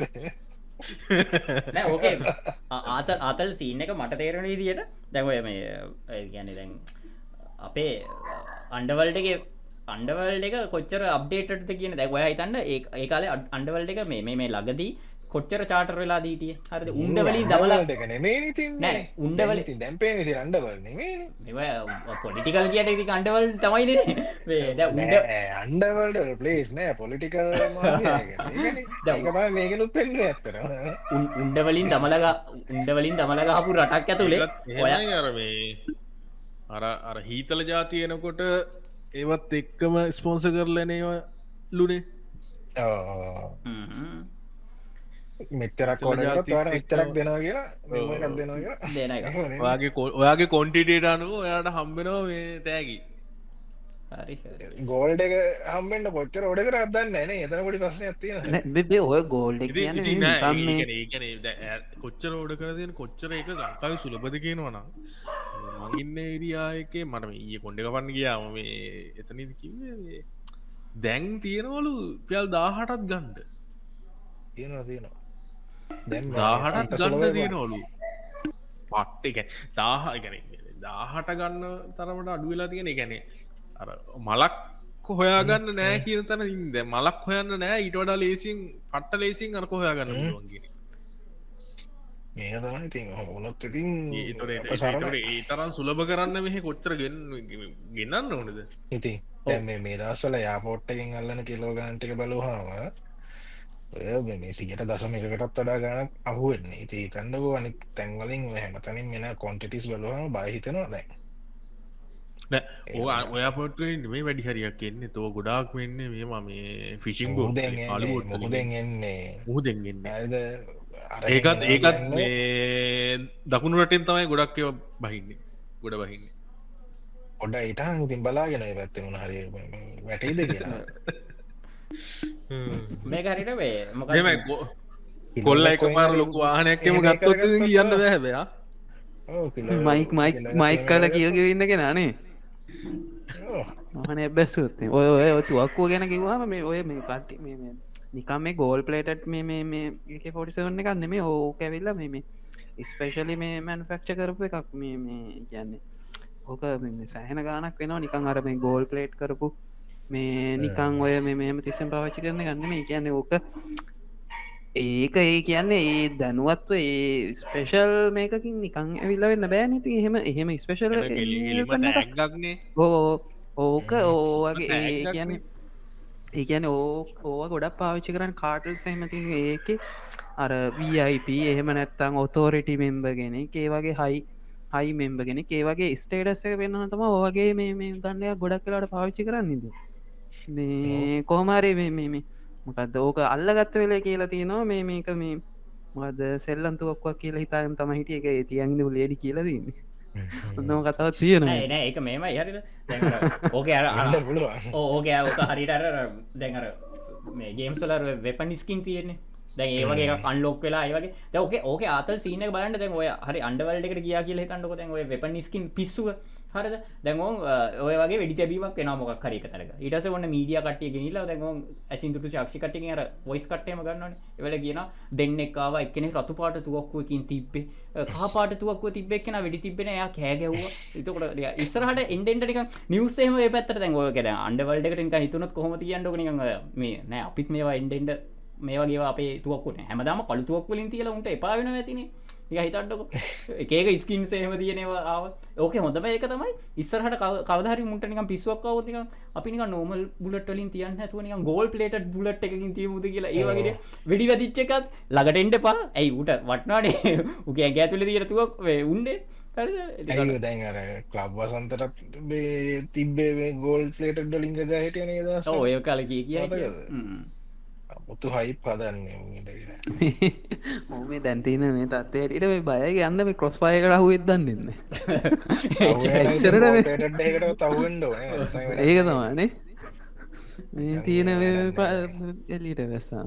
[SPEAKER 1] ඕකේ ආතල් සීන එක මට තේරණ විදියට දැන්වය මේ ගැන දැන් අපේ අන්ඩවල්ඩගේ අන්ඩවල්ඩ එක කොච්චර අප්ඩේට්ද කියන දැක් ඔය හිතන්න ඒ කාලේ අන්ඩවල්ඩ එක මේ ලගදී කොච්චර චාටර් වෙලා දීටිය හරිද උන්ඩවලින් දවලට
[SPEAKER 2] එක නෙමේ නෑ
[SPEAKER 1] උන්ඩවල
[SPEAKER 2] දැම්පේ අන්ඩවල්
[SPEAKER 1] පොලිටිකල් කියට ඉති අන්ඩවල් තමයි උන්ඩ
[SPEAKER 2] අන්ඩවල්ඩ ප්ලේස් නෑ පොලිටිකල් මේකනුත් පෙන්න්න ඇත්තර
[SPEAKER 1] උන්ඩවලින් දමලගහපු රටක් ඇතුළේ
[SPEAKER 3] ඔය අර හීතල ජාතියනකොට ඒවත් එක්කම ස්පෝන්ස කරලනේවා ලුනේ
[SPEAKER 2] මෙච්චරක් මෙච්චරක් දෙනවා කියලා දෙනවා
[SPEAKER 3] ඔයාගේ කොන්ටිටේට අනුව ඔයාට හම්බෙනවා මේ තෑගි
[SPEAKER 2] ගෝල්ඩ එක හම්බෙන්ට පොච්චර ඔඩකට අදන්න න එතන පොඩි පස්සන ඇතින
[SPEAKER 4] බෙබේ ඔය ගෝල්ඩ
[SPEAKER 3] කොච්චර ඕඩ කරදන කොච්චර එක දංකාව සුලබද කියනවන මගින්න ඒරියායකේ මට ඒ කොඩ්ඩ පන්න ගියාම මේ එතනද කිවේ දැන් තියෙනවලු පියල් 18ත් ගණ්ඩ
[SPEAKER 2] තියෙනවා
[SPEAKER 3] දාහටත් ගන්න තියෙනවලු පට්ට එක 1000 ගන්න තරමට අඩු වෙලා තියෙන ගැනේ අර මලක් හොයාගන්න නෑ කියන තන ඉද මලක් හොයන්න නෑ ඊට වඩා ලේසින් පට්ට ලේසින් අරක හොයාගන්න පුළුවන්ගෙන
[SPEAKER 2] ඒ තමයි ඉතින් ඕනොත් ඉතින්
[SPEAKER 3] ඒ තරම් සුලභ කරන්න මෙහෙ කොච්චර ගෙනන්න ඕනද
[SPEAKER 2] ඉතින් දැන් මේ දවස්වල යාපෝට්ටකින් අල්ලන කිලෝ ගණන්ටික බලුවාම මේ 100.1කටත් වඩා ගණක් අහුවෙන්නේ ඉතින් හිතන්නකෝ අනිත් තැන්වලින් හැමතැනින් මෙන කොන්ටිටිස් බලුවාම බය හිතෙනවා දැන්
[SPEAKER 3] ඔයා පොට මේ වැඩි හරියක් එන්නේ තෝ ගොඩාක් වෙන්නේ මේ මේ ෆිසිං බෝ
[SPEAKER 2] මුහුදෙන් එන්නේ
[SPEAKER 3] මුහුදෙන් ඒකත් මේ දකුණු රටෙන් තමයි ගොඩක් බහින්නේ ගොඩ බහින්නේ
[SPEAKER 2] ඔඩ ඉටහන් ඉතින් බලාගෙන පැත්තෙමුණ හරි වැටයිද කියලා
[SPEAKER 1] මේකරිට වේ
[SPEAKER 3] කොල්ල එක පාර ලොකු වාහනයක්කම ගත්තොත් කියන්න බැහැබයා
[SPEAKER 4] මයික් කල කියගවෙන්නගෙන නේ මහන එබැස්සුත් ඔය තුවක්කෝ ගැන කිවවාම මේ ඔය මේ පට්ටි නිකම් මේ ගෝල් පලේට් මේ පොටිසවන්න එකන්න මේ ඕක ඇවිල්ල මේ ස්පේශලි මේ මැන්ෆෙක්ච කරපු එකක් මේ කියන්නේ ඕක සෑහන ගානක් වෙනවා නිකං අර මේ ගෝල් පලේට් කරපු මේ නිකං ඔය මෙම තිසම් පාච්චි කරන ගන්න මේ කියන්නේ ඕක ඒක ඒ කියන්නේ ඒ දැනුවත්ව ඒ ස්පේෂල් මේකින් නිකං ඇවිල්ල වෙන්න බෑ නති එහෙම ස්පේෂල් ඕක ඕගේ ඒ කියන්නේ ඒ කියන ඕ ගොඩක් පාවිච්චි කරන්න කාටල් සහමති ඒක අර VIP එහෙම නැත්තං ඔතෝරිටි මෙම්බගෙන ඒ වගේ හයි මෙම්බගෙන ඒ වගේ ස්ටේටස් එක වෙන්න තම ඕගේ මේ ගන්නයක් ගොඩක් කලාට පාවිච්චි කරන්නද මේ කොහමාරේ මේ මොකක්ද ඕක අල්ලගත්ත වෙලේ කියලා තියෙනවා මේක මේ මද සෙල්ලන්තුවක්වක් කියලා හිතායම් තම හිටිය එක තියන්ද ලේඩි කියලා දන්නේ ඔන්නම කතාව තියෙන
[SPEAKER 1] ඒක මේම හරිද ඕක ඕක ඕක හරිට අර දැන්ර මේ ගේම්සලර වෙපන් ස්කින් තියෙන්නේ දැන් ඒවගේ අන්ලෝක් වෙලා ඒවගේ ඕක ඕක ආතල් සීන බලන්න දැන් ඔය හරි අන්ඩවල්ඩ එකට ගියා කියලා හිතන්නකො දැන් ඔය වෙපන් ස්කින් පිස්සුව හරිද දැන් ඔය වගේ වෙඩි තැබීමක් වෙනවා මොකක් හරි එක තැනක ඊට පස්සේ ඔන්න මීඩියා කට්ටිය ගෙනිලා දැන් ඔන් ඇසින්තුටු සාක්ෂි කට්ටියගෙන් අර වොයිස් කට්ටියම ගන්නවනේ ඒවල කියනවා දෙන්නෙක් ආවා එක්කෙනෙක් රතු පාට තුවක්කුවකින් තිබ්බේ කහ පාට තුවක්කුව තිබ්බේ එක්කෙනා වෙඩි තිබ්බේ නෑ එයා කෑ ගැහුවා එතකොට ඉස්සරහට එන්න නිකන් නිවුස් එහෙම මේ පැත්තට දැන් ඔය දැන් අන්ඩර්වර්ල්ඩ් එකට නිකන් හිතුනොත් කොහොමද කියන්නකො නිකන් මේ නෑ අපිත් මේවා එන්න මේ වගේ අපේ තුවක්කුනේ හැමදාම කළු තුවක්කු වලින් තියලා උන්ට එපා වෙනවා ඇතිනේ නිකන් හිතන්නකො එක එක ස්කින්ස් එහෙම තියෙනවා ආව ඕකේ හොඳම එක තමයි ඉස්සරහට කවදා හරි මුන්ට නිකන් පිස්සුවක් ආවොත් නිකන් අපි නිකන් නෝමල් බුලට් වලින් තියන්න නැතුව නිකන් ගෝල් ප්ලේටඩ් බුලට් එකකින් තියමුද කියලා ඒ වගේ වෙඩි වැදිච්ච එකත් ළඟට එන්න එපා ඇයි ඌට වටනවානේ ඌගේ ඇඟ ඇතුලේ තියෙන තුවක් උන්නේ
[SPEAKER 2] හරිද දැන් අර ක්ලබ් වසන්තටත් තිබ්බේ ගෝල් ප්ලේටඩ් වලින් ගහ හිටියේ නේද
[SPEAKER 1] ඔව් ඒක කාලේ කිය
[SPEAKER 2] මුතු හයිප් හදන්නේ
[SPEAKER 4] ඕමේ දැන්තින මේ තත්වයට මේ බය ගන්න මේ කොස් පායකට අහුවෙත් දන්න
[SPEAKER 2] තවුවෙන්ඩ
[SPEAKER 4] ඒක තමානේ මේ තියෙන එලිට වැස්සා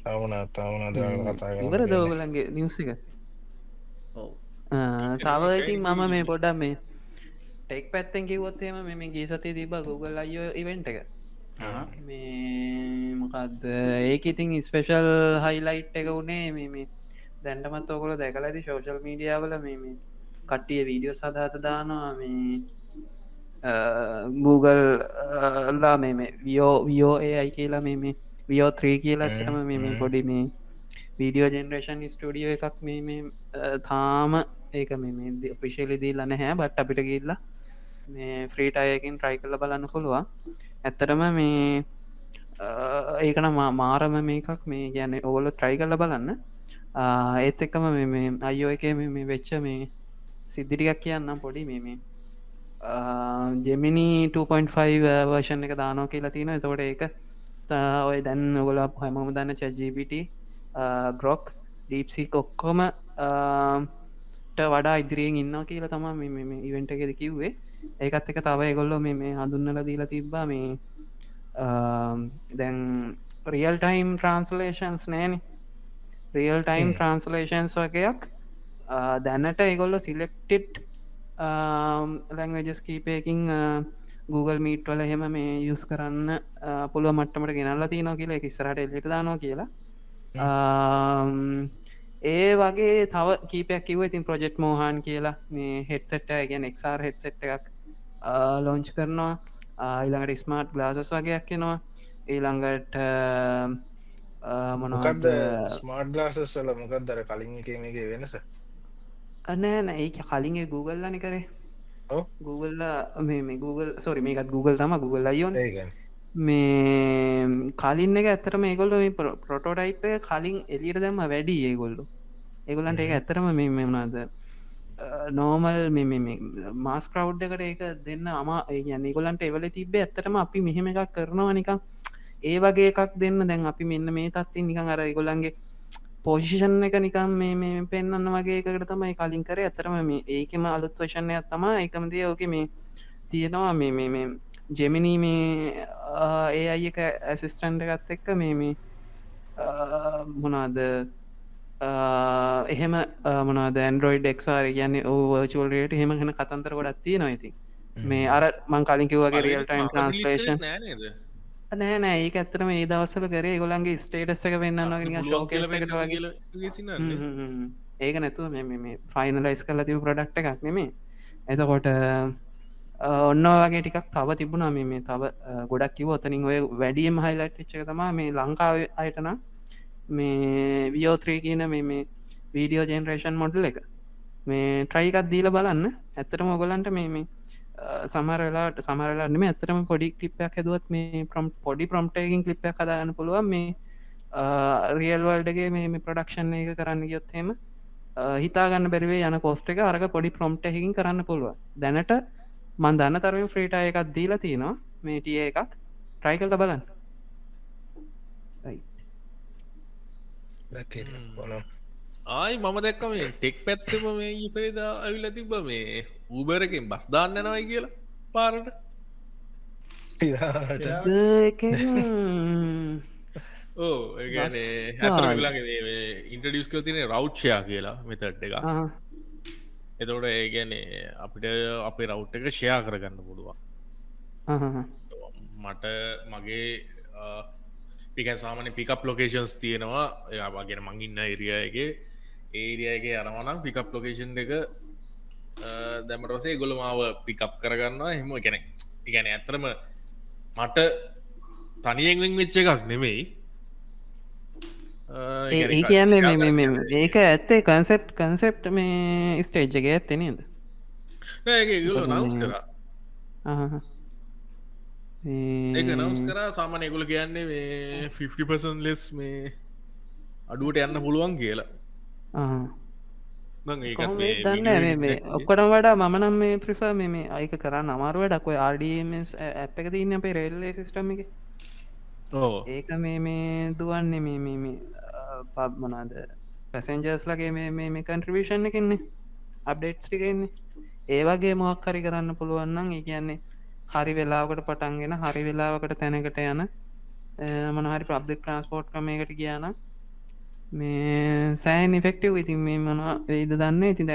[SPEAKER 2] තවුණත් කතා
[SPEAKER 4] ඉවර
[SPEAKER 2] කරන්න
[SPEAKER 4] දෝගලන්ගේ නිවස එක
[SPEAKER 1] ඔව්
[SPEAKER 4] තව ඉතින් මම මේ පොඩ්ඩක් මේ ටෙක් පැත්තෙන් කිවොත්තේම මේ ගේ සතේ තිබ Google අයෝ ඉවෙන්ට එක මේ මොකක්ද ඒක ඉතින් ස්පේෂල් හයිලයිට් එක වුණේ මේ දැන්ටමත් ඔකොල දැකල ඇති ශෝෂල් මීඩියාවල මේ කට්ටිය වීඩියෝ සදාත දානවා මේ Google ලා මේ වියෝ ඒයි කියලා මේ වියෝ 3 කියලා ඇතරම මේ පොඩි මේ වීඩියෝ ජෙනරේෂන් ස්ටඩියෝ එකක් මේ තාම ඒක මේ ප්‍රිශේලිදී ලන හැ බට් අපිට ගිල්ලා මේ ෆ්‍රීට අයකින් ට්‍රයි කල්ල බලන්න පුළුවන් ඇත්තරම මේ ඒකන මාරම මේකක් මේ ගැන ඕල ට්‍රයි කල්ල බලන්න ඒත් එක්කම මේ අයෝ එක මේ වෙච්ච මේ සිද්ධිටිකක් කියන්නම් පොඩි මේ ජෙමිනි 2.5 වර්ෂන් එක දානෝ කියලා තියෙන එතකොට ඒක ඔය දැන් ඔගොල හැමම දන්න චජපට ග්‍රොක් ඩීප්සි කොක්කොම වඩා ඉදිරියෙන් ඉන්න කියලා තමා මේ ඉවෙන්ට එකෙද කිව්වේ ඒකත් එක තව ගොල්ලො මේ හඳුන්නල දීලා තිබ්බා මේ දැන් රියල් ටයිම් ට්‍රන්ස්ලේෂන්ස් නෑන රියල් ටයිම් ට්‍රන්ස්ලේෂන්ස් වගේයක් දැනට ඒගොල්ලො සිලෙක්ටඩ් ලැංවජස් කීපයකින් Google මීට් වල හෙම මේ යුස් කරන්න පුළුව මට්ටමට ගෙනල්ලා තියනවා කියලා ඉස්සරට එලිට දානවා කියලා ඒ වගේ තව කීපයක් කිව ඉතින් ප්‍රජෙක්් මෝහන් කියලා මේ හෙට්සෙට් ගැන එක්ර් හෙට්සෙට් එකක් ලෝංච් කරනවා ඊළඟට ස්මාර්ට් ගලාසස් වගේයක් එනවා ඊළඟට
[SPEAKER 2] මොනකද ස්මාර්ට් ගලාසස් වල මොකක්දර කලින් එක මේගේ වෙනස
[SPEAKER 4] නෑන ඒ කලින්ගේ Google ලනි කරේ Google මේ Google සොරි මේකත් Google තම Google අයෝන් මේ කලින් එක ඇතරම ඒගොල්ල මේ පොටෝටයිපය කලින් එලියට දැම්ම වැඩි ඒගොල්ලු ඒගොල්ලන්ට ඒක ඇත්තරම මේ වුණාද නෝමල් මාස් කරව් එකට ඒක දෙන්න අම ඒගන්න ගොලන්ට එවල තිබේ ඇත්තටම අපි මෙහෙම එකක් කරනවා නිකම් ඒ වගේ එකක් දෙන්න දැන් අපි මෙන්න මේ තත්ති නිකං අර ගොලන්ගේ පෝෂිෂන් එක නිකම් මේ පෙන්න්න වගේ එකට තමයි කලින් කර ඇතරම මේ ඒකම අලුත් වශණය තම එකමදේ ඕක මේ තියෙනවා මේ ජෙමිනී මේ ඒ අයි එක ඇසිස්ටන්ඩ ගත් එක්ක මේ මොනාද එහෙම මොනාද ඇන්ඩරෝයිඩ් එක්ර් ගැන්න ඕවර්චුවල්රයට හෙම හෙන කතන්තර ගොඩත් තිය නොයිති මේ අර මං කලින්කිවගේ රියල් ටයිම් ට්‍රන්ස්ලේෂන් නෑ නෑ ඒක ඇතරම ඒ දවසල කරේ ගොලන්ගේ ස්ටේටස් එක වෙන්න ශෝකලකට වගේ ඒක නැතුව මේ ෆයිනලයිස් කල තිව ප්‍රඩක්ට එකක් නෙමේ එතකොට ඔන්න වගේ ටිකක් තව තිබුණා මේ තව ගොඩක් කිව ඔතනින් ඔය වැඩියම් හයිලයිට් ච්චක තමා මේ ලංකාව අයටන මේ වියෝත්‍රී කියන මේ වීඩියෝ ජෙනරේෂන් මොඩල් එක මේ ට්‍රයිකත් දීල බලන්න ඇත්තටම ඔගොලන්ට මේ සමරලාට සමරලාන්නම ඇතරම පොඩි කලිප්පයක් හැදුවත් මේ ප්‍රම් පොඩි ප්‍රම්ටයකින් කලිප්පයක් කදාන්න පුළුවන් මේ රියල්වල්ඩගේ මේ ප්‍රඩක්ෂන් එක කරන්න ගියොත්හෙම හිතාගන්න බැරිවේ යන කෝස්ට එක අරග පොඩි ප්‍රම්ට්හකින් කරන්න පුළුව දැනට මන් දන්න තරම ෆ්‍රීට එකක් දීලා තියෙනවා මේ ටිය එකක් ට්‍රයිකල්ට බලන්න
[SPEAKER 3] ආයි මම දැක්කම ටෙක් පැත්තම මේ ඉපේද ඇවිල තිබ මේ ඌබරකින් බස් දාන්න නවයි කියලා පාරට ඕ ඒගැනේ හැතරලගේ ඉන්ටඩියස් කල් තින රෞච්ෂයා කියලා මෙතට් එක එතවට ඒගැනේ අපිට අපේ රෞට් එක ෂයා කරගන්න පුළුවන් මට මගේ පිකන් සාමන පිකප් ලොකේෂන්ස් තියෙනවා එයාවාගෙන මංගින්න එරියගේ ඒරියගේ අරමනම් පිකප් ලොකේෂන් එක දැමටසේ ගොල මාව පිකප් කරගන්නවා හෙම ගැන ඉගැන ඇතරම මට තනියෙන්ෙන් වෙච්ච එකක් නෙමෙයි
[SPEAKER 4] ඒ කියන්නේ ඒක ඇත්තේ කන්සෙප්ට මේ ස්ටේජ්ජක ඇත්තේ නද
[SPEAKER 3] ගොල නවස් කරා ඒක නවස් කර සාමානයකුල කියන්නේ මේ 50% ලෙස් මේ අඩුවට යන්න පුළුවන් කියලා
[SPEAKER 4] දන්න මේ ඔක්කට වඩා මනම් මේ ප්‍රිෆ මේ අයික කරන්න අමාරුවටක් ආඩමස් ඇප් එක තින්න අපේ රෙල්ලේ සිිස්ටම එක ඒක මේ දුවන්නේ මේ පබ් මොනාද පැසෙන්ජර්ස් ලගේ මේ කන්ට්‍රිවිෂන් එකන්නේ අප්ඩේට්ස් ටිකන්නේ ඒ වගේ මොක් හරි කරන්න පුළුවන්න්න ඒ කියන්නේ හරි වෙලාවකට පටන්ගෙන හරි වෙලාවකට තැනකට යන මොනහරි පබ්ලික් ට්‍රන්ස්පෝර්ට් ක්‍රමයකට ගියාන මේ සෑන් ඉෆෙක්ටව ඉතින් මේ මොන වෙයිද දන්න ඉතින්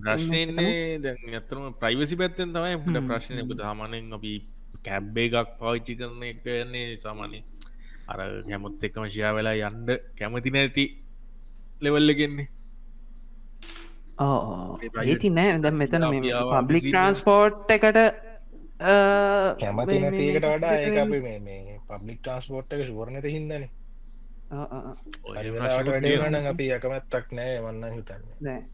[SPEAKER 3] ප්‍රශ්නයන්නේ දැන් ඇතරම ප්‍රයිවසි පැත්තෙන් තමයි ට ප්‍රශ්නය දාමනෙන් අපි කැබ්බේ එකක් පාවිච්චි කරන එක යන්නේ සාමානය අර හැමුත් එක්කම ශයා වෙලා යන්ඩ කැමති නැති ලෙවල්ලගෙන්නේ
[SPEAKER 4] ඒති නෑ දැ මෙතන පබ්ලික් ට්‍රන්ස්පෝර්ට් එකට
[SPEAKER 2] කැමති නැතිකට වඩා ඒ අපි මේ පබ්ලික් ට්‍රන්ස්පෝර්ට් එක ශුවරණත හිදන වැඩේන අපි යකමැත්තක් නෑ වන්න හිතන්න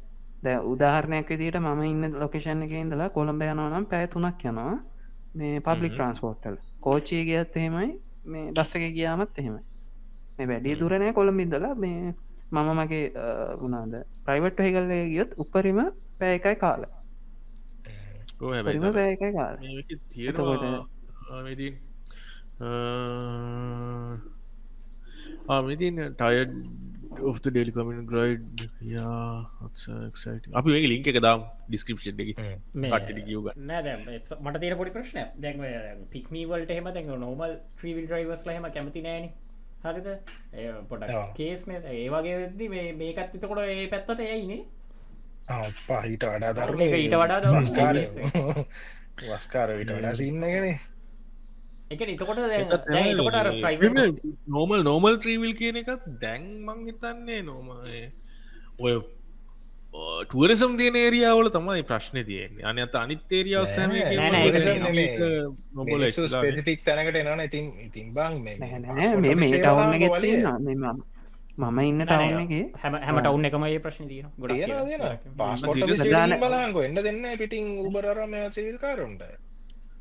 [SPEAKER 4] දැ උදාහරණයක් විදිට ම ඉන්න ලොකේෂන් එක ඉඳලා කොළඹ යනවනම් පැය 3ක් යනවා මේ පබ්ලික් ට්‍රන්ස්පෝර්ට්ටල් කෝච්චය ගියත් එහෙමයි මේ බස්සක ගියාමත් එහෙමයි මේ වැඩි දුරනය කොළඹින්දලා මේ මම මගේ ගුණාද ප්‍රයිවට් හකල්ල ගියොත් උපරිම පැය එකයි කාල පැය එකයි කාල
[SPEAKER 3] මෙතින් ටයඩ් of the daily coming grade අපි මේ ලින්ක එක දාම් ඩිස්ක්‍රපෂන් එක කිව
[SPEAKER 1] නෑ මට තේර පොඩි ප්‍රශ්න දැන් පික්මීවලට හෙම දැන් නොමල් ්‍රීවිල් ්‍රයිවස් ලහෙම කැමති නෑන හරිද පොඩක් කේස් මේ ඒවාගේ වෙද්දි මේකත් එතකොට ඒ පැත්තට යයිනේ
[SPEAKER 2] පහිට වඩා දර
[SPEAKER 1] ඊට වඩා
[SPEAKER 2] වස්කාර විට වඩා සින්නගෙන
[SPEAKER 1] එක එතකොට එතකොට
[SPEAKER 3] නෝමල් ත්‍රීවිල් කියන එකත් දැන් මං හිතන්නේ නොම ඔය ටුවරසම් තියන ඒරියාවල තමයි ප්‍රශ්න තියෙන්නේ අන අත අනිත්තේරියාව
[SPEAKER 2] ස්පෙසිෆික් තැනකට එනන ඉතින් ඉතින් බං
[SPEAKER 4] මේ ටවුන් එක මම ඉන්න ටවුන් එක
[SPEAKER 1] හැම ටවුන් එකම ඒ ප්‍රශ්න තියෙන
[SPEAKER 2] පාස්පොට බලංග එන්න දෙන්න පිටිං උබරම සිවිල්කාරුන්ට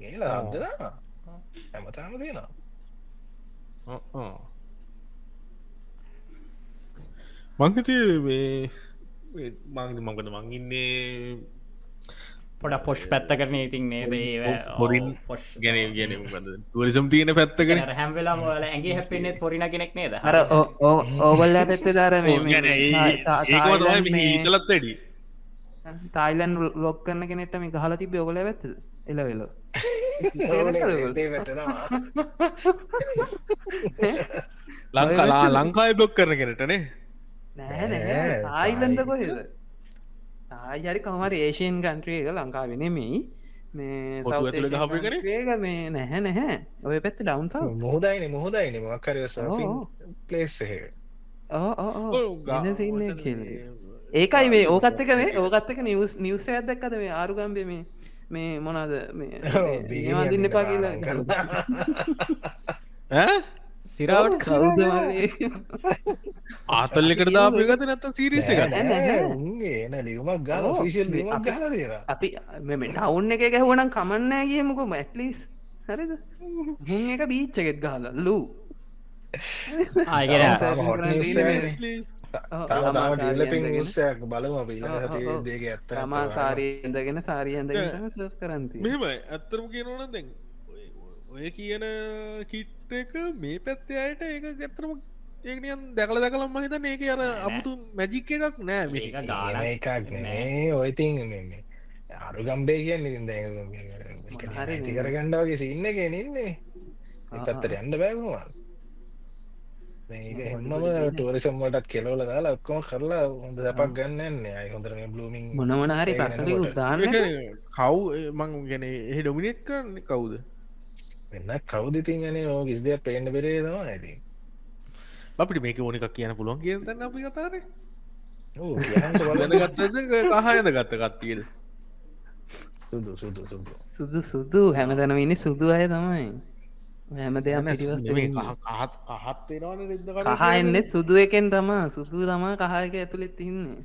[SPEAKER 2] ඒලා අදදා හැමතාම තියෙනවා
[SPEAKER 3] මංහිත මංද මකද මංඉන්නේ
[SPEAKER 1] පොඩ පොෂ් පැත්ත කරන ඉතින් නේ
[SPEAKER 3] හොරින්
[SPEAKER 1] පොෂ්
[SPEAKER 3] ගැන ගෙන ටුවරිසම් තියෙන පැත්තකන
[SPEAKER 1] හැම්වෙලා මොල ඇගේ හැපෙන්නෙත් පොරින කෙනෙක් නේද
[SPEAKER 4] අර ඕවල්ල පැත්ත දර
[SPEAKER 3] ඉතලත් වැඩි
[SPEAKER 4] තායිලන් ලොක් කරන කෙනෙට මේ ගහල තිබ ඔගල ඇත්ත එලවෙලෝ
[SPEAKER 3] ලංකායි බ්ලොක් කරන කෙනටනේ
[SPEAKER 4] නෑ නෑ ආයිලන්ද කොහෙද ආයරි කමර ඒෂයන් කන්ට්‍රිය එක ලංකා වෙනෙමයි මේ සෞක මේ නැහැ නැහැ ඔය පැත්ත ඩවන් සව
[SPEAKER 2] මුහදයින මුහදයින මක්කර පලේස්
[SPEAKER 4] සින්න කෙලේ ඒකයි මේ ඕකත්තක මේ ඕකත්තක නිවස් ඇදක්කද මේ ආරුගම්බේ මේ මොනාද මේවාදින්න එපා කියලා
[SPEAKER 1] සිරාවට
[SPEAKER 4] කවුද
[SPEAKER 3] ආතල්ලෙකට දාපය ගත නැත්ත සිරිස එක
[SPEAKER 2] න ලියුමක් ගාල ෆිසිල් ලිමක් ගල දේර
[SPEAKER 4] අපි මෙ ටවුන් එක ගැහුවනම් කමන්නෑ කියමුකු මැට්ලිස් හරිද හුන් එක බීච්චගෙත් ගහල ලූ
[SPEAKER 2] බලම දේක ඇත්ත
[SPEAKER 4] තමා සාරීඉදගෙන සාරියන්දගෙන සර්් කරන්ති
[SPEAKER 3] මෙම ඇත්තරම කියනවන දැන් ඔය කියන කිට් එක මේ පැත්තේ අයට ඒක ගැත්තරම ඒකනියන් දැකල දැකලම්ම හිත ඒක අර අමුතු මැජික් එකක් නෑ මේ
[SPEAKER 2] එකක් නේ ඔයතින් අරු ගම්බේ කියන්න ඉති කරගණ්ඩාවගේ සින්න එක නන්නේ පත්තර යන්න බෑගවා එහම ටෝරිසම්මටත් කෙලවල දාලා ඔක්කොම කරලා හොඳ දපක් ගන්නන්නේ අයි හොඳර බ්ලමින්
[SPEAKER 4] මොනවන හරි ප්‍රශ්න උදාන්න
[SPEAKER 3] කව් මං ගැන එහ ඩොමිනේට් කරන්න කවුද
[SPEAKER 2] වෙන්න කවුදිතින් ගන ඕ කිසිදයක් පේන්න බෙරේ දවා ඇති
[SPEAKER 3] අපිට මේක ඕනිකක් කියන පුළුවන් කියන්න අපි කතාර කහයද ගත්ත කත්තියද
[SPEAKER 4] සුදු සුදු හැමතැනම ඉන්න සුදු අය තමයි හැම දෙයක් පිටිවස් කහන්න සුදු එකෙන් තමා සුදු තමා කහයක ඇතුළෙත් ඉන්නේ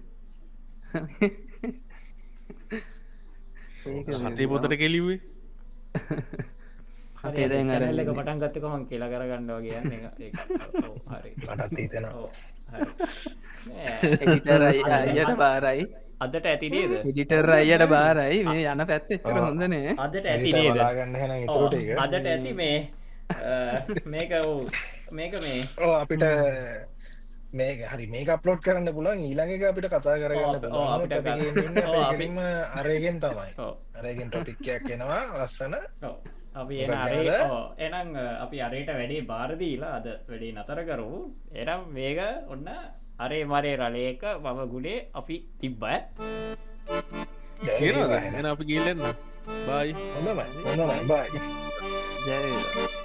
[SPEAKER 3] හතේ පොතට කෙලිවේ
[SPEAKER 1] හරි චැනල් එක පටන් ගත්තකමන් කියලා කරගන්නවා කියන්න හරි
[SPEAKER 4] අයට බාරයි
[SPEAKER 1] අදට ඇතිනේද
[SPEAKER 4] ඉඩිටර් අයට බාරයි මේ යන පැත්ත එච්චර හොඳනේ
[SPEAKER 1] අදට ඇතිනේද අදට ඇති මේ මේක මේක මේ
[SPEAKER 2] ඕ අපිට මේ හරි මේ අප්ලෝඩ් කරන්න පුළුවන් ඊළඟ අපිට කතා කරගන්න අරගෙන් තමයි අරගෙන් ටොපික්කයක් එනවා ලස්සන
[SPEAKER 1] ඔව්. අපි එන
[SPEAKER 2] මොකක්ද
[SPEAKER 1] අරේ
[SPEAKER 2] නේද?
[SPEAKER 1] ඔව්. එහෙනම් අපි අරේට වැඩේ බාර දීලා අද වැඩේ නතර කරමු. එහෙනම් මේක ඔන්න අරේ මරේ රලේක මම ගුණේ අපි තිබ්බා.
[SPEAKER 3] කියනවද එන අපි ගිල්ලන්න බයි
[SPEAKER 2] හොඳමයි බයි
[SPEAKER 4] ජය වේවා.